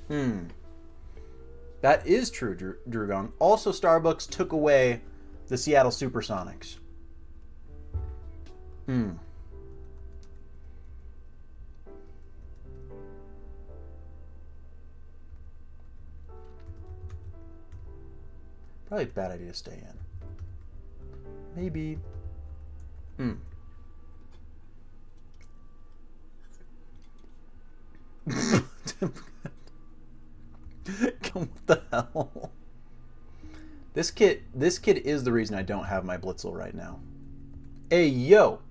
That is true, Drugong. Also, Starbucks took away the Seattle Supersonics. Probably a bad idea to stay in. Maybe. What the hell? This kid is the reason I don't have my Blitzel right now. Hey, yo!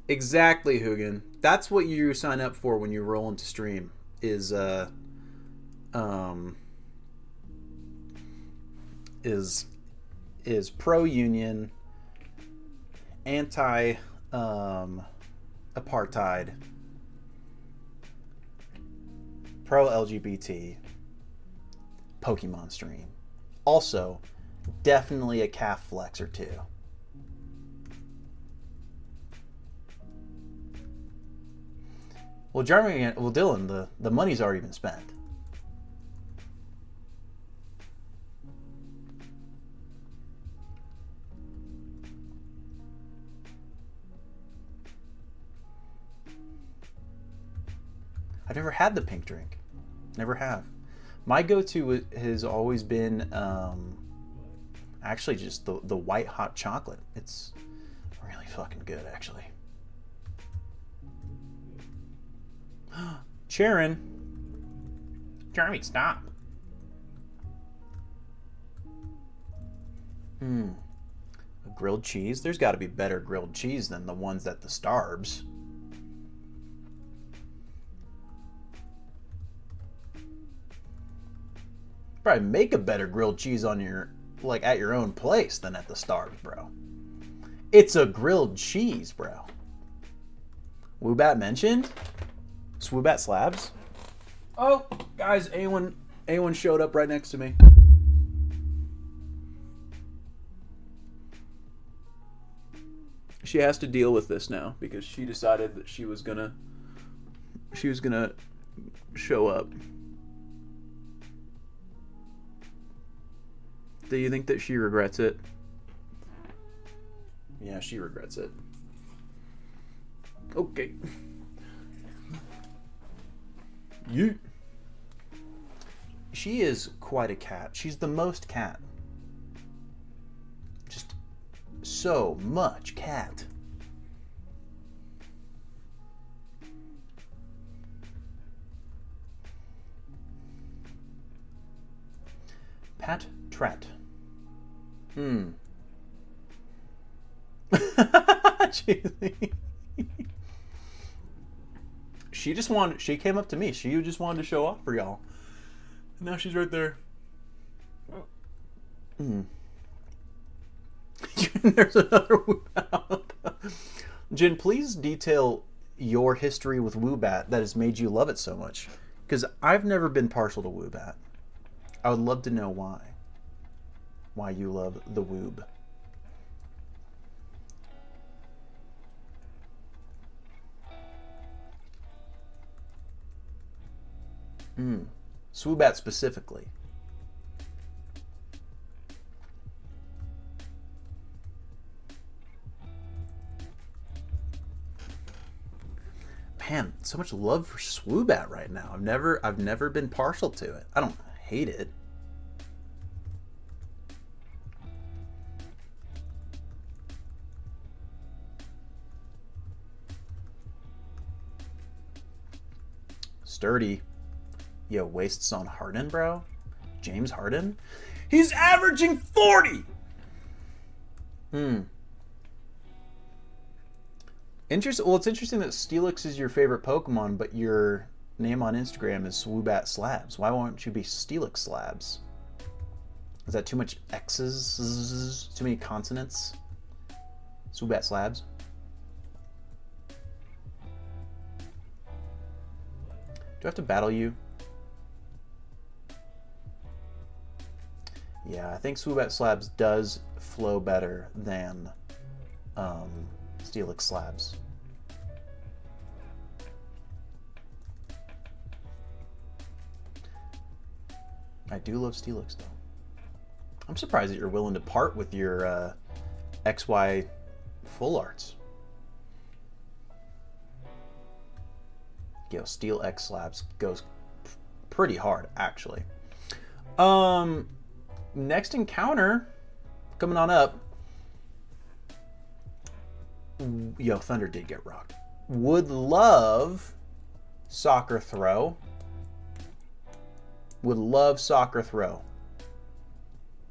Exactly, Hugin. That's what you sign up for when you roll into stream. Is pro union, anti apartheid, pro LGBT, Pokemon stream. Also, definitely a calf flex or two. Well, Dylan, the money's already been spent. I've never had the pink drink. Never have. My go-to has always been actually just the white hot chocolate. It's really fucking good, actually. Sharon. Jeremy, stop. A grilled cheese? There's got to be better grilled cheese than the ones at the Starbs. Probably make a better grilled cheese on your, like, at your own place than at the Starbs, bro. It's a grilled cheese, bro. Woobat mentioned? Swoobat slabs? Oh, guys, anyone showed up right next to me. She has to deal with this now because she decided that she was gonna show up. Do you think that she regrets it? Yeah, she regrets it. Okay. You. She is quite a cat. She's the most cat. Just so much cat. Pat Trat. She came up to me. She just wanted to show off for y'all. Now she's right there. There's another Woobat. Jin, please detail your history with Woobat that has made you love it so much. Because I've never been partial to Woobat. I would love to know why. Why you love the Woob. Swoobat specifically. Man, so much love for Swoobat right now. I've never been partial to it. I don't hate it. Sturdy. Yo, wastes on Harden, bro. James Harden. He's averaging 40. Interesting. Well, it's interesting that Steelix is your favorite Pokemon, but your name on Instagram is Swoobat Slabs. Why won't you be Steelix Slabs? Is that too much X's? Too many consonants? Swoobat Slabs. Do I have to battle you? Yeah, I think Swoobat Slabs does flow better than Steelix Slabs. I do love Steelix, though. I'm surprised that you're willing to part with your XY full arts. Yo, Steel X Slabs goes pretty hard, actually. Next encounter coming on up. Yo, Thunder did get rocked. Would love Soccer Throw. Would love Soccer Throw.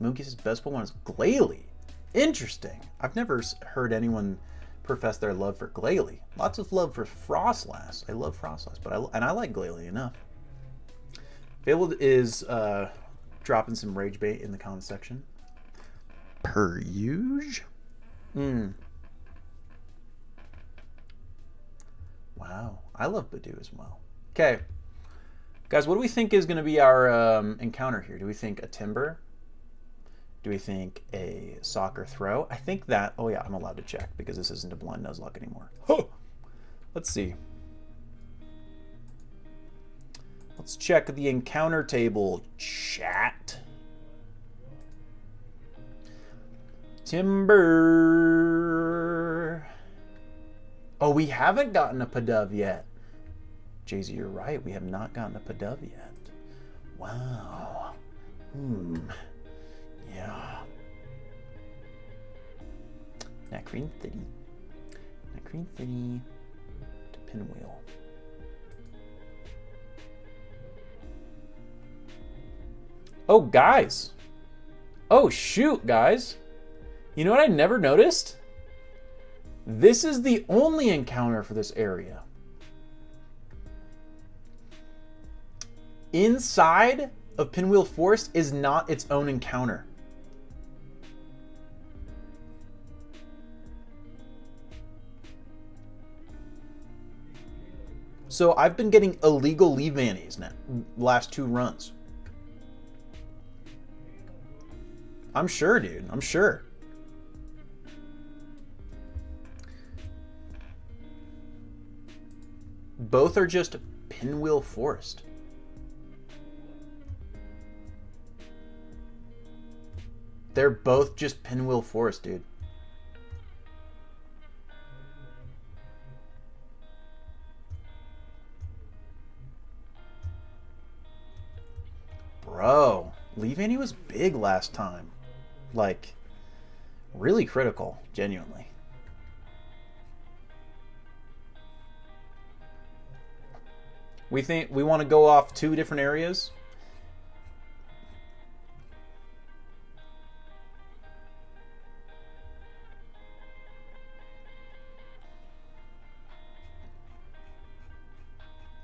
Moonkeys' best Pokemon is Glalie. Interesting. I've never heard anyone profess their love for Glalie. Lots of love for Frostlass. I love Frostlass, but I like Glalie enough. Fabled is dropping some rage bait in the comment section. Per usual. Wow, I love Badoo as well. Okay, guys, what do we think is going to be our encounter here? Do we think a Timber? Do we think a Soccer Throw? I think that... Oh, yeah, I'm allowed to check because this isn't a Blind Nuzlocke anymore. Oh, let's see. Let's check the encounter table, chat. Timber. Oh, we haven't gotten a Pidove yet. Jay-Z, you're right. We have not gotten a Pidove yet. Wow. Yeah. Nakreen City. Nakreen City to Pinwheel. Oh, guys. Oh, shoot, guys. You know what I never noticed? This is the only encounter for this area. Inside of Pinwheel Forest is not its own encounter. So I've been getting illegal Leavannies now, last 2 runs. I'm sure, dude. I'm sure. Both are just Pinwheel Forest. They're both just Pinwheel Forest, dude. Bro, Leavanny was big last time. Like, really critical, genuinely. We think we want to go off 2 different areas.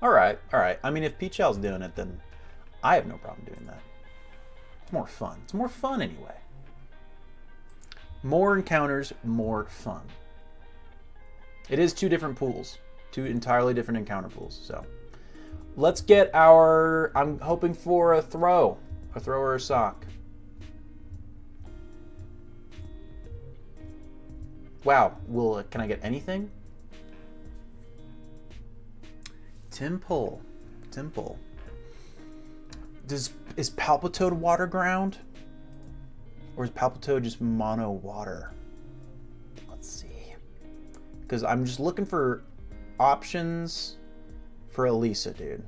All right. I mean, if Peachell's doing it, then I have no problem doing that. It's more fun. It's more fun anyway. More encounters, more fun. It is 2 different pools. 2 entirely different encounter pools, so... Let's get our... I'm hoping for a throw. A throw or a sock. Wow. Can I get anything? Temple. Is Palpitoad water ground? Or is Palpitoad just mono water? Let's see. Because I'm just looking for options... for Elisa, dude.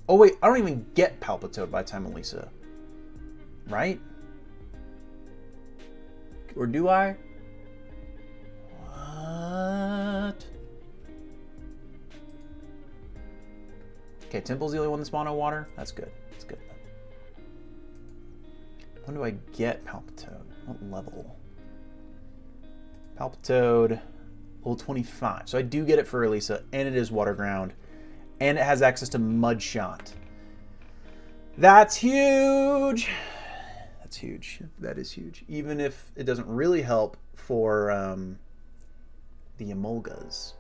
Oh, wait. I don't even get Palpitoad by the time Elisa. Right? Or do I? What? Okay, Temple's the only one that's mono water. That's good. That's good. When do I get Palpitoad? What level? Palpitoad, level 25. So I do get it for Elisa, and it is water ground. And it has access to Mudshot. That's huge. That's huge. That is huge. Even if it doesn't really help for the Emolgas.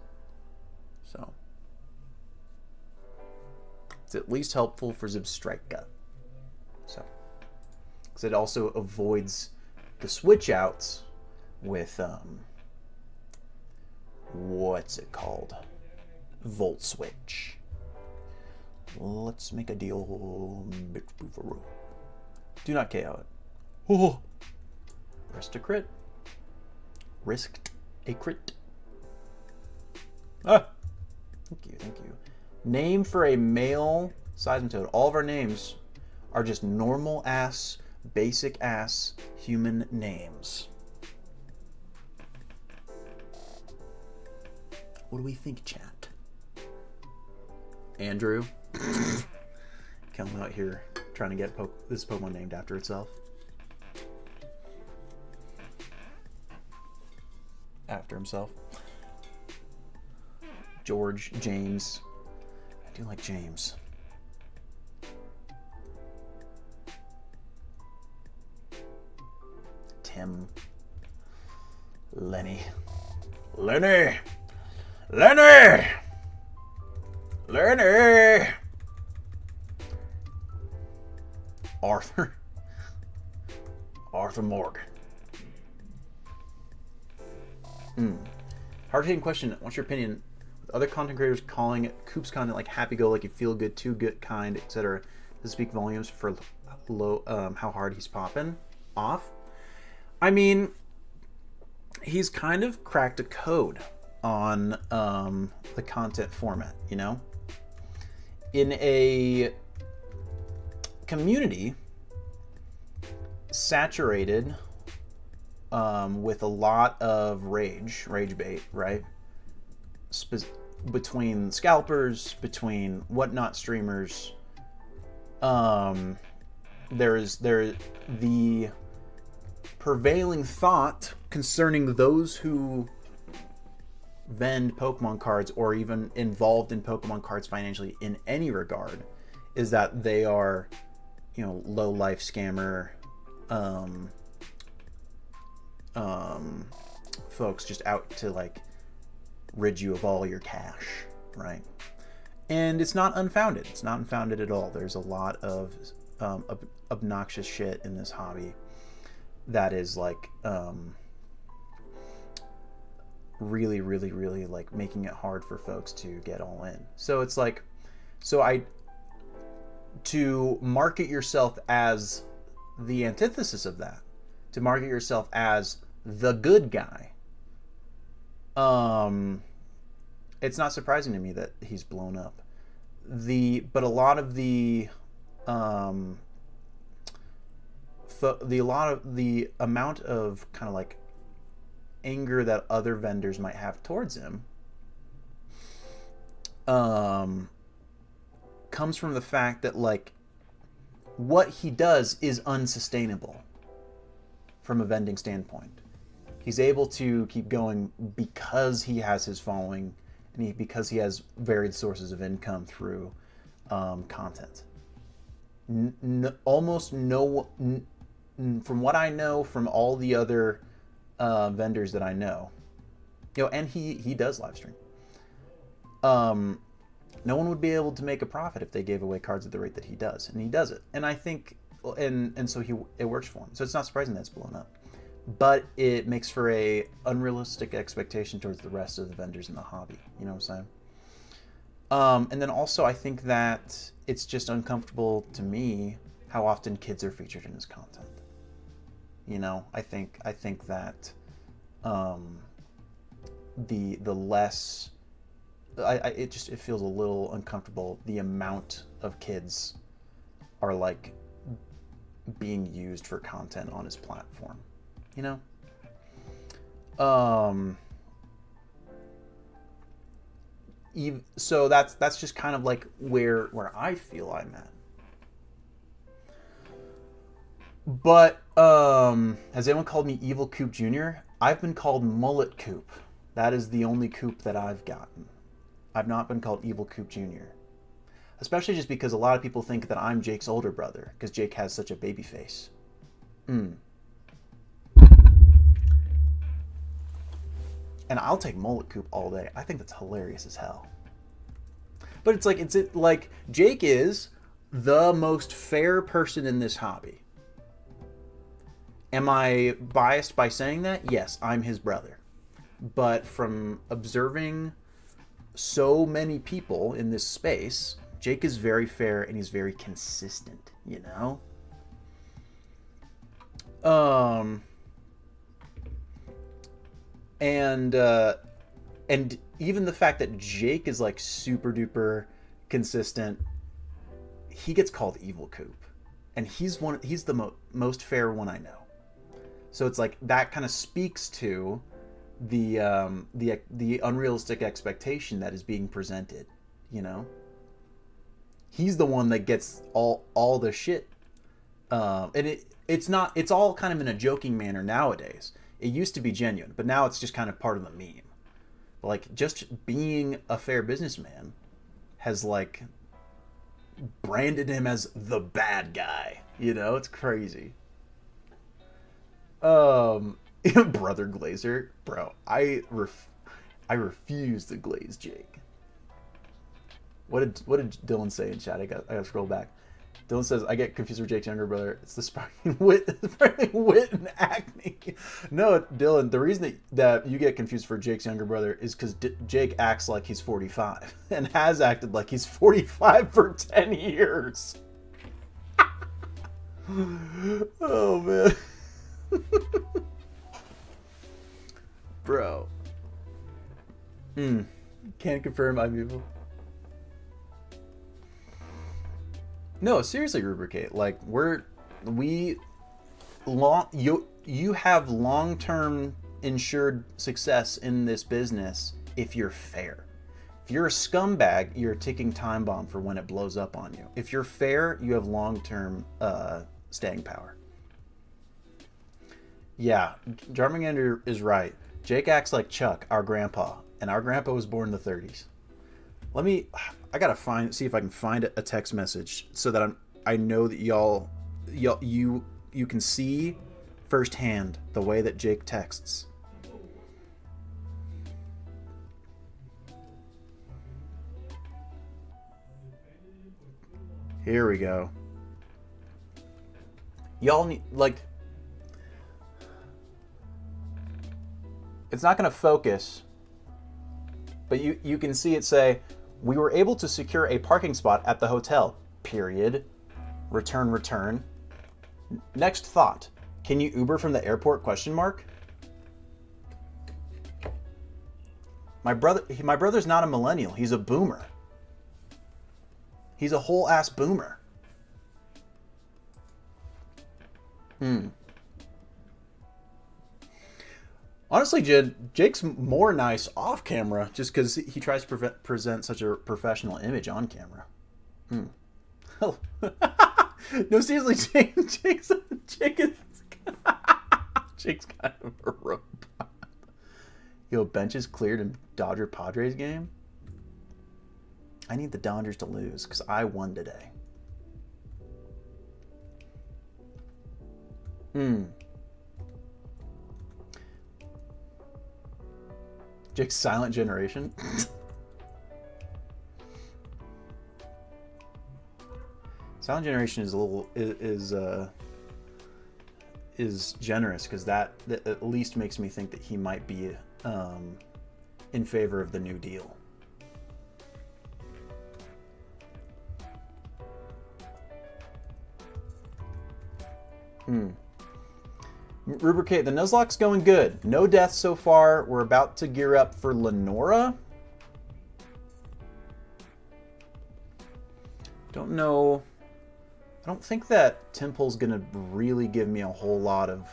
So. It's at least helpful for Zebstrika. So. Because it also avoids the switch outs with, what's it called? Volt Switch. Let's make a deal, bitch, boofaroo. Do not KO it. Oh. Risked a crit. Risked a crit. Ah. Thank you, thank you. Name for a male Seismitoad. All of our names are just normal ass, basic ass human names. What do we think, chat? Andrew? Come out here trying to get this Pokemon named after itself. After himself. George, James. I do like James. Tim. Lenny. Lenny! Lenny! Lenny! Arthur. Arthur Morgan. Hard-hitting question. What's your opinion? With other content creators calling it Coop's content like happy-go-lucky, feel-good, too-good, kind, etc. Does it speak volumes for how hard he's popping off? I mean, he's kind of cracked a code on the content format, you know? In a community saturated with a lot of rage bait, right? Between scalpers, between whatnot streamers, there the prevailing thought concerning those who vend Pokemon cards or even involved in Pokemon cards financially in any regard is that they are, you know, low life scammer folks just out to like rid you of all your cash, right? And it's not unfounded. It's not unfounded at all. There's a lot of obnoxious shit in this hobby that is like really like making it hard for folks to get all in. So it's like, to market yourself as the antithesis of that, to market yourself as the good guy, it's not surprising to me that he's blown up. But a lot of the amount of kind of like anger that other vendors might have towards him comes from the fact that like what he does is unsustainable from a vending standpoint. He's able to keep going because he has his following and because he has varied sources of income through content. Almost no, from what I know from all the other vendors that I know, you know, and he does live stream. No one would be able to make a profit if they gave away cards at the rate that he does, and he does it. And I think, and so it works for him. So it's not surprising that it's blown up, but it makes for a unrealistic expectation towards the rest of the vendors in the hobby. You know what I'm saying? And then also I think that it's just uncomfortable to me how often kids are featured in his content. You know, I think that the less it feels a little uncomfortable the amount of kids are like being used for content on his platform, you know? So that's just kind of like where I feel I'm at. But has anyone called me Evil Coop Jr.? I've been called Mullet Coop. That is the only Coop that I've gotten. I've not been called Evil Coop Jr. Especially just because a lot of people think that I'm Jake's older brother, because Jake has such a baby face. And I'll take Mullet Coop all day. I think that's hilarious as hell. But it's like Jake is the most fair person in this hobby. Am I biased by saying that? Yes, I'm his brother. But from observing so many people in this space, Jake is very fair and he's very consistent, you know? Um, and even the fact that Jake is like super duper consistent, he gets called Evil Coop, and he's the most fair one I know. So it's like that kind of speaks to the unrealistic expectation that is being presented. You know, he's the one that gets all the shit, and it's all kind of in a joking manner nowadays. It used to be genuine, but now it's just kind of part of the meme. Like, just being a fair businessman has like branded him as the bad guy. You know, it's crazy. Brother Glazer, bro, I refuse to glaze Jake. What did Dylan say in chat? I gotta scroll back. Dylan says, I get confused with Jake's younger brother. It's the sparkling wit and acne. No, Dylan, the reason that you get confused for Jake's younger brother is because Jake acts like he's 45 and has acted like he's 45 for 10 years. Oh, man. Bro. Can't confirm I'm evil. No, seriously, Rubricate. Like, you have long-term insured success in this business if you're fair. If you're a scumbag, you're a ticking time bomb for when it blows up on you. If you're fair, you have long-term staying power. Yeah, Jarmangander is right. Jake acts like Chuck, our grandpa, and our grandpa was born in the 30s. I gotta see if I can find a text message so that I know that you can see firsthand the way that Jake texts. Here we go. Y'all need, like, it's not gonna focus, but you can see it say, we were able to secure a parking spot at the hotel, period. Return. Next thought. Can you Uber from the airport, question mark? My brother's not a millennial. He's a boomer. He's a whole ass boomer. Honestly, Jake's more nice off camera just because he tries to present such a professional image on camera. No, seriously, Jake's kind of a robot. Yo, benches cleared in Dodger Padres game? I need the Dodgers to lose because I won today. Jake's silent generation. Silent generation is a little is generous because that at least makes me think that he might be in favor of the New Deal. Rubricate, the Nuzlocke's going good. No deaths so far. We're about to gear up for Lenora. Don't know. I don't think that Temple's gonna really give me a whole lot of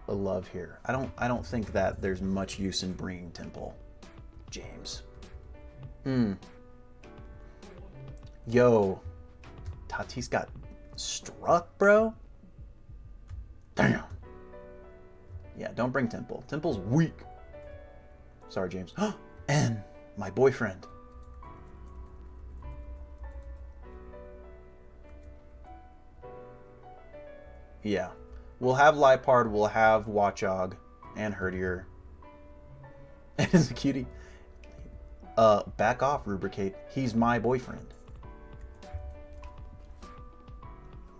love here. I don't think that there's much use in bringing Temple. James. Yo. Tatis got struck, bro. Damn. Yeah, don't bring Temple. Temple's weak. Sorry, James. And my boyfriend. Yeah. We'll have Lipard, we'll have Watchog, and Herdier. And it's a cutie. Back off, Rubricate. He's my boyfriend.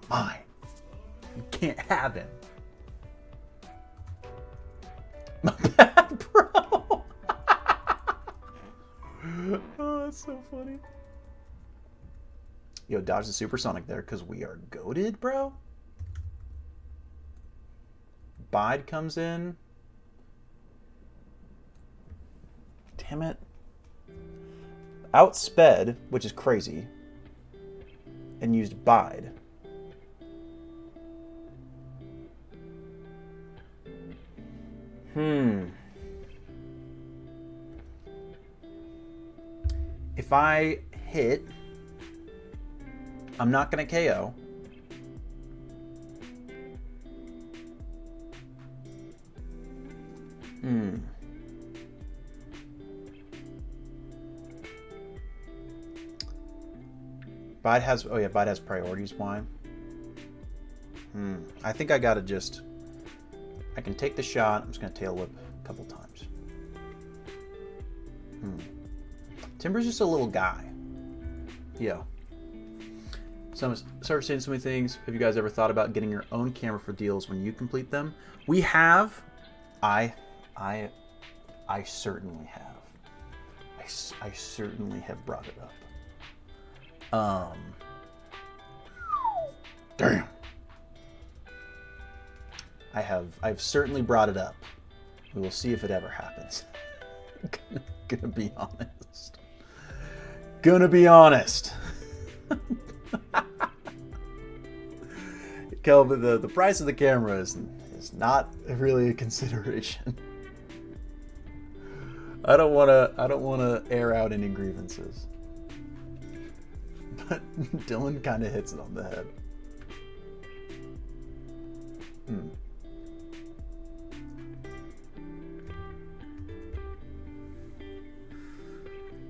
Mine. You can't have him. My bad, bro. Oh, that's so funny. Yo, dodge the supersonic there because we are goated, bro. Bide comes in. Damn it. Outsped, which is crazy, and used Bide. If I hit, I'm not going to KO. Bide has, oh yeah, Bide has priorities. Why? I think I gotta just, I can take the shot. I'm just gonna tail whip a couple times. Timber's just a little guy. Yeah. So I'm start saying so many things. Have you guys ever thought about getting your own camera for deals when you complete them? We have. I certainly have. I certainly have brought it up. Damn. I've certainly brought it up. We will see if it ever happens. Gonna be honest. Gonna be honest. Kelvin, the price of the camera is not really a consideration. I don't wanna air out any grievances. But Dylan kind of hits it on the head.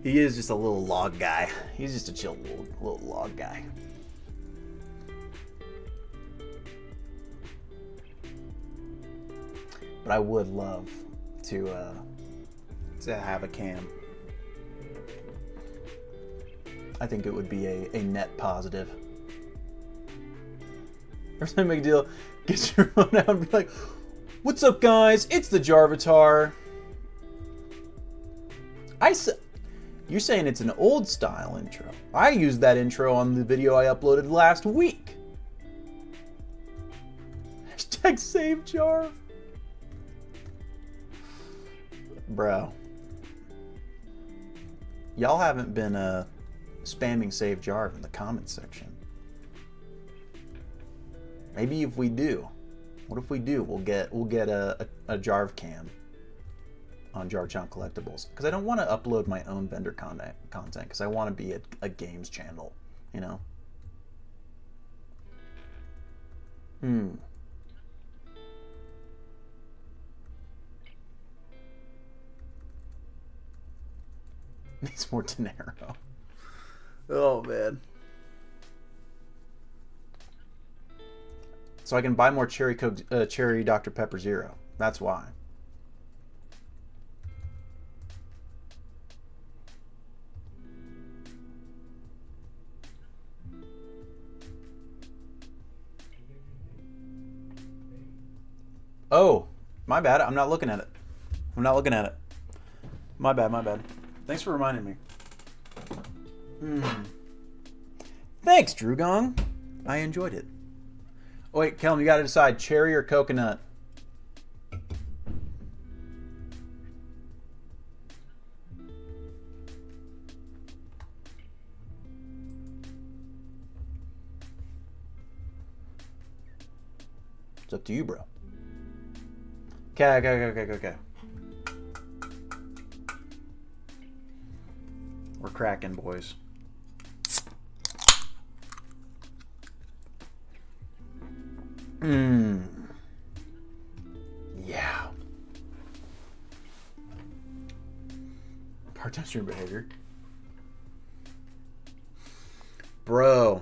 He is just a little log guy. He's just a chill little log guy. But I would love to have a cam. I think it would be a net positive. Every time I make a deal, get your phone out and be like, "What's up, guys? It's the Jarvatar." You're saying it's an old style intro. I used that intro on the video I uploaded last week. Hashtag save Jarv. Bro. Y'all haven't been spamming save Jarv in the comments section. Maybe if we do. What if we do? We'll get a Jarv cam on Jarchamp Collectibles, because I don't want to upload my own vendor content because I want to be a games channel, you know. Needs more dinero. Oh man. So I can buy more cherry Dr. Pepper Zero. That's why. Oh, my bad. I'm not looking at it. My bad. Thanks for reminding me. Thanks, Drugong. I enjoyed it. Oh, wait, Kelm, you gotta decide cherry or coconut. It's up to you, bro. Okay. We're cracking, boys. Yeah. Part-time stream behavior. Bro.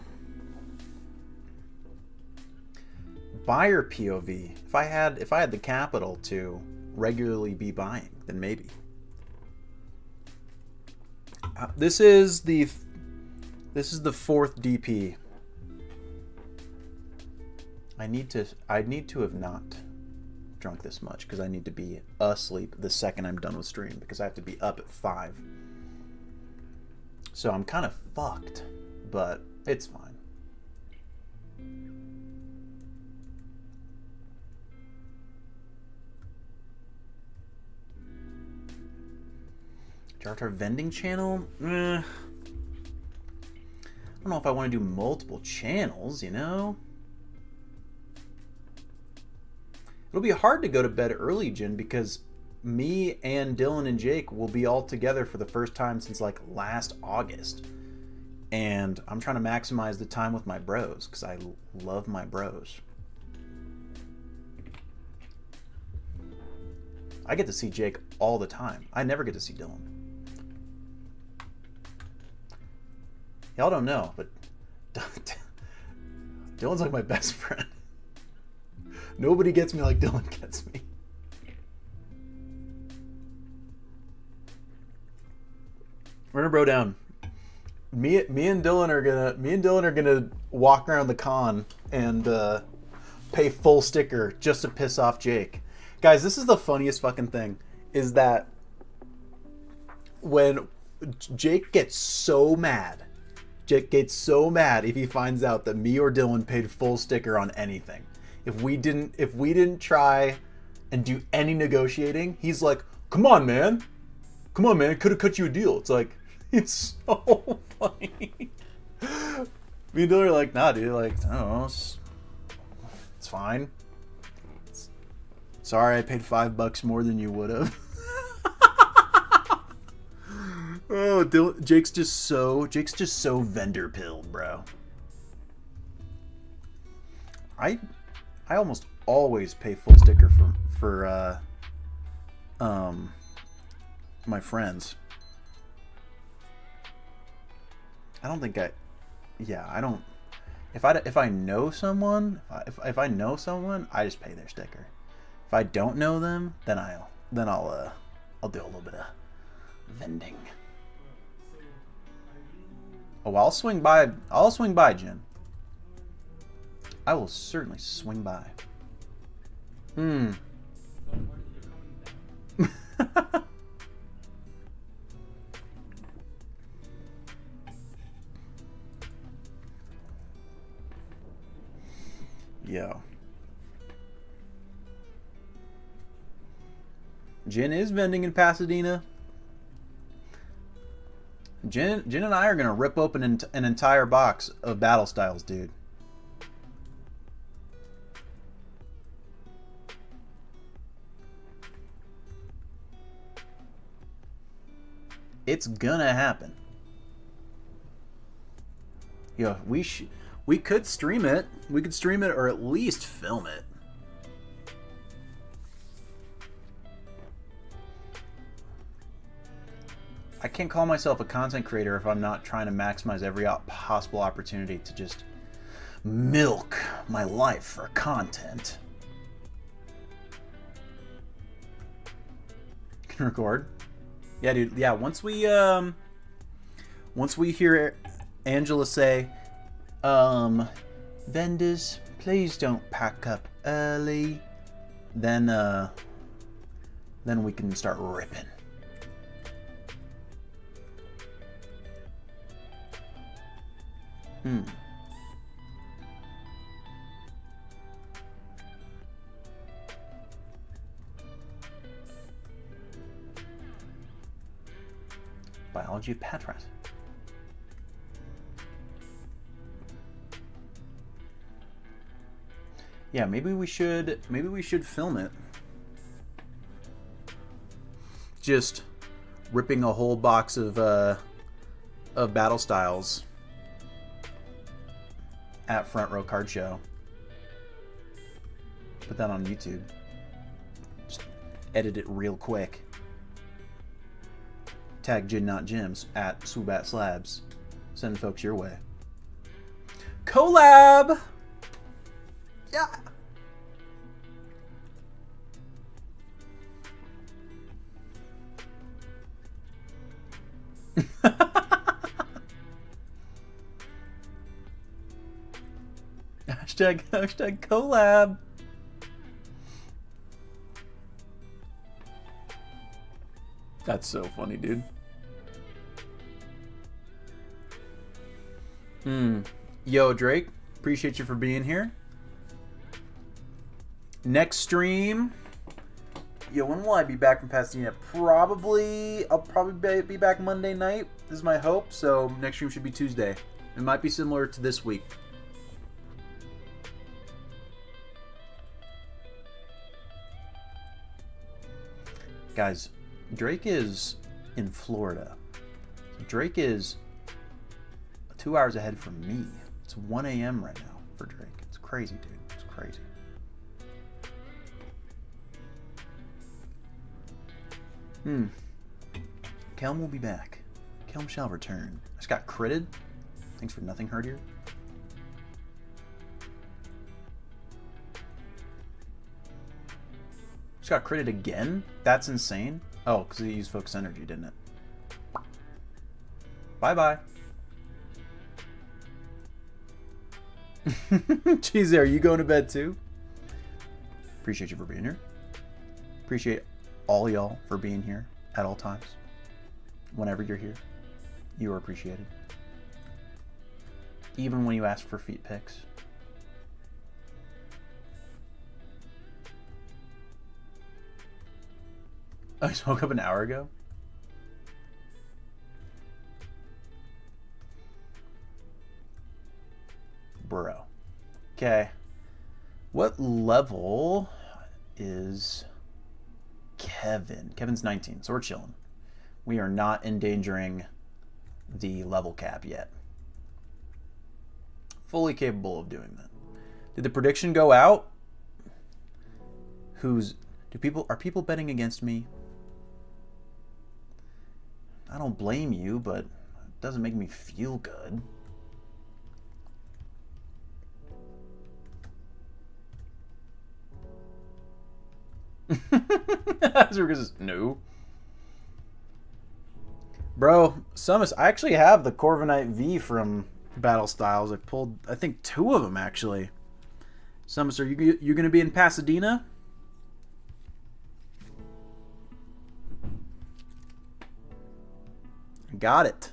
Buyer POV. If I had the capital to regularly be buying, then maybe. This is the fourth DP. I need to have not drunk this much because I need to be asleep the second I'm done with stream because I have to be up at 5. So I'm kind of fucked, but It's fine. Jar Tar vending channel? I don't know if I want to do multiple channels, you know? It'll be hard to go to bed early, Jin, because me and Dylan and Jake will be all together for the first time since like last August. And I'm trying to maximize the time with my bros because I love my bros. I get to see Jake all the time. I never get to see Dylan. Y'all don't know, but Dylan's like my best friend. Nobody gets me like Dylan gets me. We're gonna bro down. Me and Dylan are gonna walk around the con and pay full sticker just to piss off Jake. Guys, this is the funniest fucking thing. Is that when Jake gets so mad if he finds out that me or Dylan paid full sticker on anything. If we didn't try and do any negotiating, he's like, "Come on, man, could have cut you a deal." It's like, it's so funny. Me and Dylan are like, "Nah, dude, like, I don't know, it's fine. Sorry, I paid $5 more than you would have." Oh, Jake's just so vendor pilled, bro. I almost always pay full sticker for my friends. I don't. If I know someone, if I know someone, I just pay their sticker. If I don't know them, then I'll do a little bit of vending. Oh, I'll swing by. I'll swing by, Jen. I will certainly swing by. Yo. Jen is vending in Pasadena. Jen and I are gonna rip open an entire box of Battle Styles, dude. It's gonna happen. Yo, we could stream it. We could stream it or at least film it. I can't call myself a content creator if I'm not trying to maximize every possible opportunity to just milk my life for content. Can record? Yeah, dude. Yeah, once we hear Angela say, vendors, please don't pack up early, then we can start ripping. Biology of Patras. Yeah, maybe we should film it. Just ripping a whole box of Battle Styles at Front Row Card Show. Put that on YouTube. Just edit it real quick. Tag Jin Not Gyms at Swoobat Slabs. Send folks your way. Collab! Yeah! Hashtag collab. That's so funny, dude. Yo, Drake, appreciate you for being here. Next stream. Yo, when will I be back from Pasadena? I'll probably be back Monday night. This is my hope. So next stream should be Tuesday. It might be similar to this week. Guys, Drake is in Florida. Drake is 2 hours ahead from me. It's 1 a.m. right now for Drake. It's crazy, dude. It's crazy. Kelm will be back. Kelm shall return. I just got critted. Thanks for nothing, Herdier. Just got critted again? That's insane. Oh, because he used focus energy, didn't it? Bye-bye. Jeez, are you going to bed too? Appreciate you for being here. Appreciate all y'all for being here at all times. Whenever you're here, you are appreciated. Even when you ask for feet pics. I just woke up an hour ago. Bro. Okay. What level is Kevin? Kevin's 19, so we're chilling. We are not endangering the level cap yet. Fully capable of doing that. Did the prediction go out? Are people betting against me? I don't blame you, but it doesn't make me feel good. No. Bro, Sumus, I actually have the Corviknight V from Battle Styles. I pulled, I think, 2 of them, actually. Sumus, are you going to be in Pasadena? Got it.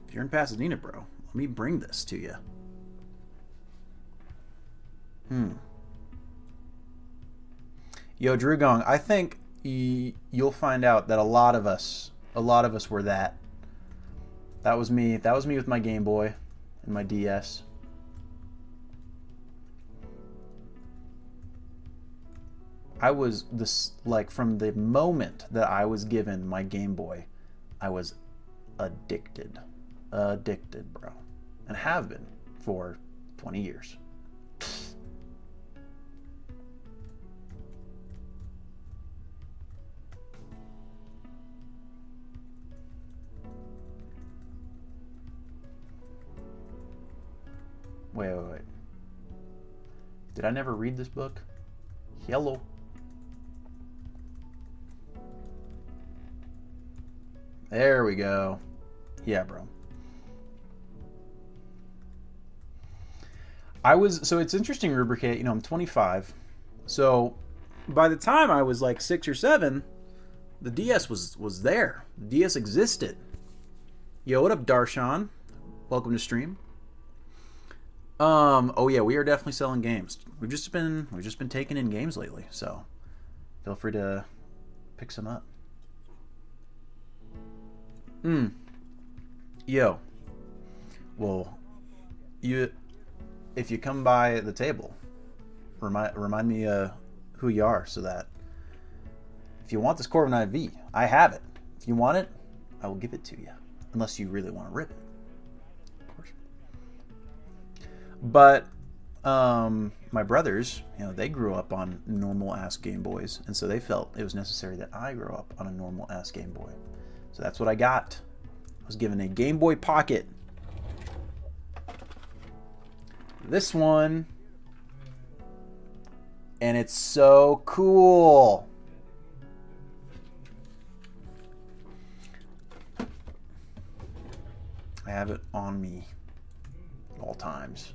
If you're in Pasadena, bro, let me bring this to you. Yo, Drew Gong, I think you'll find out that a lot of us were that. That was me. That was me with my Game Boy and my DS. I was from the moment that I was given my Game Boy, I was addicted. Addicted, bro. And have been for 20 years. Wait. Did I never read this book? Hello. There we go. Yeah, bro. So it's interesting, Rubricate. You know, I'm 25. So by the time I was like 6 or 7, the DS was there. The DS existed. Yo, what up, Darshan? Welcome to stream. Oh yeah, we are definitely selling games. We've just been taking in games lately, so feel free to pick some up. Yo. Well, if you come by the table, remind me who you are, so that if you want this Corviknight V, I have it. If you want it, I will give it to you, unless you really want to rip it. But my brothers, you know, they grew up on normal ass Game Boys, and so they felt it was necessary that I grow up on a normal ass Game Boy. So that's what I got. I was given a Game Boy Pocket. This one, and it's so cool. I have it on me at all times.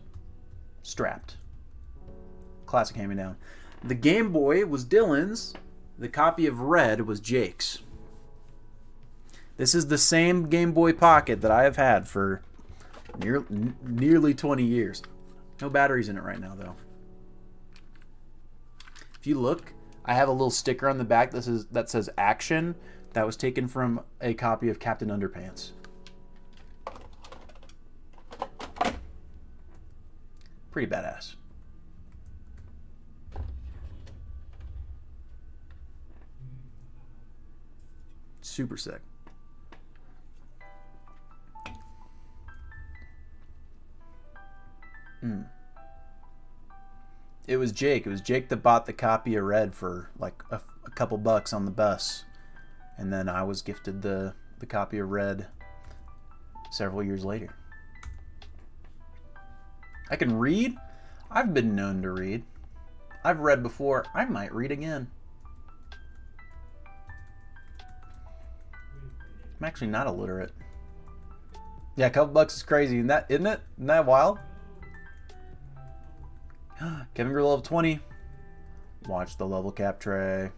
Strapped. Classic hand-me-down. The Game Boy was Dylan's. The copy of Red was Jake's. This is the same Game Boy Pocket that I have had for Nearly 20 years. No batteries in it right now, though. If you look, I have a little sticker on the back that says Action. That was taken from a copy of Captain Underpants. Pretty badass. Super sick. It was Jake. It was Jake that bought the copy of Red for like a couple bucks on the bus. And then I was gifted the copy of Red several years later. I can read. I've been known to read. I've read before. I might read again. I'm actually not illiterate. Yeah, a couple bucks is crazy. Isn't it? Isn't that wild? Kevin Greer level 20. Watch the level cap tray.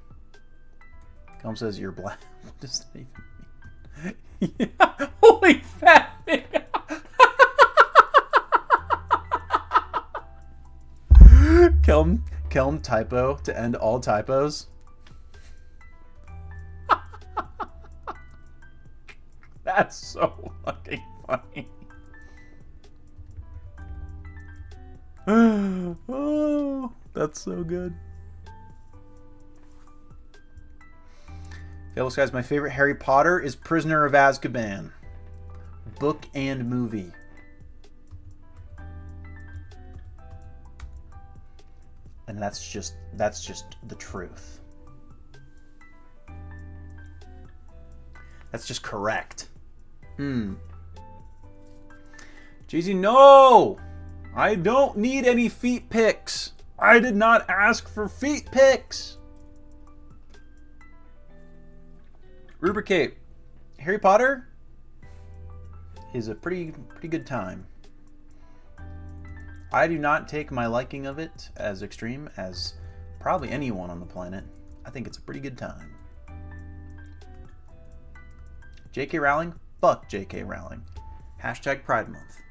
Come says you're black. What does that even mean? Yeah. Holy fat thing. Kelm typo to end all typos. That's so fucking funny. Oh, that's so good. Fellow guys, my favorite Harry Potter is Prisoner of Azkaban. Book and movie. And that's just the truth. That's just correct. Jeezy, no! I don't need any feet pics. I did not ask for feet pics. Rubricate. Harry Potter is a pretty good time. I do not take my liking of it as extreme as probably anyone on the planet. I think it's a pretty good time. J.K. Rowling? Fuck J.K. Rowling. Hashtag Pride Month.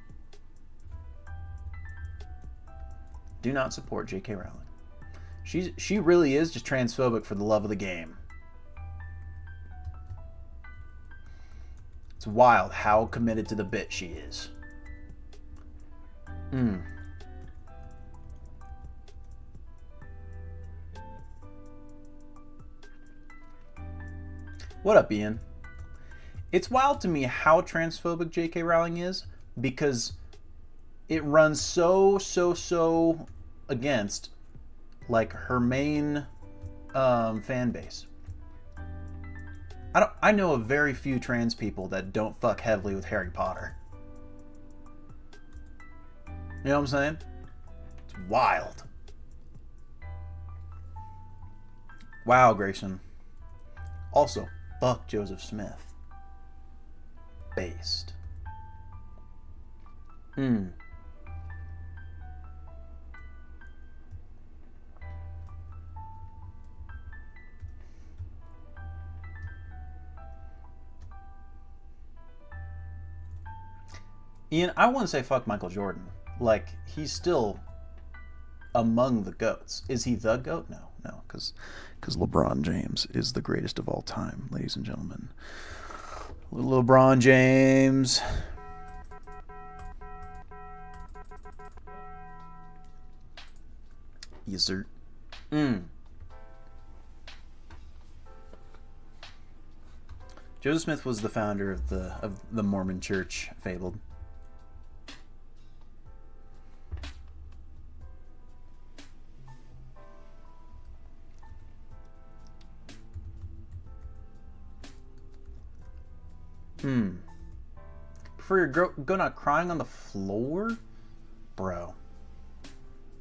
Do not support J.K. Rowling. She really is just transphobic for the love of the game. It's wild how committed to the bit she is. What up, Ian? It's wild to me how transphobic J.K. Rowling is because it runs so against like her main fan base. I know of very few trans people that don't fuck heavily with Harry Potter. You know what I'm saying? It's wild. Wow, Grayson. Also, fuck Joseph Smith. Based. Ian, I wouldn't say fuck Michael Jordan. Like, he's still among the GOATs. Is he the GOAT? No, because LeBron James is the greatest of all time, ladies and gentlemen. Little LeBron James. Yes, sir. Joseph Smith was the founder of the Mormon Church, fabled. Prefer your go not crying on the floor? Bro.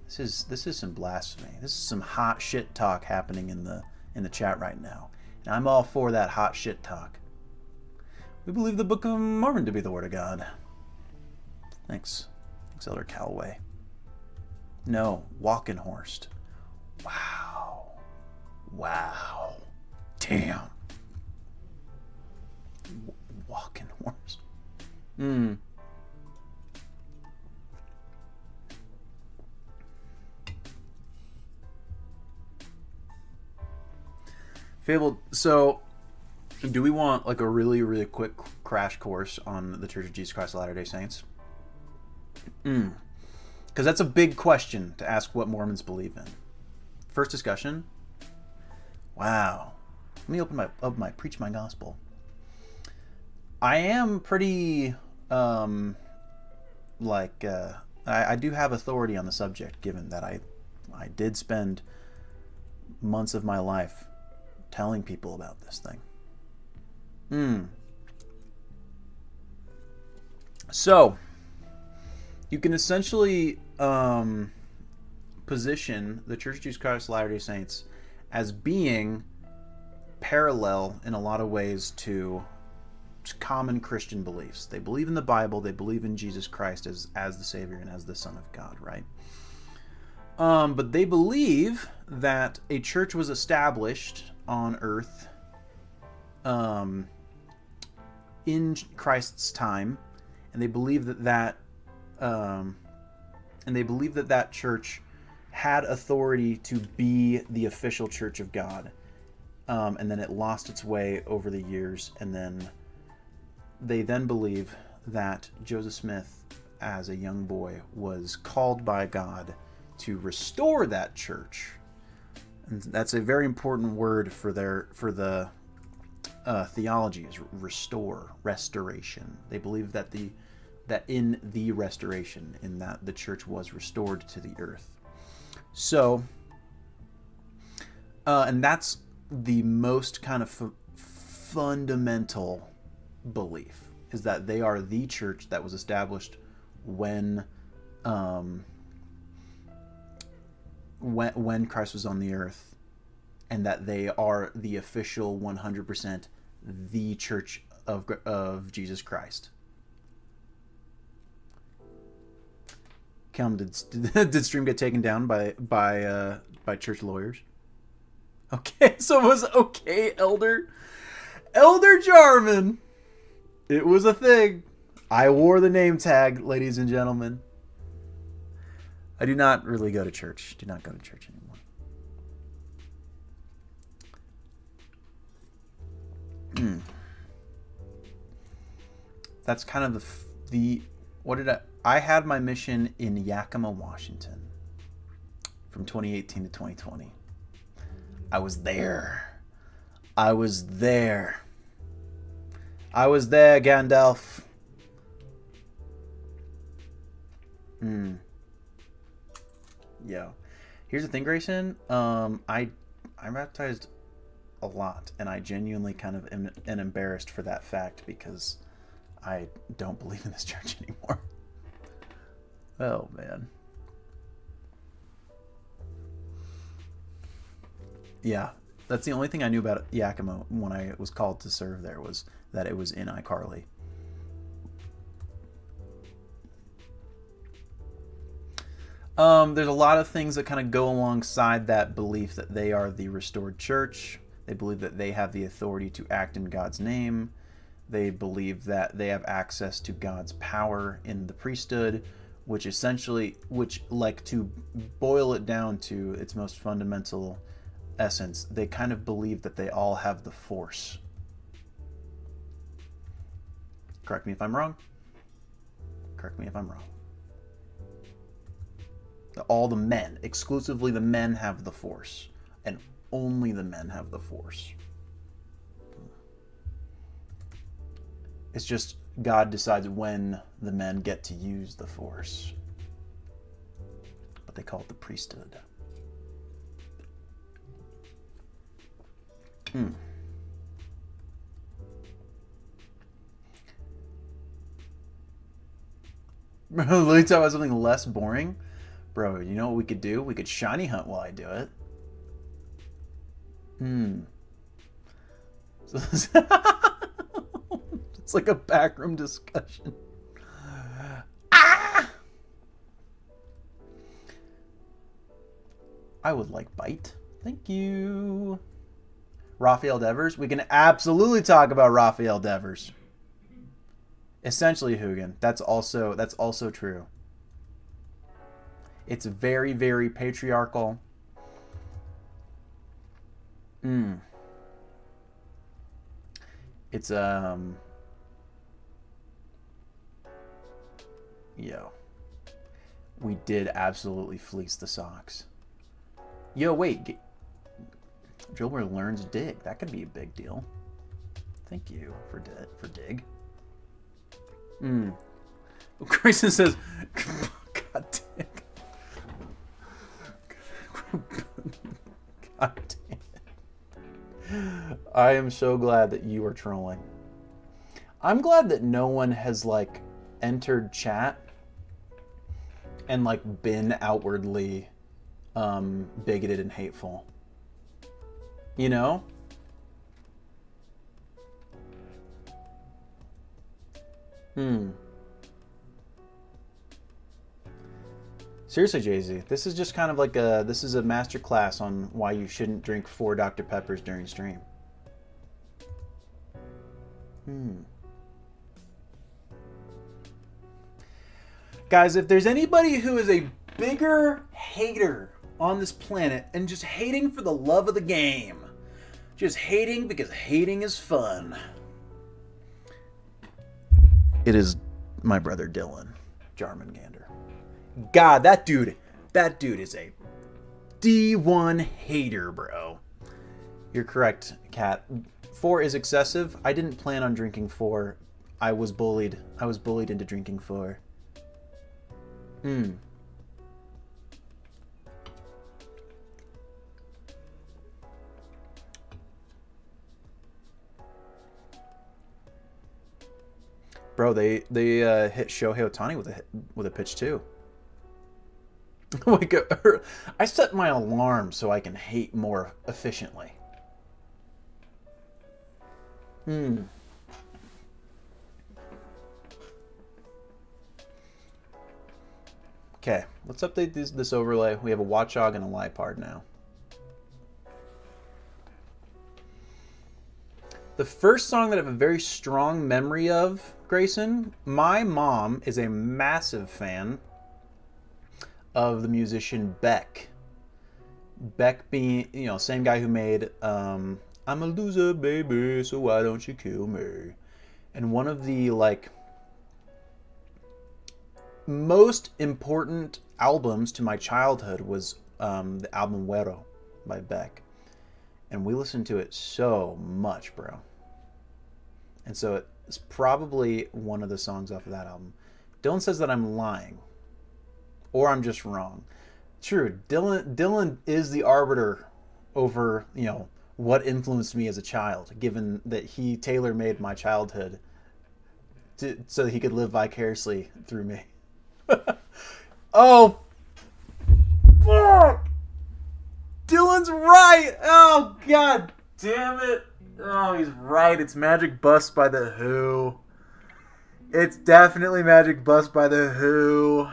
This is some blasphemy. This is some hot shit talk happening in the chat right now. And I'm all for that hot shit talk. We believe the Book of Mormon to be the Word of God. Thanks. Thanks, Elder Calloway. No, Walkenhorst. Wow. Damn. Walkenhorst. Fabled. So, do we want like a really, really quick crash course on the Church of Jesus Christ of Latter-day Saints? Because that's a big question to ask what Mormons believe in. First discussion. Wow. Let me open my preach my gospel. I am pretty I do have authority on the subject, given that I did spend months of my life telling people about this thing. So you can essentially position the Church of Jesus Christ of Latter-day Saints as being parallel in a lot of ways to common Christian beliefs. They believe in the Bible. They believe in Jesus Christ as the Savior and as the Son of God, right? But they believe that a church was established on earth in Christ's time, and they believe that church had authority to be the official church of God, and then it lost its way over the years, and then they believe that Joseph Smith, as a young boy, was called by God to restore that church. And that's a very important word for the theology, is restore, restoration. They believe that in the restoration, in that the church was restored to the earth. So, and that's the most kind of fundamental belief, is that they are the church that was established when Christ was on the earth, and that they are the official 100% the church of Jesus Christ. Calum, did stream get taken down by church lawyers? Okay, so it was okay, Elder Jarman. It was a thing. I wore the name tag, ladies and gentlemen. I do not really go to church. Do not go to church anymore. That's kind of the what did I had my mission in Yakima, Washington, from 2018 to 2020. I was there, Gandalf. Yeah. Here's the thing, Grayson. I'm baptized a lot, and I genuinely kind of am embarrassed for that fact, because I don't believe in this church anymore. Oh, man. Yeah. That's the only thing I knew about Yakima when I was called to serve there, was that it was in iCarly. There's a lot of things that kind of go alongside that belief that they are the restored church. They believe that they have the authority to act in God's name. They believe that they have access to God's power in the priesthood, which to boil it down to its most fundamental essence, they kind of believe that they all have the Force. Correct me if I'm wrong. All the men, exclusively the men, have the Force, and only the men have the Force. It's just God decides when the men get to use the Force, but they call it the priesthood. Let me talk about something less boring. Bro, you know what we could do? We could shiny hunt while I do it. It's like a backroom discussion. I would like bite. Thank you. Raphael Devers. We can absolutely talk about Raphael Devers. Essentially, Hugin. That's also true. It's very, very patriarchal. It's yo. We did absolutely fleece the Sox. Yo, wait. Drillbur learns dig. That could be a big deal. Thank you for dig. Grayson says, God damn. God damn it. I am so glad that you are trolling. I'm glad that no one has, like, entered chat and, like, been outwardly bigoted and hateful. You know? Seriously, Jay-Z, this is just kind of like this is a master class on why you shouldn't drink 4 Dr. Peppers during stream. Guys, if there's anybody who is a bigger hater on this planet and just hating for the love of the game, just hating because hating is fun, it is my brother Dylan Jarmangander. God, that dude is a D1 hater, bro. You're correct, Kat. 4 is excessive. I didn't plan on drinking 4. I was bullied. I was bullied into drinking 4. Bro, they hit Shohei Ohtani with a pitch too. Like I set my alarm so I can hate more efficiently. Okay, let's update this overlay. We have a Watchog and a Lipard now. The first song that I have a very strong memory of, Grayson, my mom is a massive fan of the musician Beck. Beck being, you know, same guy who made I'm a loser, baby, so why don't you kill me? And one of the, like, most important albums to my childhood was the album Güero by Beck. And we listened to it so much, bro. And so it's probably one of the songs off of that album. Dylan says that I'm lying. Or I'm just wrong. True, Dylan is the arbiter over, you know, what influenced me as a child, given that he tailor-made my childhood so that he could live vicariously through me. Oh, fuck! Dylan's right! Oh, god damn it! Oh, he's right. It's Magic Bus by The Who. It's definitely Magic Bus by The Who.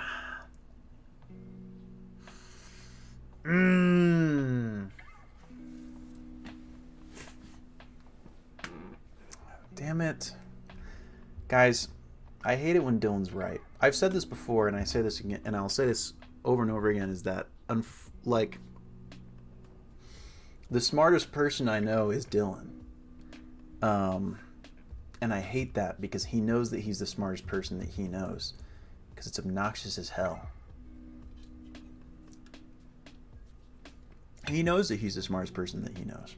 Damn it. Guys, I hate it when Dylan's right. I've said this before, and I say this again, and I'll say this over and over again, is that, like, the smartest person I know is Dylan. And I hate that because he knows that he's the smartest person that he knows. Because it's obnoxious as hell. He knows that he's the smartest person that he knows.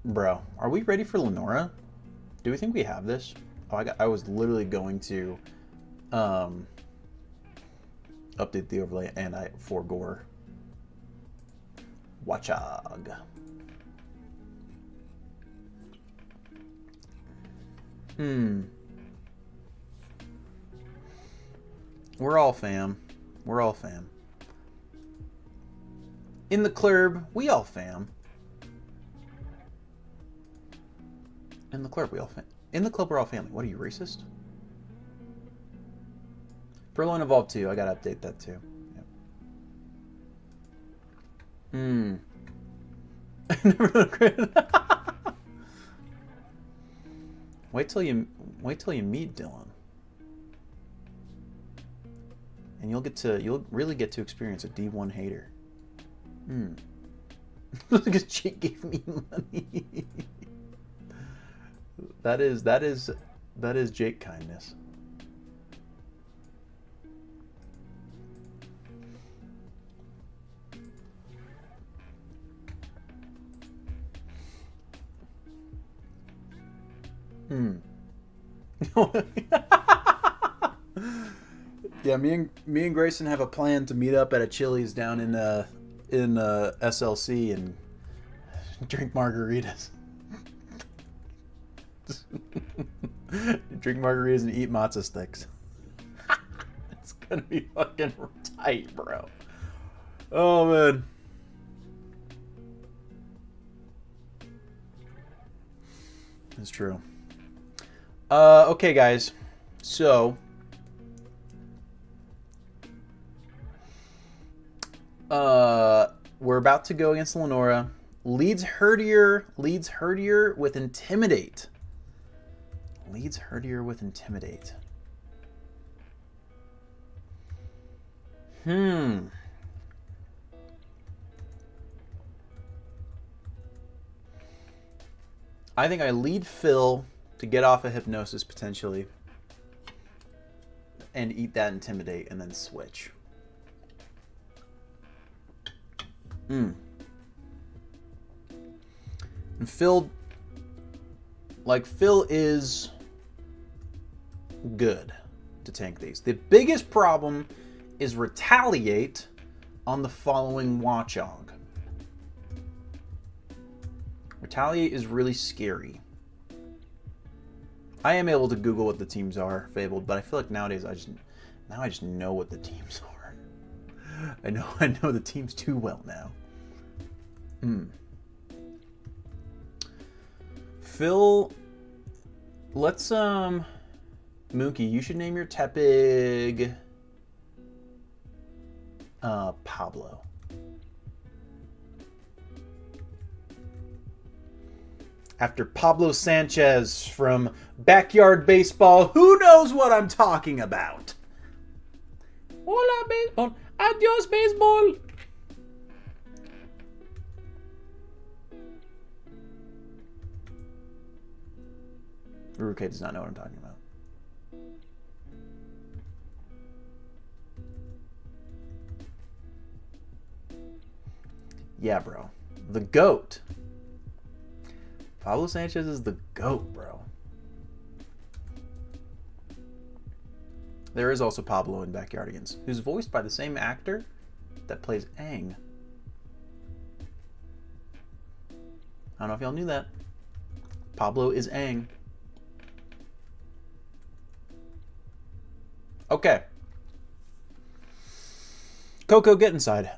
Bro, are we ready for Lenora? Do we think we have this? Oh, I was literally going to update the overlay and I forgore. Watchog. We're all fam. We're all fam. In the club, we all fam. In the club, we all fam. In the club, we're all family. What are you, racist? Purloin Evolved 2. I gotta update that too. Yep. I never know. Wait till you meet Dylan, and you'll really get to experience a D1 hater. Because Jake gave me money. that is Jake kindness. Yeah, me and Grayson have a plan to meet up at a Chili's down in SLC and drink margaritas. Drink margaritas and eat matzo sticks. It's gonna be fucking tight, bro. Oh man. That's true. Okay, guys. So, we're about to go against Lenora. Leads Herdier with Intimidate. Leads Herdier with Intimidate. I think I lead Phil to get off of Hypnosis potentially. And eat that Intimidate and then switch. And Phil is good to tank these. The biggest problem is Retaliate on the following Watchog. Retaliate is really scary. I am able to Google what the teams are, Fabled, but I feel like nowadays I just know what the teams are. I know the teams too well now. Phil, let's Mookie, you should name your Tepig Pablo. After Pablo Sanchez from Backyard Baseball, who knows what I'm talking about? Hola, baseball. Adios, baseball. Uruke does not know what I'm talking about. Yeah, bro. The GOAT. Pablo Sanchez is the GOAT, bro. There is also Pablo in Backyardigans, who's voiced by the same actor that plays Aang. I don't know if y'all knew that. Pablo is Aang. Okay. Coco, get inside.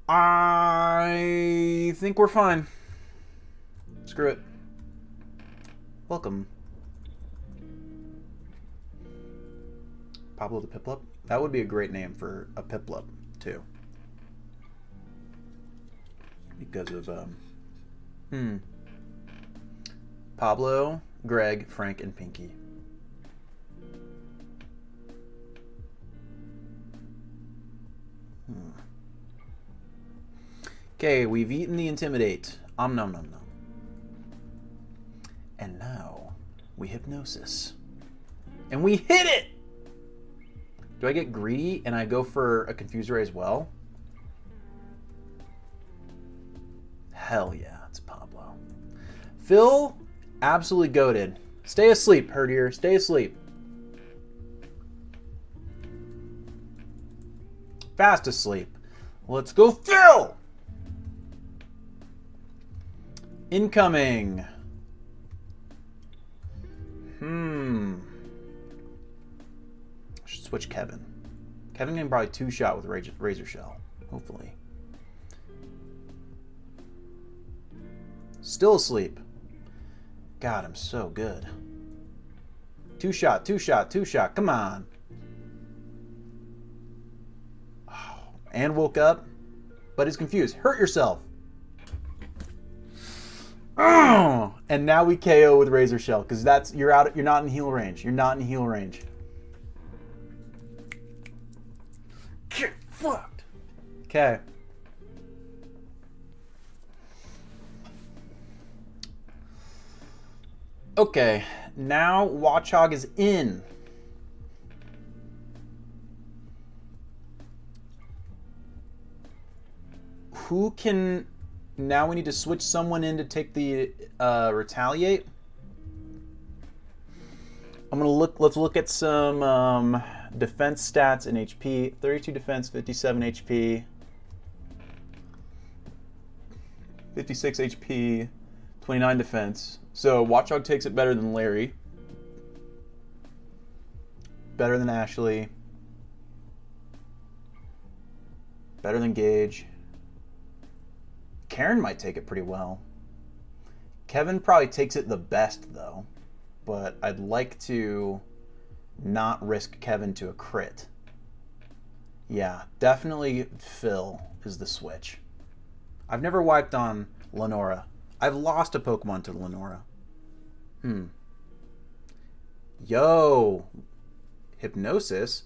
I think we're fine. Screw it. Welcome. Pablo the Piplup? That would be a great name for a Piplup, too. Because of, Pablo, Greg, Frank, and Pinky. Okay, we've eaten the Intimidate. Nom nom nom. And now, we Hypnosis. And we hit it! Do I get greedy and I go for a Confuse Ray as well? Hell yeah, it's Pablo. Phil, absolutely goated. Stay asleep, Herdier. Stay asleep. Fast asleep. Let's go, Phil! Incoming. I should switch Kevin. Kevin can probably two-shot with Razor Shell, hopefully. Still asleep. God, I'm so good. Two-shot, two-shot, two-shot. Come on. Oh, and woke up, but is confused. Hurt yourself. Oh, And now we KO with Razor Shell because that's you're not in heal range. You're not in heal range. Get fucked. Okay. Okay. Now Watchog is in. Who can... Now we need to switch someone in to take the retaliate. I'm gonna look. Let's look at some defense stats and HP. 32 defense, 57 HP, 56 HP, 29 defense. So Watchog takes it better than Larry, better than Ashley, better than Gage. Karen might take it pretty well. Kevin probably takes it the best, though. But I'd like to not risk Kevin to a crit. Yeah, definitely Phil is the switch. I've never wiped on Lenora. I've lost a Pokemon to Lenora. Yo! Hypnosis.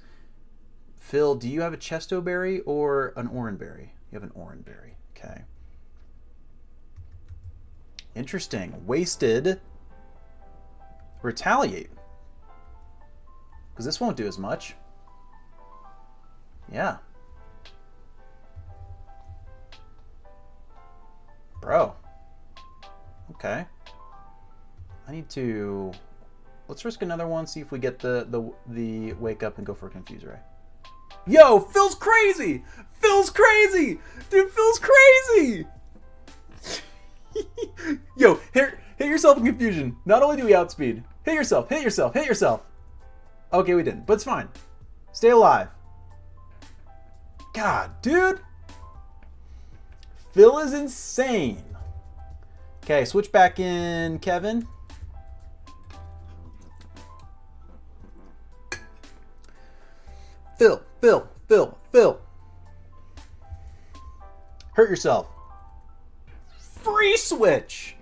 Phil, do you have a Chesto Berry or an Oranberry? You have an Oranberry. Okay. Interesting. Wasted. Retaliate. Because this won't do as much. Yeah. Bro. Okay. I need to... Let's risk another one, see if we get the wake up and go for a Confuse Ray. Yo, Phil's crazy! Phil's crazy! Dude, Phil's crazy! Yo, hit yourself in confusion. Not only do we outspeed, hit yourself, hit yourself, hit yourself. Okay, we didn't, but it's fine. Stay alive. God, dude. Phil is insane. Okay, switch back in, Kevin. Phil. Hurt yourself. Free switch.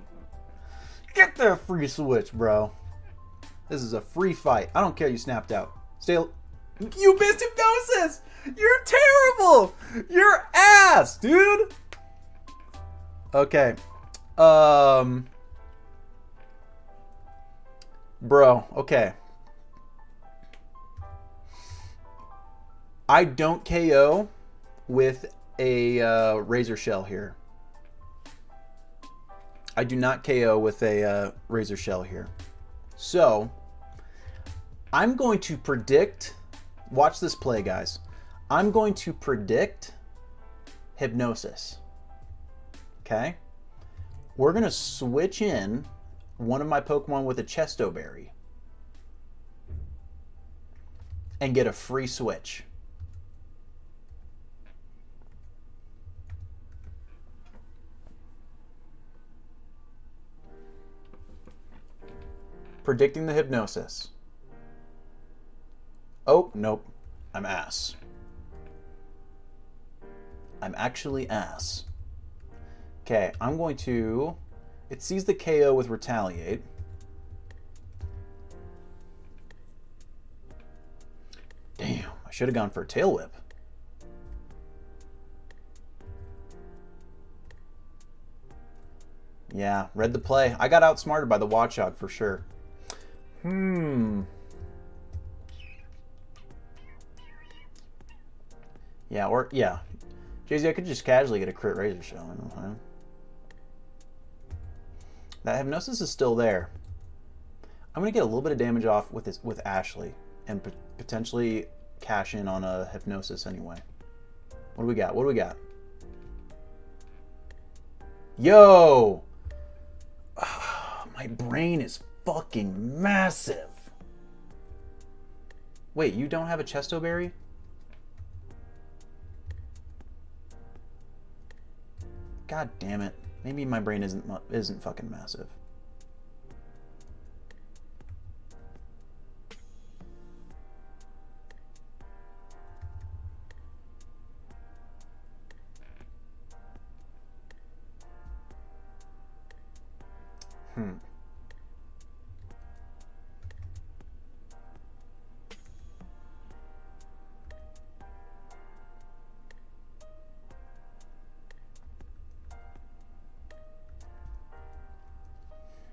Get that free switch, bro. This is a free fight. I don't care you snapped out. You missed hypnosis. You're terrible. You're ass, dude. Okay. Bro, okay. I don't KO with a Razor Shell here. I do not KO with a Razor Shell here. So, I'm going to predict... Watch this play, guys. I'm going to predict Hypnosis. Okay? We're going to switch in one of my Pokemon with a Chesto Berry. And get a free switch. Predicting the Hypnosis. Oh, nope. I'm ass. I'm actually ass. Okay, I'm going to... It sees the KO with Retaliate. Damn, I should have gone for a Tail Whip. Yeah, read the play. I got outsmarted by the Watchog for sure. Yeah, or, yeah. Jay-Z, I could just casually get a crit Razor Shell. I don't know. That Hypnosis is still there. I'm going to get a little bit of damage off with Ashley. And potentially cash in on a Hypnosis anyway. What do we got? What do we got? Yo! My brain is fucking massive. Wait, you don't have a Chesto Berry? God damn it. Maybe my brain isn't fucking massive.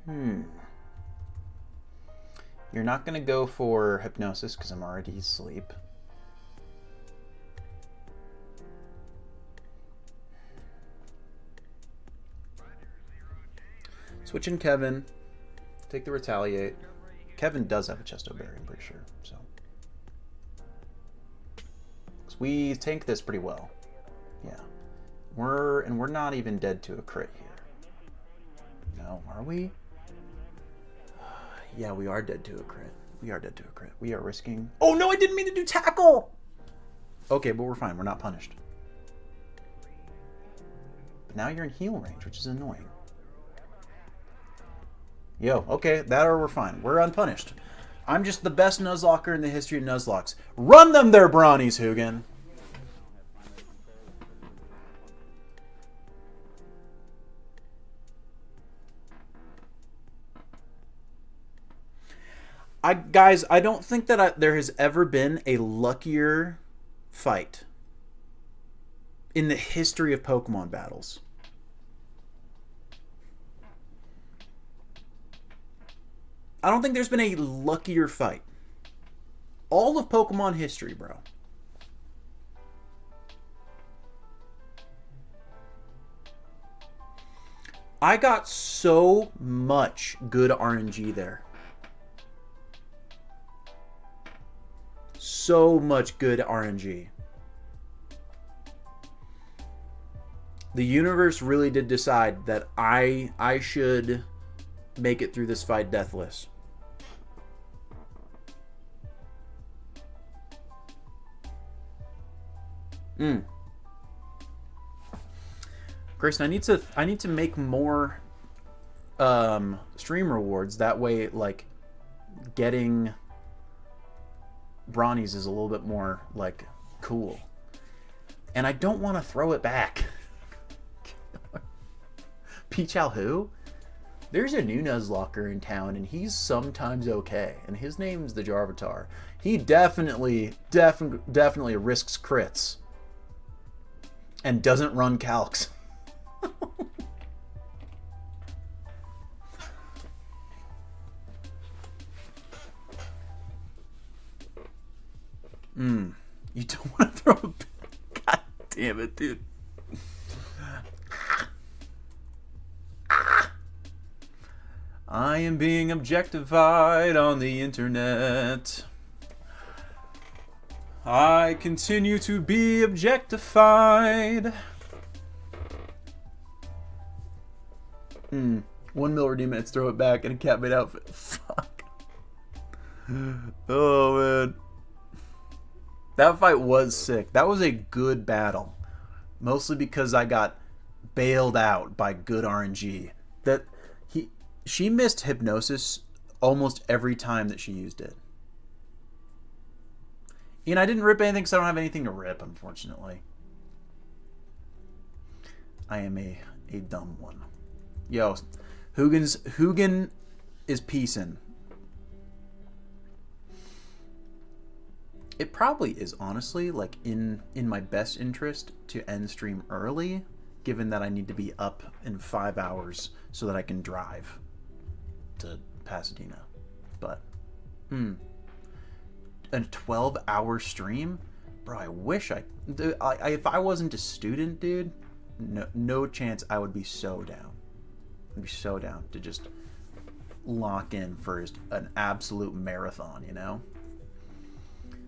You're not going to go for hypnosis because I'm already asleep. Switch in Kevin. Take the retaliate. Kevin does have a Chesto Berry, I'm pretty sure. So we tank this pretty well. Yeah. We're not even dead to a crit here. No, are we? Yeah, we are dead to a crit. We are dead to a crit. We are risking... Oh, no, I didn't mean to do tackle! Okay, but we're fine. We're not punished. But now you're in heal range, which is annoying. Yo, okay, that or we're fine. We're unpunished. I'm just the best Nuzlocker in the history of Nuzlocks. Run them there, Brawnies, Hugin! Guys, I don't think that there has ever been a luckier fight in the history of Pokemon battles. I don't think there's been a luckier fight. All of Pokemon history, bro. I got so much good RNG there. So much good RNG. The universe really did decide that I should make it through this fight deathless. Grayson, I need to make more stream rewards. That way, like, getting Brawnies is a little bit more, like, cool. And I don't want to throw it back. Peach Owl who? There's a new Nuzlocker in town, and he's sometimes okay. And his name's the Jarvitar. He definitely risks crits. And doesn't run calcs. You don't want to throw a... God damn it, dude. I am being objectified on the internet. I continue to be objectified. 1 mil redeem minutes, throw it back in a Catmate outfit. Fuck. Oh, man. That fight was sick. That was a good battle. Mostly because I got bailed out by good RNG. She missed hypnosis almost every time that she used it. And I didn't rip anything because I don't have anything to rip, unfortunately. I am a dumb one. Yo, Hugin is peacing. It probably is, honestly, like, in my best interest to end stream early, given that I need to be up in 5 hours so that I can drive to Pasadena. But, a 12-hour stream? Bro, I wish if I wasn't a student, dude, no chance I would be so down. I'd be so down to just lock in for an absolute marathon, you know?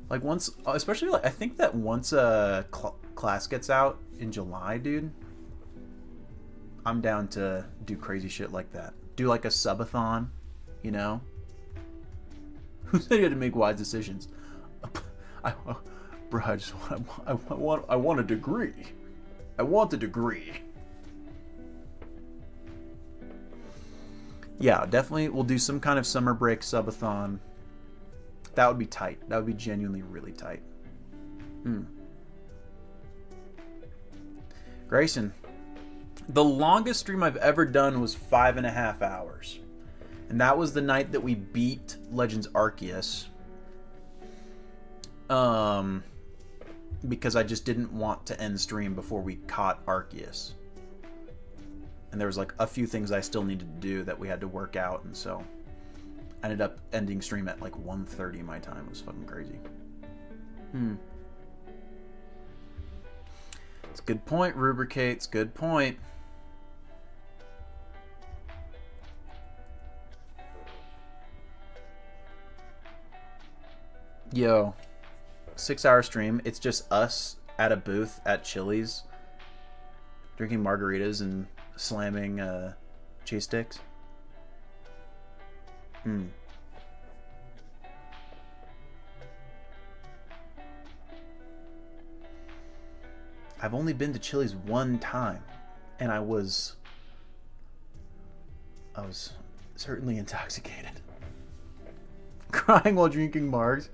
Like, once, especially, like, I think that once a class gets out in July, dude, I'm down to do crazy shit like that. Do, like, a subathon, you know? Who said you had to make wise decisions? Bro, I want a degree. I want the degree. Yeah, definitely we'll do some kind of summer break subathon. That would be tight. That would be genuinely really tight. Grayson, the longest stream I've ever done was 5.5 hours. And that was the night that we beat Legends Arceus. Because I just didn't want to end stream before we caught Arceus. and there was like a few things I still needed to do that we had to work out, and so I ended up ending stream at like 1:30 my time. It was fucking crazy. It's a good point, Rubricate. It's a good point. Yo, 6-hour stream. It's just us at a booth at Chili's, drinking margaritas and slamming cheese sticks. I've only been to Chili's one time, and I was certainly intoxicated. Crying while drinking margs.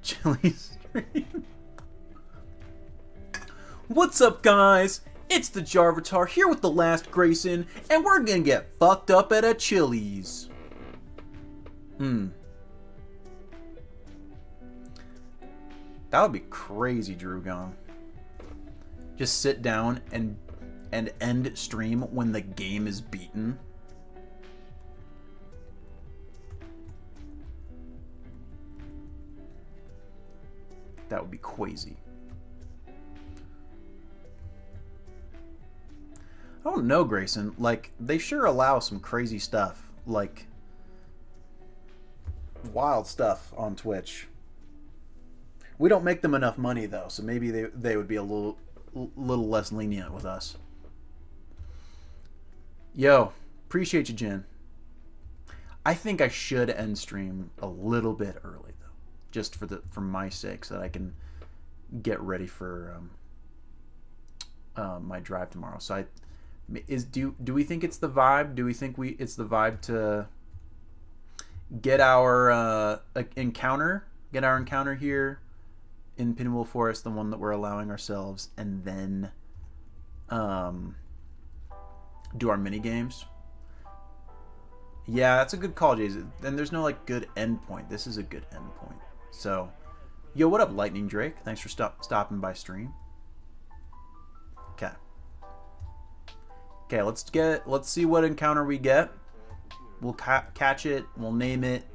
Chili's stream. What's up, guys? It's the Jarvatar here with the last Grayson, and we're gonna get fucked up at a Chili's. That would be crazy, Drugon. Just sit down and end stream when the game is beaten. That would be crazy. I don't know, Grayson. Like, they sure allow some crazy stuff. Like, wild stuff on Twitch. We don't make them enough money, though, so maybe they would be a little less lenient with us. Yo, appreciate you, Jen. I think I should end stream a little bit early, though, just for my sake, so that I can get ready for my drive tomorrow. So do we think it's the vibe? Do we think it's the vibe to get our encounter here in Pinwheel Forest, the one that we're allowing ourselves, and then do our mini games? Yeah, that's a good call, Jason. And there's no like good end point. This is a good end point. So, yo, what up, Lightning Drake? Thanks for stopping by stream. Okay. Okay, let's see what encounter we get. We'll catch it. We'll name it.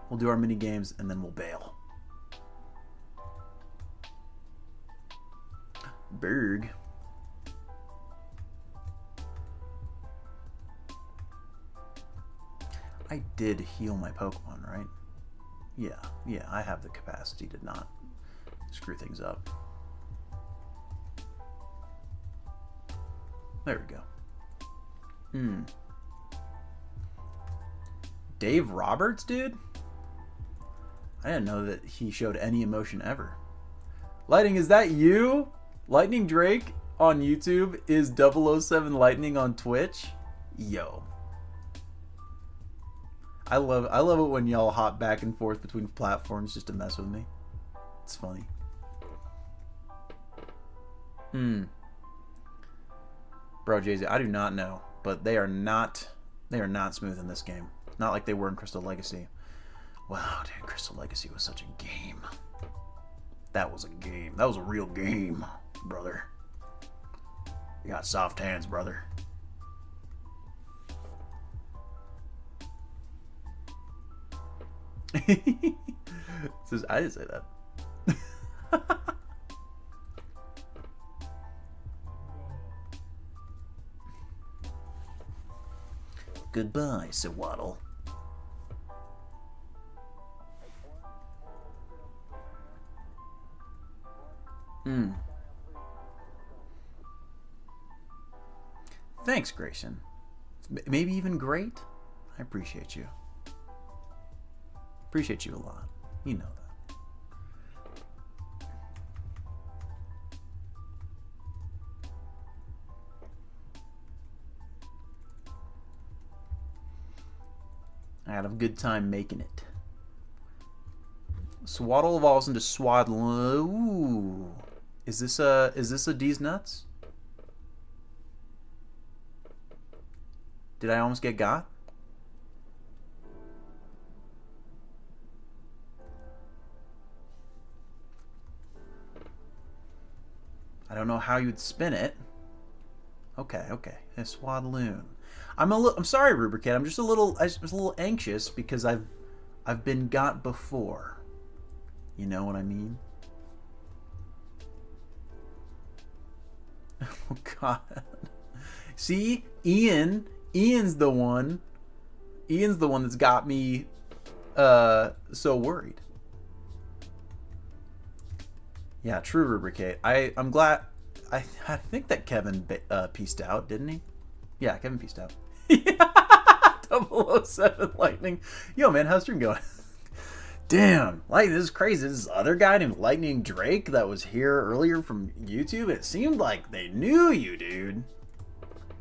We'll do our mini games, and then we'll bail. Berg. I did heal my Pokemon, right? Yeah, I have the capacity to not screw things up. There we go. Dave Roberts, dude? I didn't know that he showed any emotion ever. Lightning, is that you? Lightning Drake on YouTube is 007 Lightning on Twitch? Yo. I love it when y'all hop back and forth between platforms just to mess with me. It's funny. Bro, Jay-Z, I do not know, but they are not smooth in this game. Not like they were in Crystal Legacy. Wow, dude, Crystal Legacy was such a game. That was a game. That was a real game, brother. You got soft hands, brother. I didn't say that. Goodbye, Sewaddle. Thanks, Grayson. Maybe even great. I appreciate you. Appreciate you a lot. You know that. I had a good time making it. Swaddle evolves into Swaddle. Ooh. Is this a D's nuts? Did I almost get got? I don't know how you'd spin it. Okay, okay. A Swadloon. I'm sorry, Rubricate. I was a little anxious because I've been got before. You know what I mean? Oh God. See, Ian's the one that's got me so worried. Yeah, true, Rubricate. I'm glad. I think that Kevin pieced out, didn't he? Yeah, Kevin pieced out. 007 Lightning. Yo, man, how's stream going? Damn, like this is crazy. This other guy named Lightning Drake that was here earlier from YouTube. It seemed like they knew you, dude.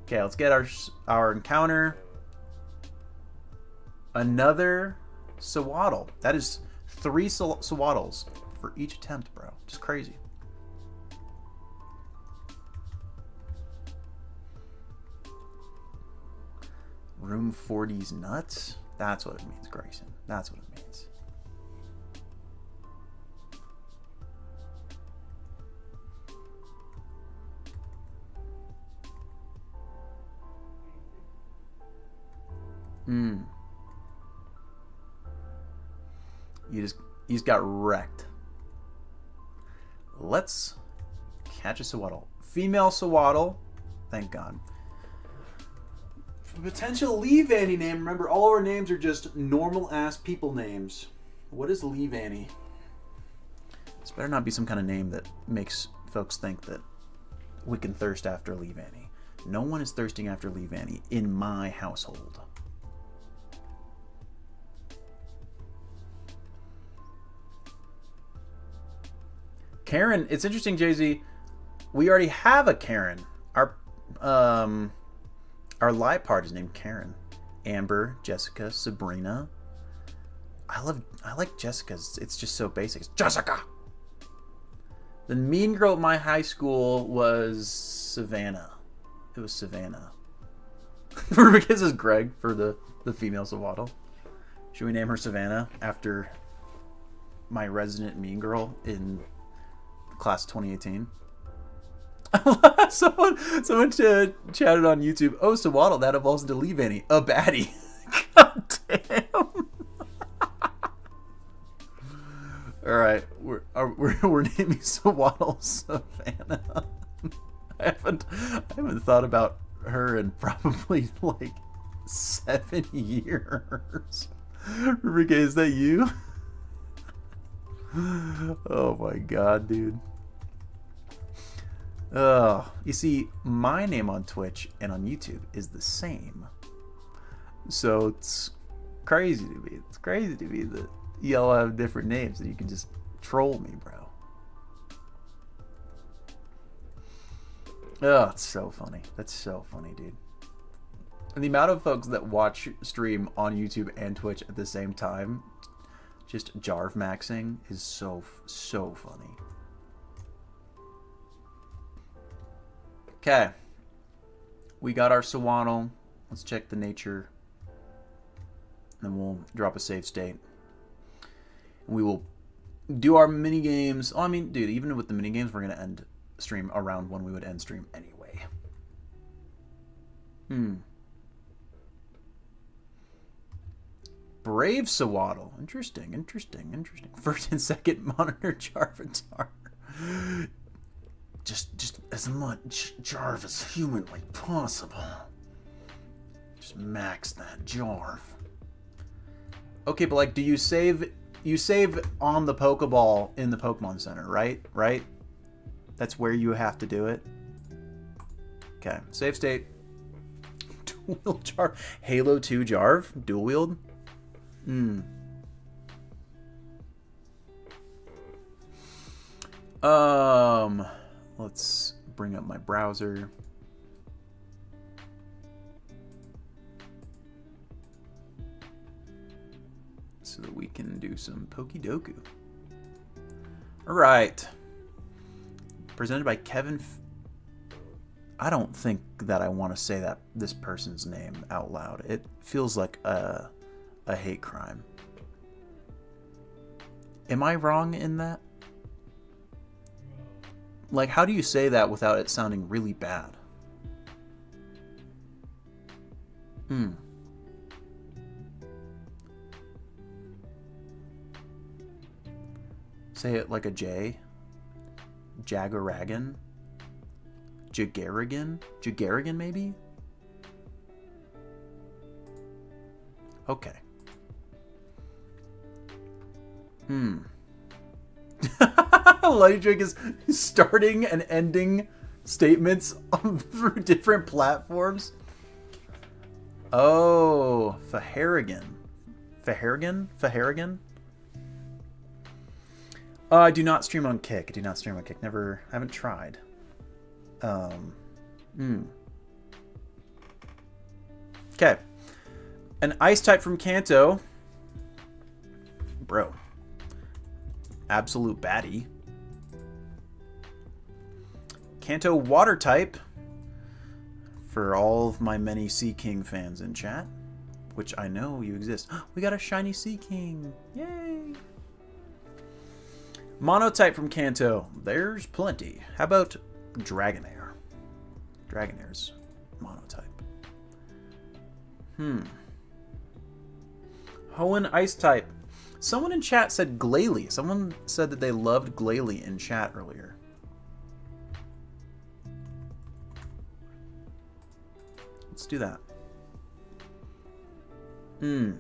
Okay, let's get our encounter. Another Sawaddle. That is 3 Sawaddles for each attempt, bro. Just crazy. Room 40's nuts? That's what it means, Grayson. That's what it means. You just got wrecked. Let's catch a Sawaddle. Female Sawaddle. Thank God. Potential Leave Annie name. Remember, all our names are just normal ass people names. What is Leave Annie? This better not be some kind of name that makes folks think that we can thirst after Leave Annie. No one is thirsting after Leave Annie in my household. Karen, it's interesting, Jay-Z. We already have a Karen. Our live part is named Karen. Amber, Jessica, Sabrina. I like Jessica's. It's just so basic. It's Jessica. The mean girl at my high school was Savannah. It was Savannah. Because it's Greg for the female Sawaddle. Should we name her Savannah after my resident mean girl in class of 2018? someone chatted on YouTube. Oh, Sawaddle, that evolves into Leave Annie, a baddie. God damn. All right, we're naming Sawaddle Savannah. I haven't thought about her in probably like 7 years. Rick, is that you? Oh my God, dude. You see, my name on Twitch and on YouTube is the same. So it's crazy to me. It's crazy to me that y'all have different names and you can just troll me, bro. Oh, it's so funny. That's so funny, dude. And the amount of folks that watch stream on YouTube and Twitch at the same time, just Jarv maxing, is so funny. Okay, we got our Sawaddle. Let's check the nature. Then we'll drop a save state. And we will do our mini games. Oh, I mean, dude, even with the mini games, we're gonna end stream around when we would end stream anyway. Brave Sawaddle. Interesting. First and second monitor Jarvatar. Just as much Jarv as humanly possible. Just max that Jarv. Okay, but like, do you save? You save on the Pokeball in the Pokemon Center, right? Right? That's where you have to do it. Okay, save state. Dual wield Jarv. Halo 2 Jarv. Dual wield. Let's bring up my browser. So that we can do some Pokedoku. Alright. Presented by Kevin. I don't think that I want to say that this person's name out loud. It feels like a hate crime. Am I wrong in that? Like, how do you say that without it sounding really bad? Say it like a J. Jagaragan. Jagaragan? Jagaragan, maybe? Okay. Light Drink is starting and ending statements through different platforms. Oh, Faharigan. Faharigan? I do not stream on Kick. Never, I haven't tried. Okay. An ice type from Kanto. Bro. Absolute baddie. Kanto water type. For all of my many Sea King fans in chat. Which I know you exist. We got a shiny Sea King. Yay! Monotype from Kanto. There's plenty. How about Dragonair? Dragonair's monotype. Hoenn ice type. Someone in chat said Glalie. Someone said that they loved Glalie in chat earlier. Let's do that. And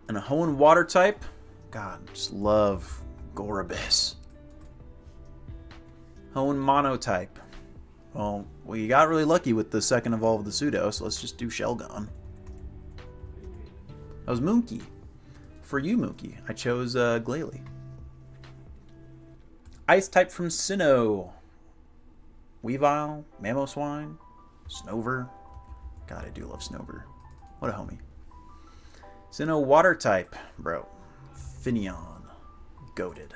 a Hoenn water type. God, just love Gorobis. Hoenn monotype. Well, we got really lucky with the second evolve of the pseudo, so let's just do Shelgon. That was Moonky. For you, Moonky, I chose Glalie. Ice type from Sinnoh. Weavile, Mamoswine, Snover. God, I do love Snover. What a homie. Sinnoh water type, bro. Finneon. Goated.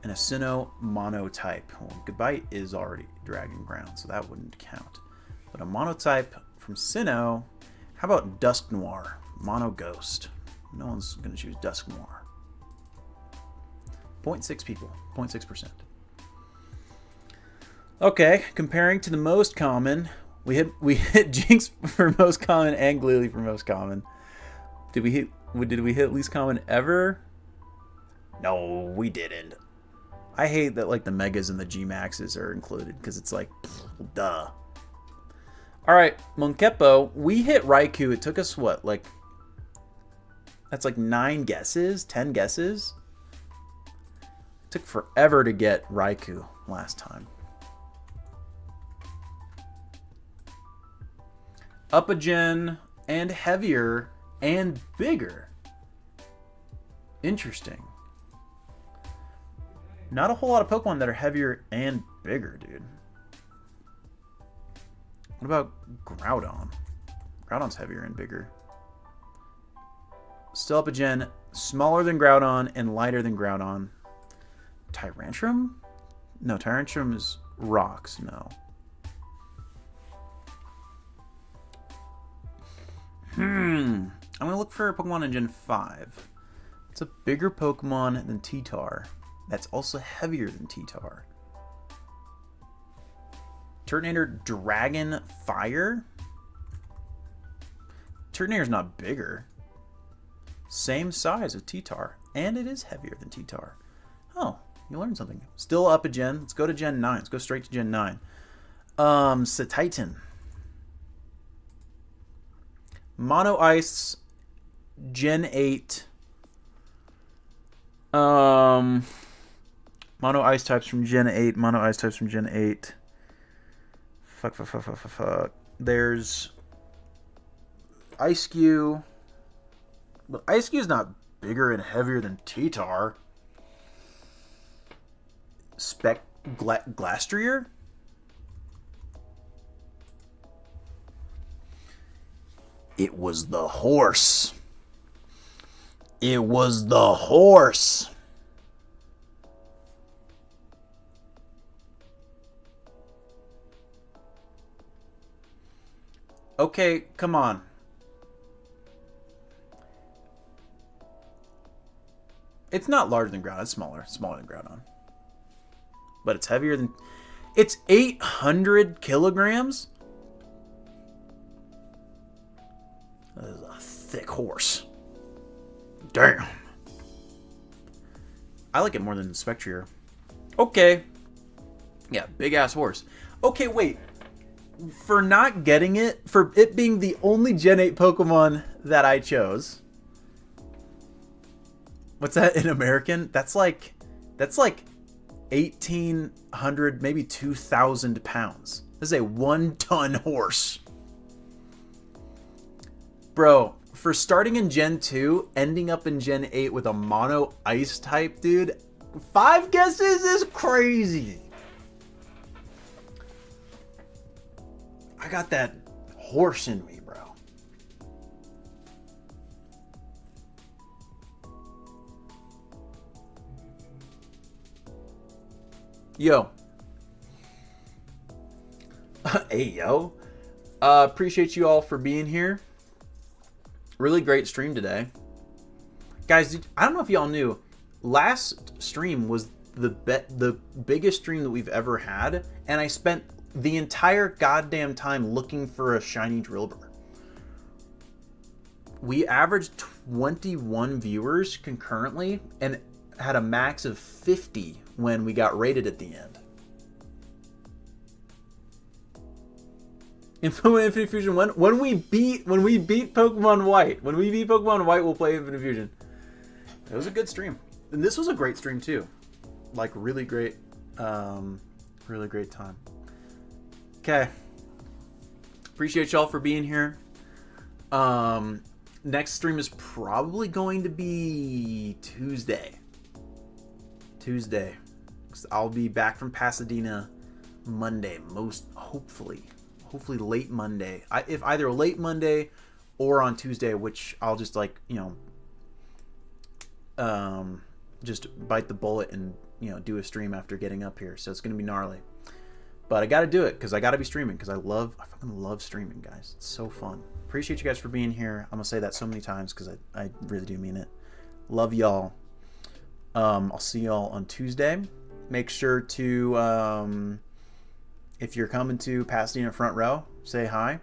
And a Sinnoh monotype. Well, Goodbye is already Dragon Ground, so that wouldn't count. But a monotype from Sinnoh. How about Dusk Noir? Mono Ghost. No one's going to choose Dusk Noir. 0.6 people. 0.6%. Okay, comparing to the most common, we hit Jinx for most common and Glalie for most common. Did we hit least common ever? No, we didn't. I hate that like the Megas and the G Maxes are included because it's like, duh. All right, Monkepo, we hit Raikou. It took us what, like, that's like 9 guesses, 10 guesses. It took forever to get Raikou last time. Up a gen and heavier and bigger. Interesting. Not a whole lot of Pokemon that are heavier and bigger, dude. What about Groudon? Groudon's heavier and bigger. Still up a gen, smaller than Groudon and lighter than Groudon. Tyrantrum? No, Tyrantrum is rocks, no. I'm going to look for a Pokemon in Gen 5. It's a bigger Pokemon than T-Tar. That's also heavier than T-Tar. Turtonator Dragon Fire? Turtonator's not bigger. Same size as T-Tar. And it is heavier than T-Tar. Oh, you learned something. Still up a gen. Let's go to Gen 9. Let's go straight to Gen 9. Satitan. Mono Ice, Gen 8. Mono Ice types from Gen 8. Mono Ice types from Gen 8. Fuck. There's Ice-Q. But Ice-Q is not bigger and heavier than T-Tar. Glastrier? It was the horse. It was the horse. Okay, come on. It's not larger than Groudon. It's smaller. Smaller than Groudon. but it's heavier than... It's 800 kilograms? That is a thick horse. Damn. I like it more than Spectrier. Okay. Yeah, big-ass horse. Okay, wait. For not getting it, for it being the only Gen 8 Pokemon that I chose... What's that in American? That's like 1,800, maybe 2,000 pounds. This is a 1-ton horse. Bro, for starting in Gen 2, ending up in Gen 8 with a mono ice type, dude, 5 guesses is crazy. I got that horse in me, bro. Yo. Hey, yo. Appreciate you all for being here. Really great stream today. Guys, I don't know if y'all knew, last stream was the biggest stream that we've ever had, and I spent the entire goddamn time looking for a shiny Drillbur. We averaged 21 viewers concurrently and had a max of 50 when we got rated at the end. Infinite Fusion when we beat Pokemon White. When we beat Pokemon White, we'll play Infinite Fusion. It was a good stream. And this was a great stream too. Like really great really great time. Okay. Appreciate y'all for being here. Next stream is probably going to be Tuesday. 'Cause I'll be back from Pasadena Monday, hopefully late Monday. If either late Monday or on Tuesday, which I'll just just bite the bullet and do a stream after getting up here. So it's gonna be gnarly. But I got to do it because I got to be streaming because I fucking love streaming, guys. It's so fun. Appreciate you guys for being here. I'm gonna say that so many times because I really do mean it. Love y'all. I'll see y'all on Tuesday. Make sure to, if you're coming to Pasadena Front Row, say hi.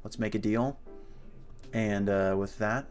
Let's make a deal. And with that,